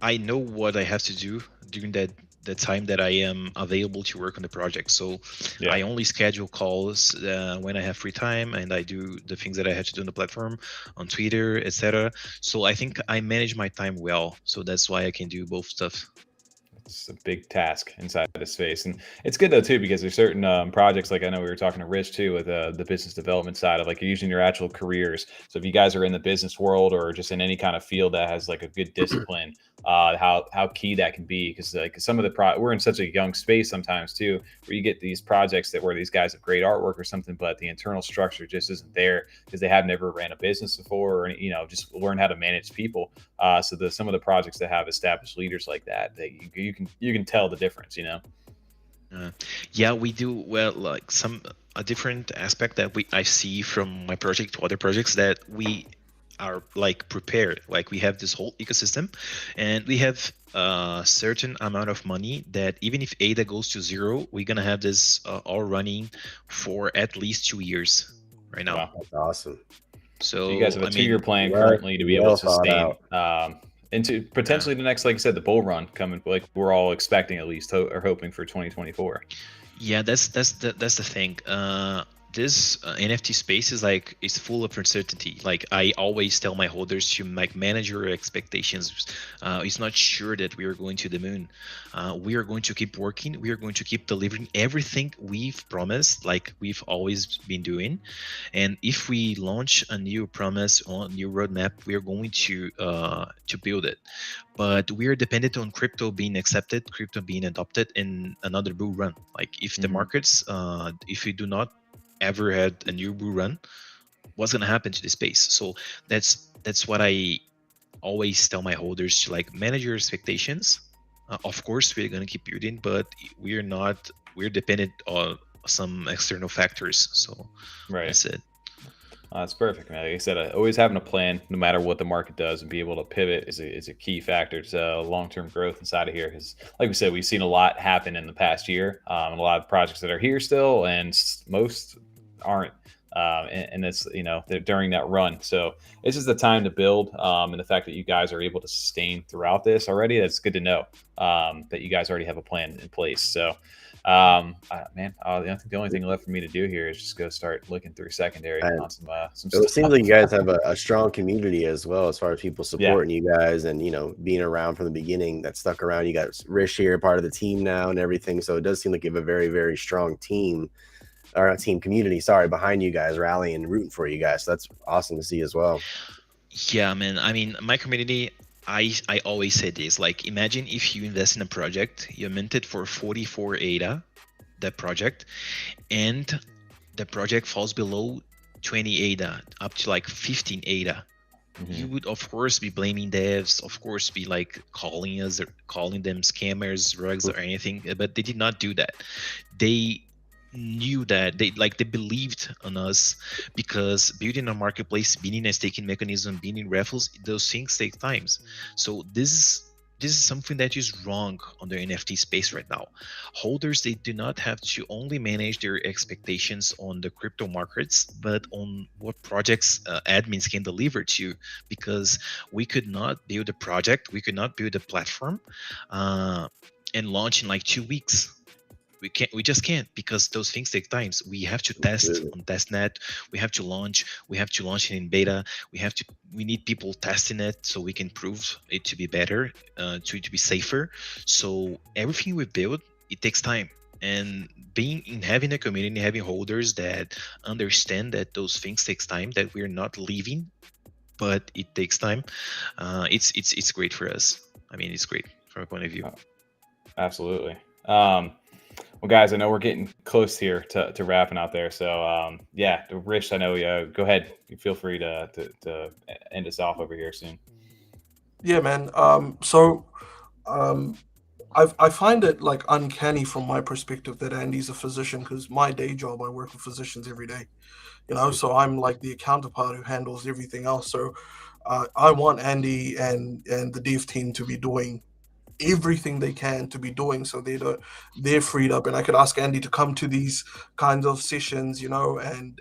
I know what I have to do during that the time that I am available to work on the project. So Yeah. I only schedule calls when I have free time, and I do the things that I have to do on the platform, on Twitter, etc. So I think I manage my time well. So that's why I can do both stuff. It's a big task inside the space, and it's good though too, because there's certain projects, like I know we were talking to Rich too with the business development side of, like, you're using your actual careers. So if you guys are in the business world or just in any kind of field that has like a good discipline, how key that can be, because like some of the we're in such a young space sometimes too, where you get these projects that where these guys have great artwork or something, but the internal structure just isn't there because they have never ran a business before, or just learn how to manage people. So some of the projects that have established leaders like that you can tell the difference. Yeah, we do well. Like a different aspect that I see from my project to other projects, that we are like prepared. Like we have this whole ecosystem, and we have a certain amount of money that even if ADA goes to zero, we're gonna have this all running for at least 2 years right now. Wow. That's awesome. So you guys have a 2-year plan well- currently to be able well to thought sustain into potentially the next, like I said, the bull run coming, like we're all expecting, at least or hoping for 2024. Yeah, that's the thing. This NFT space is full of uncertainty. Like I always tell my holders to like manage your expectations. It's not sure that we are going to the moon. We are going to keep working. We are going to keep delivering everything we've promised, like we've always been doing. And if we launch a new promise on a new roadmap, we are going to build it. But we are dependent on crypto being accepted, crypto being adopted in another bull run. Like if the markets, if we do not ever had a new bull run, what's gonna happen to the space? So that's what I always tell my holders, to like manage your expectations. Of course, we're gonna keep building, but we're dependent on some external factors. So right, that's it. That's perfect, man. Like I said, always having a plan, no matter what the market does, and be able to pivot is a key factor to long-term growth inside of here. Because, like we said, we've seen a lot happen in the past year, and a lot of projects that are here still, and most aren't. And it's during that run. So this is the time to build, and the fact that you guys are able to sustain throughout this already, that's good to know. That you guys already have a plan in place. So. Man, I think the only thing left for me to do here is just go start looking through secondary on some it seems like you guys have a strong community as well, as far as people supporting you guys and being around from the beginning, that stuck around. You got Rish here, part of the team now and everything, so it does seem like you have a very, very strong team, or a team community, behind you guys, rallying and rooting for you guys. So that's awesome to see as well. Yeah, man. I mean, my community, I always say this, like, imagine if you invest in a project, you mint it for 44 ADA, that project, and the project falls below 20 ADA, up to like 15 ADA. You would, of course, be blaming devs, of course, be like calling them scammers, rugs, or anything, but they did not do that. They knew that they believed on us, because building a marketplace, being in a staking mechanism, being in raffles, those things take times. So this is something that is wrong on the NFT space right now. Holders, they do not have to only manage their expectations on the crypto markets, but on what projects admins can deliver to, because we could not build a project, we could not build a platform and launch in like 2 weeks. We just can't, because those things take times. We have to test on testnet. We have to launch it in beta. We need people testing it so we can prove it to be better, to be safer. So everything we build, it takes time. And having a community, having holders that understand that those things takes time, that we're not leaving, but it takes time. It's great for us. I mean, it's great from a point of view. Absolutely. Well, guys, I know we're getting close here to wrapping out there. So, yeah, Rich, I know. Go ahead. Feel free to end us off over here soon. Yeah, man. I find it like uncanny from my perspective that Andy's a physician, because my day job, I work with physicians every day. So I'm like the counterpart who handles everything else. So I want Andy and the dev team to be doing everything they can to be doing, so they're freed up. And I could ask Andy to come to these kinds of sessions, you know, and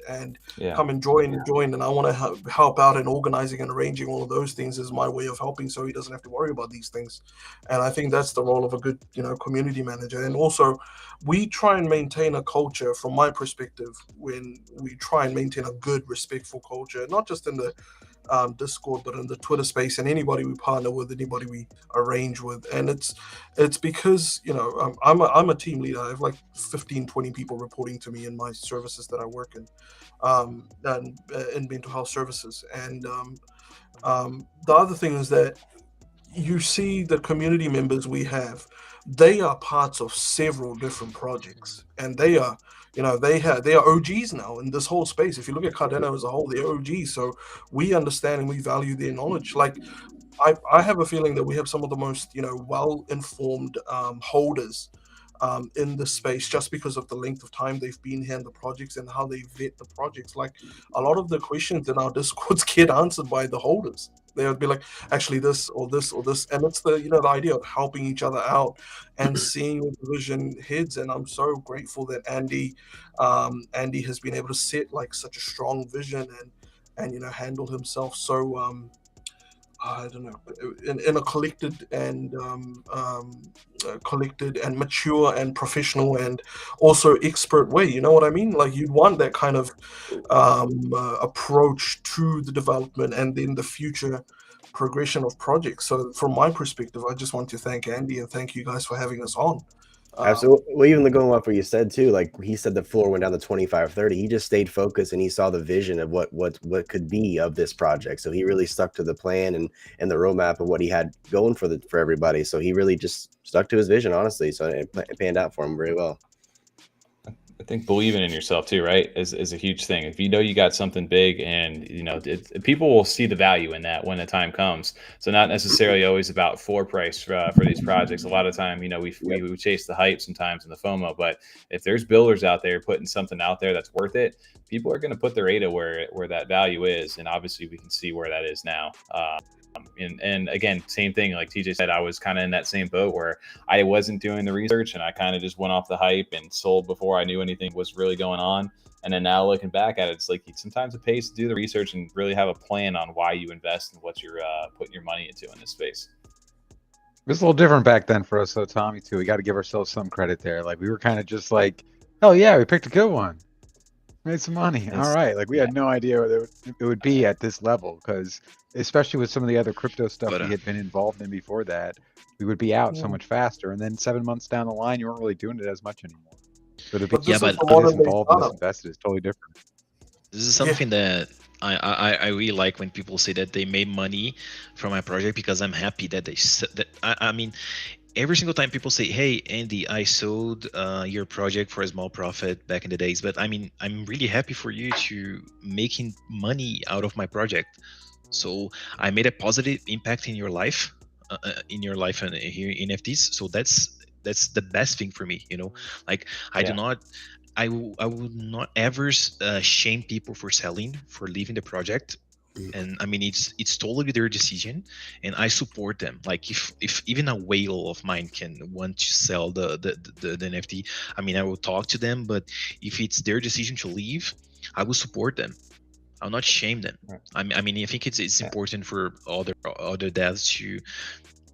come and join. And I want to help out in organizing and arranging all of those things is my way of helping, so he doesn't have to worry about these things. And I think that's the role of a good, you know, community manager. And also, we try and maintain a culture, from my perspective, when we try and maintain a good, respectful culture, not just in the Discord, but in the Twitter space, and anybody we partner with, anybody we arrange with. And it's because, you know, I'm a team leader. I have like 15-20 people reporting to me in my services that I work in, and in mental health services. And the other thing is that you see the community members we have, they are parts of several different projects, and they are, you know, they are OGs now in this whole space. If you look at Cardano as a whole, they're OGs. So we understand and we value their knowledge. Like, I have a feeling that we have some of the most, you know, well-informed holders in this space, just because of the length of time they've been here in the projects and how they vet the projects. Like, a lot of the questions in our Discords get answered by the holders. They would be like, actually this or this or this, and it's the, you know, the idea of helping each other out and seeing where the vision heads. And I'm so grateful that Andy has been able to set like such a strong vision and you know, handle himself so I don't know, in a collected and mature and professional and also expert way. You know what I mean? Like, you'd want that kind of approach to the development and then the future progression of projects. So from my perspective, I just want to thank Andy and thank you guys for having us on. Absolutely. Well, even going off what you said too, like he said, the floor went down to 25-30. He just stayed focused and he saw the vision of what could be of this project. So he really stuck to the plan and the roadmap of what he had going for everybody. So he really just stuck to his vision, honestly. So it panned out for him very well. I think believing in yourself too, right, is a huge thing. If you know you got something big, and you know, people will see the value in that when the time comes. So not necessarily always about floor price for these projects. A lot of time, you know, we chase the hype sometimes and the FOMO. But if there's builders out there putting something out there that's worth it, people are going to put their ADA where that value is, and obviously we can see where that is now. And again, same thing, like TJ said, I was kind of in that same boat where I wasn't doing the research and I kind of just went off the hype and sold before I knew anything was really going on. And then now looking back at it, it's like sometimes it pays to do the research and really have a plan on why you invest and what you're putting your money into in this space. It was a little different back then for us, though, Tommy, too. We got to give ourselves some credit there. Like, we were kind of just like, oh yeah, we picked a good one. Made some money. All right. Like, we had no idea what it would be at this level, because especially with some of the other crypto stuff we had been involved in before that, we would be out so much faster. And then 7 months down the line, you weren't really doing it as much anymore. So to be this involved and this invested is totally different. This is something that I really like when people say that they made money from my project, because I'm happy that they said that. I mean, every single time people say, hey, Andy, I sold your project for a small profit back in the days, but I mean, I'm really happy for you to making money out of my project. So I made a positive impact in your life, and here in NFTs. So that's the best thing for me, you know. Like, I would not ever shame people for selling, for leaving the project. And I mean, it's totally their decision, and I support them. Like, if even a whale of mine can want to sell the NFT, I mean, I will talk to them. But if it's their decision to leave, I will support them. I'll not shame them. I mean, I think it's important for other devs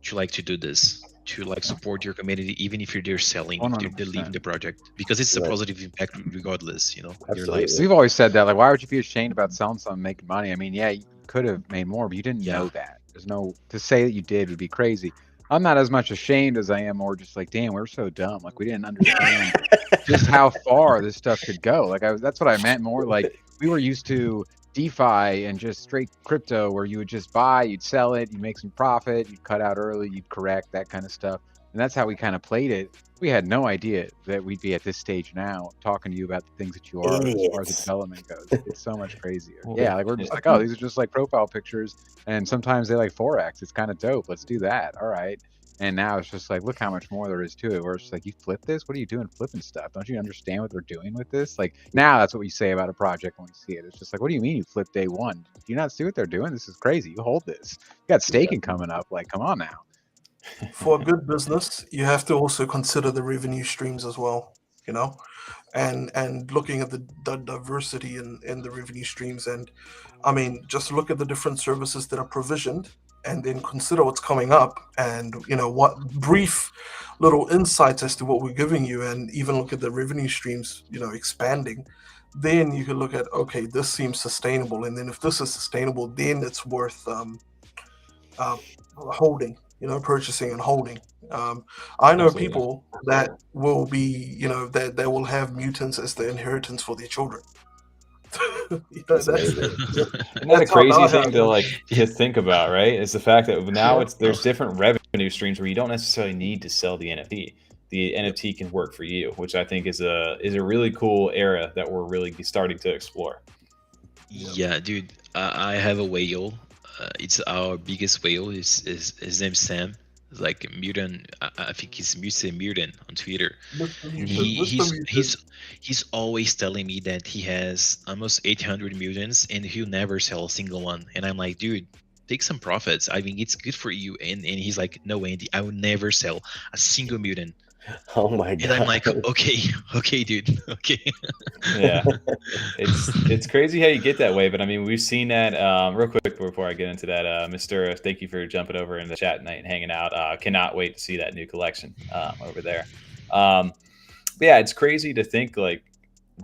to like to do this, to like support your community, even if they're selling, if they're leaving the project, because it's a positive impact regardless, you know, your life. We've always said that, like, why would you be ashamed about selling something, making money? I mean, yeah, you could have made more, but you didn't know that. There's no, to say that you did would be crazy. I'm not as much ashamed as I am more just like, damn, we're so dumb. Like, we didn't understand just how far this stuff could go. Like, that's what I meant more. Like, we were used to DeFi and just straight crypto, where you would just buy, you'd sell it, you'd make some profit, you'd cut out early, you'd correct, that kind of stuff. And that's how we kind of played it. We had no idea that we'd be at this stage now, talking to you about the things that you are as far as the development goes. It's so much crazier. Yeah, like, we're just like, oh, these are just like profile pictures, and sometimes they like 4x. It's kind of dope. Let's do that. All right. And now it's just like, look how much more there is to it. Where it's just like, you flip this? What are you doing flipping stuff? Don't you understand what they're doing with this? Like, now that's what we say about a project when we see it. It's just like, what do you mean you flip day one? Do you not see what they're doing? This is crazy. You hold this. You got staking coming up. Like, come on now. for a good business, you have to also consider the revenue streams as well, you know, and looking at the diversity in the revenue streams. And I mean, just look at the different services that are provisioned and then consider what's coming up, and you know, what brief little insights as to what we're giving you, and even look at the revenue streams, you know, expanding. Then you can look at, okay, this seems sustainable, and then if this is sustainable, then it's worth holding, you know, purchasing and holding. I know Absolutely. people that will be, you know, that will have mutants as the inheritance for their children. You know, That's amazing. Isn't that a that's how crazy I thing have to it. like to think about, right? Is the fact that now Yeah. there's different revenue streams where you don't necessarily need to sell the NFT. The NFT can work for you, which I think is a really cool era that we're really starting to explore. Yeah, dude, I have a whale. It's our biggest whale. His name's Sam. It's like Mutant. I think he's Mutant on Twitter. Mr. Mutant, He, Mr. Mutant. he's always telling me that he has almost 800 mutants and he'll never sell a single one. And I'm like, dude, take some profits. I mean, it's good for you. And he's like, no, Andy, I will never sell a single mutant. Oh my god! And I'm like, okay, dude, okay. Yeah, it's crazy how you get that way, but I mean, we've seen that. Real quick before I get into that, Mr. Thank you for jumping over in the chat tonight and hanging out. Cannot wait to see that new collection over there. But yeah, it's crazy to think like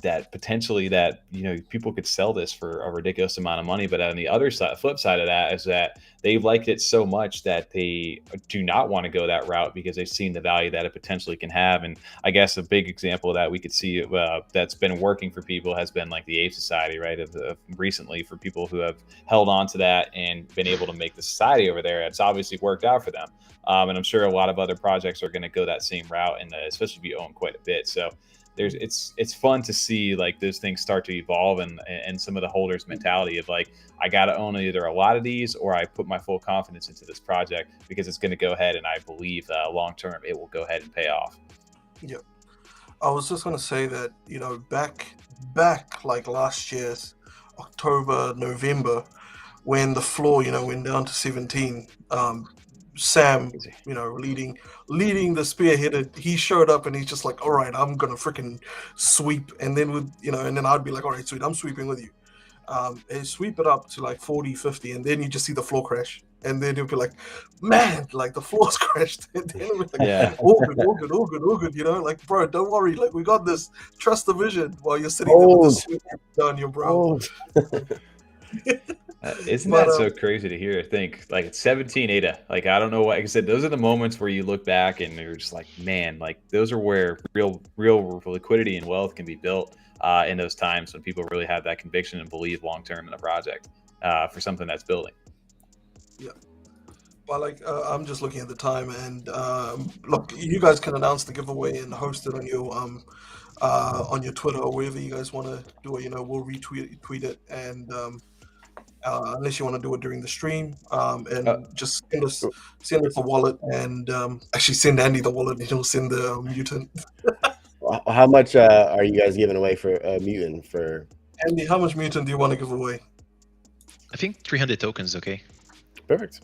that potentially that, you know, people could sell this for a ridiculous amount of money. But on the other side, flip side of that is that they've liked it so much that they do not want to go that route because they've seen the value that it potentially can have. And I guess a big example of that we could see that's been working for people has been like the Ape Society, right? Recently, for people who have held on to that and been able to make the society over there, it's obviously worked out for them. And I'm sure a lot of other projects are going to go that same route, and especially if you own quite a bit. So it's fun to see like those things start to evolve, and some of the holders' mentality of like, I got to own either a lot of these or I put my full confidence into this project because it's going to go ahead, and I believe long term it will go ahead and pay off. Yep. I was just going to say that, you know, back like last year's October, November, when the floor, you know, went down to 17, Sam, you know, leading the spearheaded, he showed up and he's just like, all right, I'm gonna freaking sweep, and then with, you know, and then I'd be like, all right, sweet, I'm sweeping with you, and sweep it up to like 40, 50, and then you just see the floor crash, and then you'll be like, man, like the floor's crashed, and then we're like, Yeah. all good, you know, like, bro, don't worry, like, we got this, trust the vision, while you're sitting there with the sweep down your brow. Isn't But, that so crazy to hear? Think like it's 17 ADA. Like, I don't know what, like I said, those are the moments where you look back and you're just like, man, like those are where real liquidity and wealth can be built in those times when people really have that conviction and believe long term in a project for something that's building. Yeah. But like, I'm just looking at the time, and look, you guys can announce the giveaway and host it on your Twitter or wherever you guys want to do it. You know, we'll retweet it, and unless you want to do it during the stream, and just send us a wallet, and actually send Andy the wallet, and he'll send the mutant. How much are you guys giving away for mutant? For Andy, how much mutant do you want to give away? I think 300 tokens, okay? Perfect.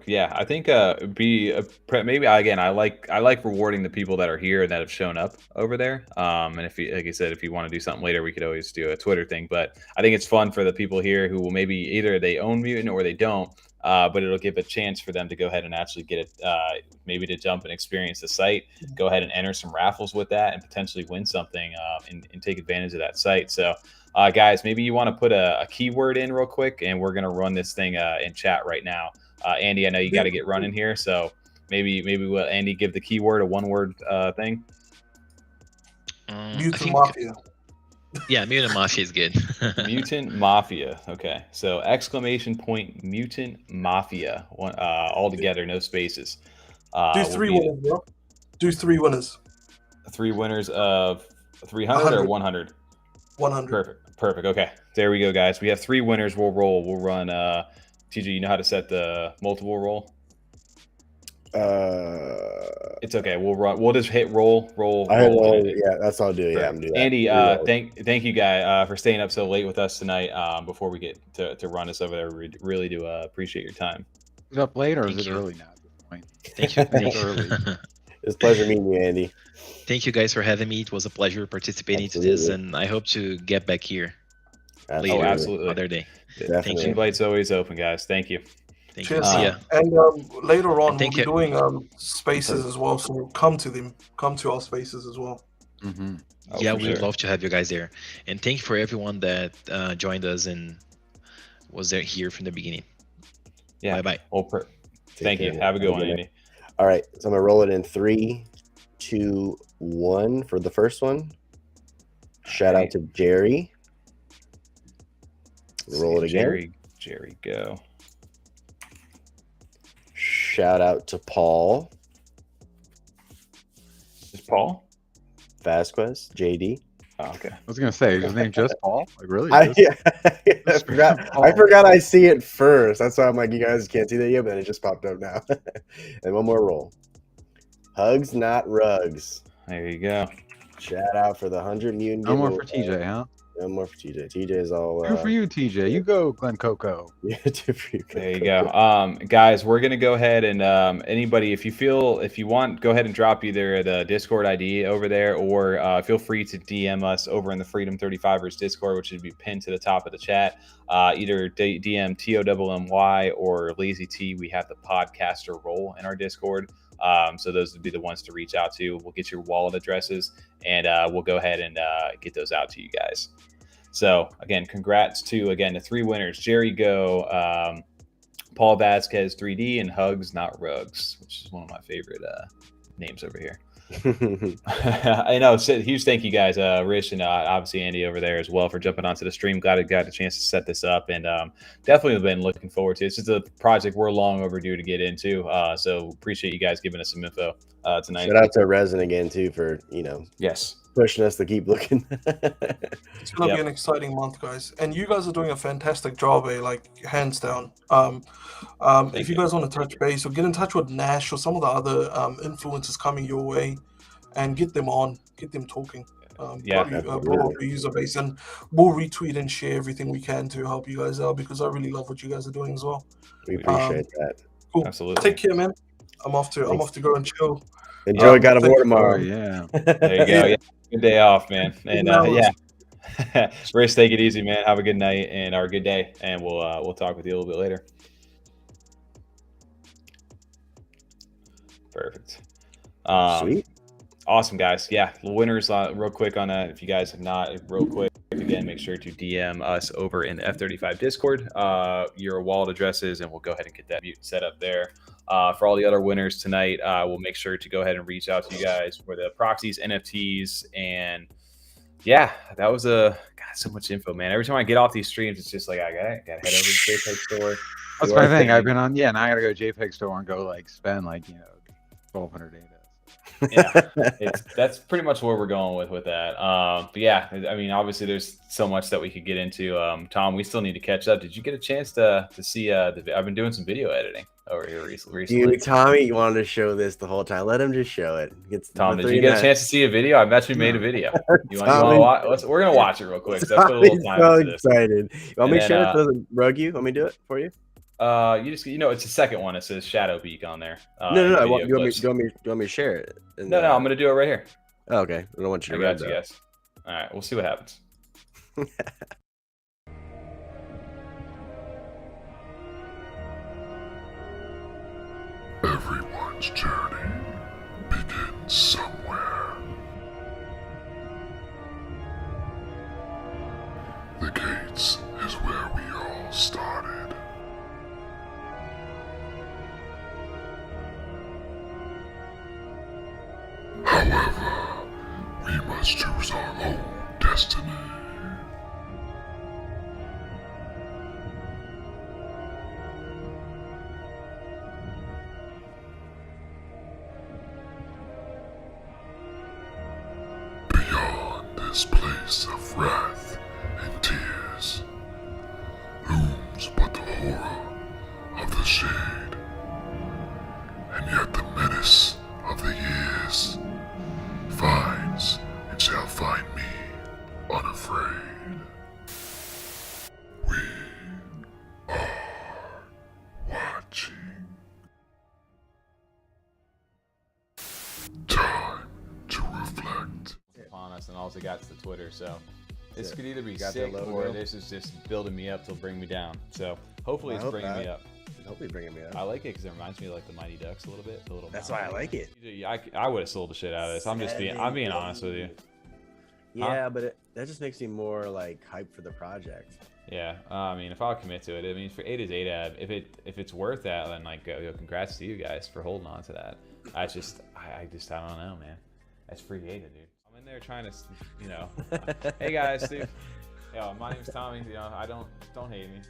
Yeah, I think maybe again, I like rewarding the people that are here and that have shown up over there. And if you, like I said, if you want to do something later, we could always do a Twitter thing. But I think it's fun for the people here who will maybe either they own Mutant or they don't. But it'll give a chance for them to go ahead and actually get it, maybe to jump and experience the site, go ahead and enter some raffles with that, and potentially win something and take advantage of that site. So, guys, maybe you want to put a keyword in real quick, and we're going to run this thing in chat right now. Andy, I know you got to get running here, so maybe we'll Andy give the keyword, a one-word thing. Mutant Mafia. Yeah, Mutant Mafia is good. Mutant Mafia. Okay, so exclamation point Mutant Mafia, all together, no spaces. Do 3 winners, bro. Do 3 winners. 3 winners of 300 or 100? 100. Perfect. Okay, there we go, guys. We have 3 winners. We'll roll. We'll run. TJ, you know how to set the multiple roll? It's okay. We'll run. We'll just hit roll. Yeah, that's all I'll do. Yeah, I'm doing that. Andy, thank you, guy, for staying up so late with us tonight. Before we get to run us over there, we really do appreciate your time. Is it up late or is it early now? point. Thank you. It's early. It's a pleasure meeting you, Andy. Thank you guys for having me. It was a pleasure participating to this, Absolutely. and I hope to get back here Absolutely. later, absolutely. other day. Definitely. Thank you. Invite's always open, guys. Thank you. Thank you. Cheers. See ya. And later on, we'll thank be you. doing spaces as well. So come to our spaces as well. Mm-hmm. Oh, Yeah, for we'd sure. love to have you guys there. And thank you for everyone that joined us and was there here from the beginning. Yeah. Bye-bye. Well, thank you. Have a good one, Andy. All right, so I'm gonna roll it in 3, 2, 1 for the first one. Shout out to Jerry. Roll it again. Jerry, go. Shout out to Paul Is Paul? Vasquez, JD. Oh, okay. I was gonna say, is his name just Paul? Like really? I Just- forgot I see it first. That's why I'm like, you guys can't see that yet, but it just popped up now. And one more roll. Hugs, not rugs. There you go. Shout out for the 100 Mutant. No more for giveaway. TJ, huh? No more for TJ. TJ is all. Good for you, TJ. You go, Glen Coco. Yeah, two for you. There you go. Guys, we're gonna go ahead and anybody, if you want, go ahead and drop either the Discord ID over there, or feel free to DM us over in the Freedom 35ers Discord, which should be pinned to the top of the chat. Either DM TOMMY or Lazy T. We have the podcaster role in our Discord. So those would be the ones to reach out to. We'll get your wallet addresses, and we'll go ahead and get those out to you guys. So again, congrats to the 3 winners: Jerry Go, Paul Vasquez 3D, and Hugs Not Rugs, which is one of my favorite names over here. I know. Huge thank you guys, Rich, and obviously Andy over there as well, for jumping onto the stream. Glad I got a chance to set this up, and definitely been looking forward to it. It's just a project we're long overdue to get into, so appreciate you guys giving us some info tonight. Shout out to Resin again too for Yes, pushing us to keep looking. It's gonna be an exciting month, guys, and you guys are doing a fantastic job, like hands down. If you guys want to touch base or get in touch with Nash or some of the other influencers coming your way, and get them on, get them talking. Grow your user base, and we'll retweet and share everything we can to help you guys out, because I really love what you guys are doing as well. We appreciate that. Cool. Absolutely. Take care, man. I'm off to go and chill. Enjoy God of War Oh, tomorrow. yeah. There you go. Yeah. Good day off, man. And Rich, take it easy, man. Have a good night or a good day, and we'll talk with you a little bit later. Perfect. Sweet. Awesome, guys. Yeah, the winners, real quick on that. If you guys have not, real quick, again, make sure to DM us over in the F35 Discord, your wallet addresses, and we'll go ahead and get that mute set up there. For all the other winners tonight, we'll make sure to go ahead and reach out to you guys for the Proxies NFTs. And yeah, that was so much info, man. Every time I get off these streams, it's just like I gotta head over to JPG store. That's my thing. I've been on, and I gotta go to JPEG store and go spend 1,200 data. Yeah, that's pretty much where we're going with that. But yeah, I mean, obviously there's so much that we could get into. Tom, we still need to catch up. Did you get a chance to see I've been doing some video editing over here recently. Dude, Tommy, you wanted to show this the whole time. Let him just show it. Tom, did you get a chance to see a video? I've actually made a video. You want to watch? We're gonna watch it real quick. So let's put a little time so into this. excited. You want me to share it? Doesn't rug you? Want me to do it for you? You just it's the second one. It says Shadowbeak on there. No. You want me to share it? No, I'm gonna do it right here. Oh, okay. I don't want you to got you guys. All right, we'll see what happens. Everyone's journey begins somewhere. The gates is where we all started. However, we must choose our own destiny. Beyond this place of wrath and tears looms but the horror of the shade, and yet the menace of the years finds and shall find me unafraid. We are watching. else it got to the Twitter. So this So, could either be got the sick or logo. this is just building me up to bring me down. So hopefully I it's hope bringing me not. up. Hopefully bringing me up. I like it because it reminds me of like the Mighty Ducks a little bit. The little That's why I like it. I would have sold the shit out of this. I'm being honest with you. Yeah, but that just makes me more like hyped for the project. Yeah, I mean, if I'll commit to it, I mean, for 8 is 8ab. If it's worth that, then like, congrats to you guys for holding on to that. I don't know, man. That's free data, dude. I'm in there trying to, you know, hey guys, dude. Yo, my name's Tommy. You know, don't hate me.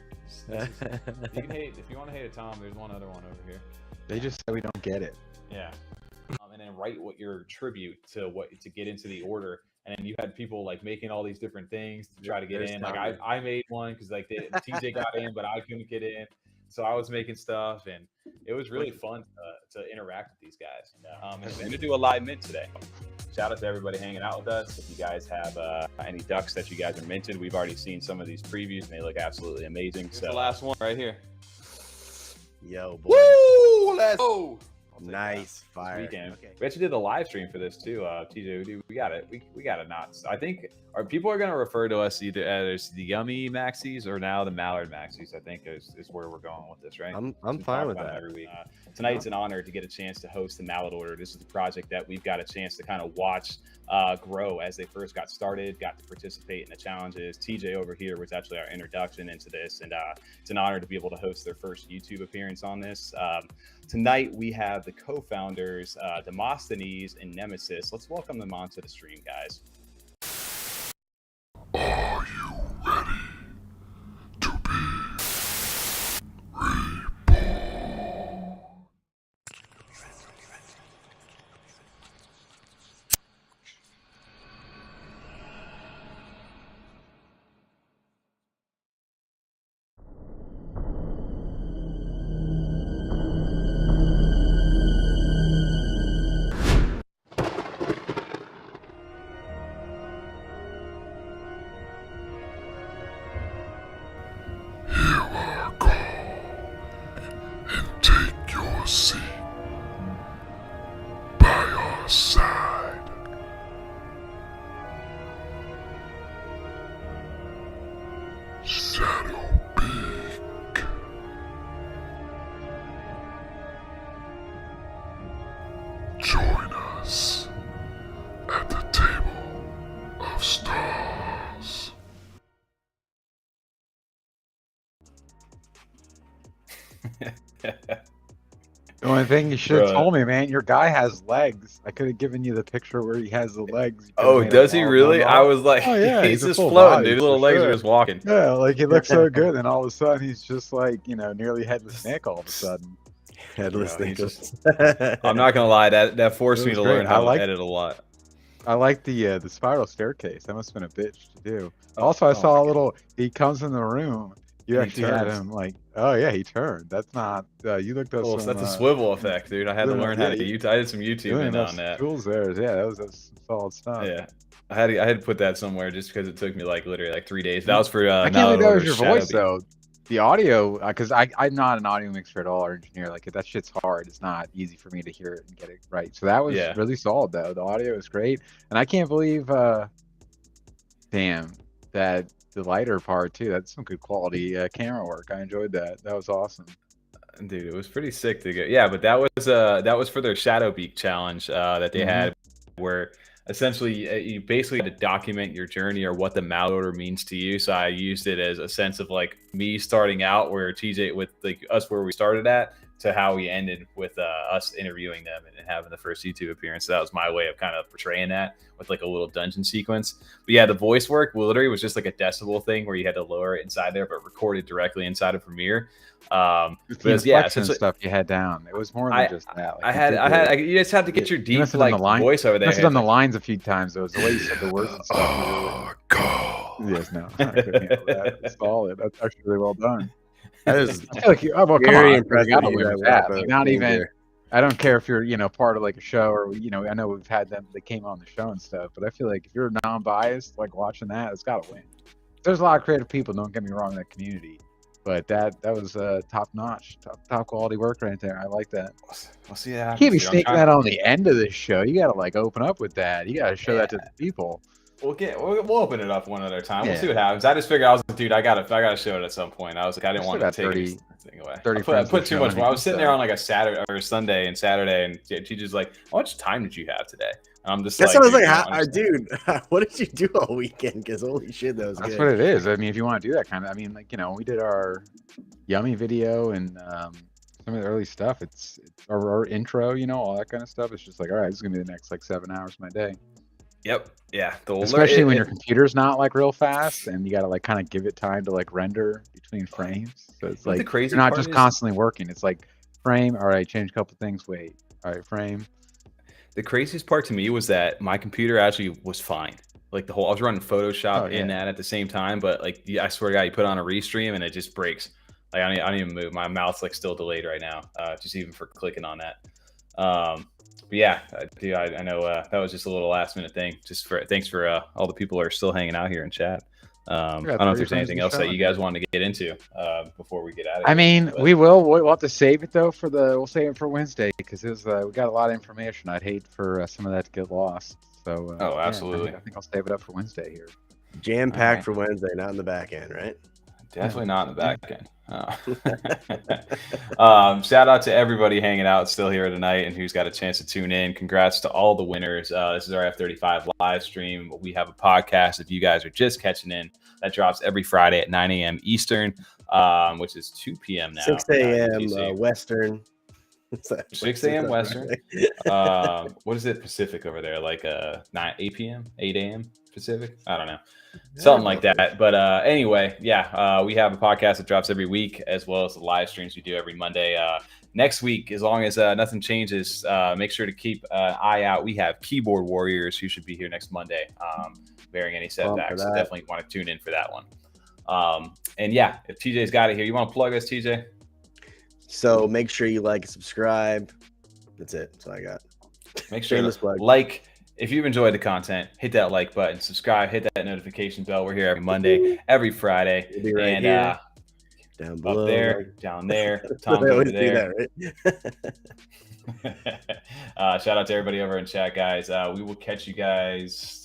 You can hate if you want to hate a Tom. There's one other one over here. They just said we don't get it. Yeah. And then write what your tribute to get into the order. And then you had people like making all these different things to try to get in. Like I made one because like TJ got in, but I couldn't get in. So I was making stuff, and it was really fun to interact with these guys. And we're gonna do a live mint today. Shout out to everybody hanging out with us. If you guys have any ducks that you guys are minted, we've already seen some of these previews, and they look absolutely amazing. So the last one right here. Yo, boy. Woo! Let's go. Nice fire. Weekend. Okay. We actually did a live stream for this too. TJ, we got it. We got it. Not. I think people are gonna refer to us either as the Yummy Maxis or now the Mallard Maxis. I think is where we're going with this, right? I'm fine with that. Every week. Tonight's an honor to get a chance to host the Mallard Order. This is the project that we've got a chance to kind of watch grow as they first got started, got to participate in the challenges. TJ over here was actually our introduction into this, and it's an honor to be able to host their first YouTube appearance on this. Tonight we have the co-founders, Demosthenes and Nemesis. Let's welcome them onto the stream, guys. Are you ready to be reborn? Side. Shadowbeak. Join us at the table of stars. The only thing you should have told me, man, your guy has legs. I could have given you the picture where he has the legs. Oh, does he really? I was like, oh, yeah, he's just floating, dude. His little legs are just walking. Yeah, like he looks so good, and all of a sudden he's just like, you know, nearly headless Nick all of a sudden. Headless Nick. I'm not gonna lie, that forced me to learn how to edit a lot. I like the spiral staircase. That must have been a bitch to do. Also, I saw a little. He comes in the room. You actually had him like, oh yeah, he turned. That's not. You looked at some. That's a swivel effect, dude. I had to learn how to. I did some YouTube on that. Tools there. Yeah, that was some solid stuff. Yeah, I had to put that somewhere just because it took me like literally like 3 days. That was for. I can't believe that was your voice though. The audio, because I'm not an audio mixer at all or engineer. Like that shit's hard. It's not easy for me to hear it and get it right. So that was really solid though. The audio is great, and I can't believe, damn, that the lighter part too. That's some good quality camera work. I enjoyed that. That was awesome. Dude, it was pretty sick to get. Yeah, but that was for their Shadowbeak challenge that they had, where essentially you basically had to document your journey or what the Mallard Order means to you. So I used it as a sense of like me starting out where TJ with like us where we started at to how we ended with us interviewing them and having the first YouTube appearance. So that was my way of kind of portraying that with like a little dungeon sequence. But yeah, the voice work literally was just like a decibel thing where you had to lower it inside there, but recorded directly inside of Premiere. Yeah, stuff you had down. It was more than just that. Like, you just have to get your deep like voice over there. I done the lines a few times. Though. It was the way you said the words and stuff. Oh God! Yes, no, I couldn't handle that. It's solid. That's actually really well done. That is I feel like you. Oh, well, come very on, impressive. You gotta win that. Like, not even. I don't care if you're, part of like a show or, I know we've had them. They came on the show and stuff, but I feel like if you're non-biased, like watching that, it's got to win. There's a lot of creative people. Don't get me wrong in that community. But that was top notch, top quality work right there. I like that. We'll see that. You can't be sneaking that on the end of this show. You got to like open up with that. You got to show that to the people. We'll open it up one other time. We'll see Yeah. what happens. I just figured I was like, dude, I gotta show it at some point. I was like, I didn't Still want to got take 30 anything away. 30 I friends put to too show much any more. I was sitting there stuff. on like a Saturday, and TJ's like, how much time did you have today? And I'm just That's like, what I was dude, like, you don't understand. dude, what did you do all weekend? Because holy shit, that was That's good. what it is. I mean, if you want to do that kind of, I mean, like, you know, we did our Yummy video and some of the early stuff. It's our intro, you know, all that kind of stuff. It's just like, all right, this is gonna be the next like 7 hours of my day. Yep. Yeah. Especially when your computer's not like real fast and you gotta like kind of give it time to like render between frames. So it's What the like crazy you're not part just is- constantly working. It's like frame, all right, change a couple things, wait, all right, frame. The craziest part to me was that my computer actually was fine. Like I was running Photoshop Oh, in yeah. that at the same time, but like I swear to God, you put on a restream and it just breaks. Like I don't even move. My mouth's like still delayed right now, just even for clicking on that. But yeah, I know that was just a little last minute thing. Just for thanks for all the people who are still hanging out here in chat. I don't know if there's anything else that you guys wanted to get into before we get out of here. I mean, but... we'll have to save it though we'll save it for Wednesday because we got a lot of information. I'd hate for some of that to get lost. So oh, yeah, absolutely. I think I'll save it up for Wednesday here. Jam packed right. for Wednesday, not in the back end, right? Definitely not in the back end. Shout out to everybody hanging out still here tonight and who's got a chance to tune in. Congrats to all the winners. This is our F35 live stream. We have a podcast if you guys are just catching in that drops every Friday at 9 a.m. Eastern, which is 2 p.m. now. 6 a.m. Western. 6 a.m. Western. What is it Pacific over there? Like 8 p.m., 8 a.m. Pacific? I don't know. Something like that. But anyway, yeah, we have a podcast that drops every week as well as the live streams we do every Monday. Next week, as long as nothing changes, make sure to keep an eye out. We have Keyboard Warriors who should be here next Monday, bearing any setbacks. So definitely want to tune in for that one. And yeah, if TJ's got it here, you want to plug us, TJ? So make sure you like and subscribe. That's it. That's all I got. Make sure to like. If you've enjoyed the content, hit that like button, subscribe, hit that notification bell. We're here every Monday, every Friday. We'll be right here. Down below. Up there, down there. Tom I over always there. do that, right? Shout out to everybody over in chat, guys. We will catch you guys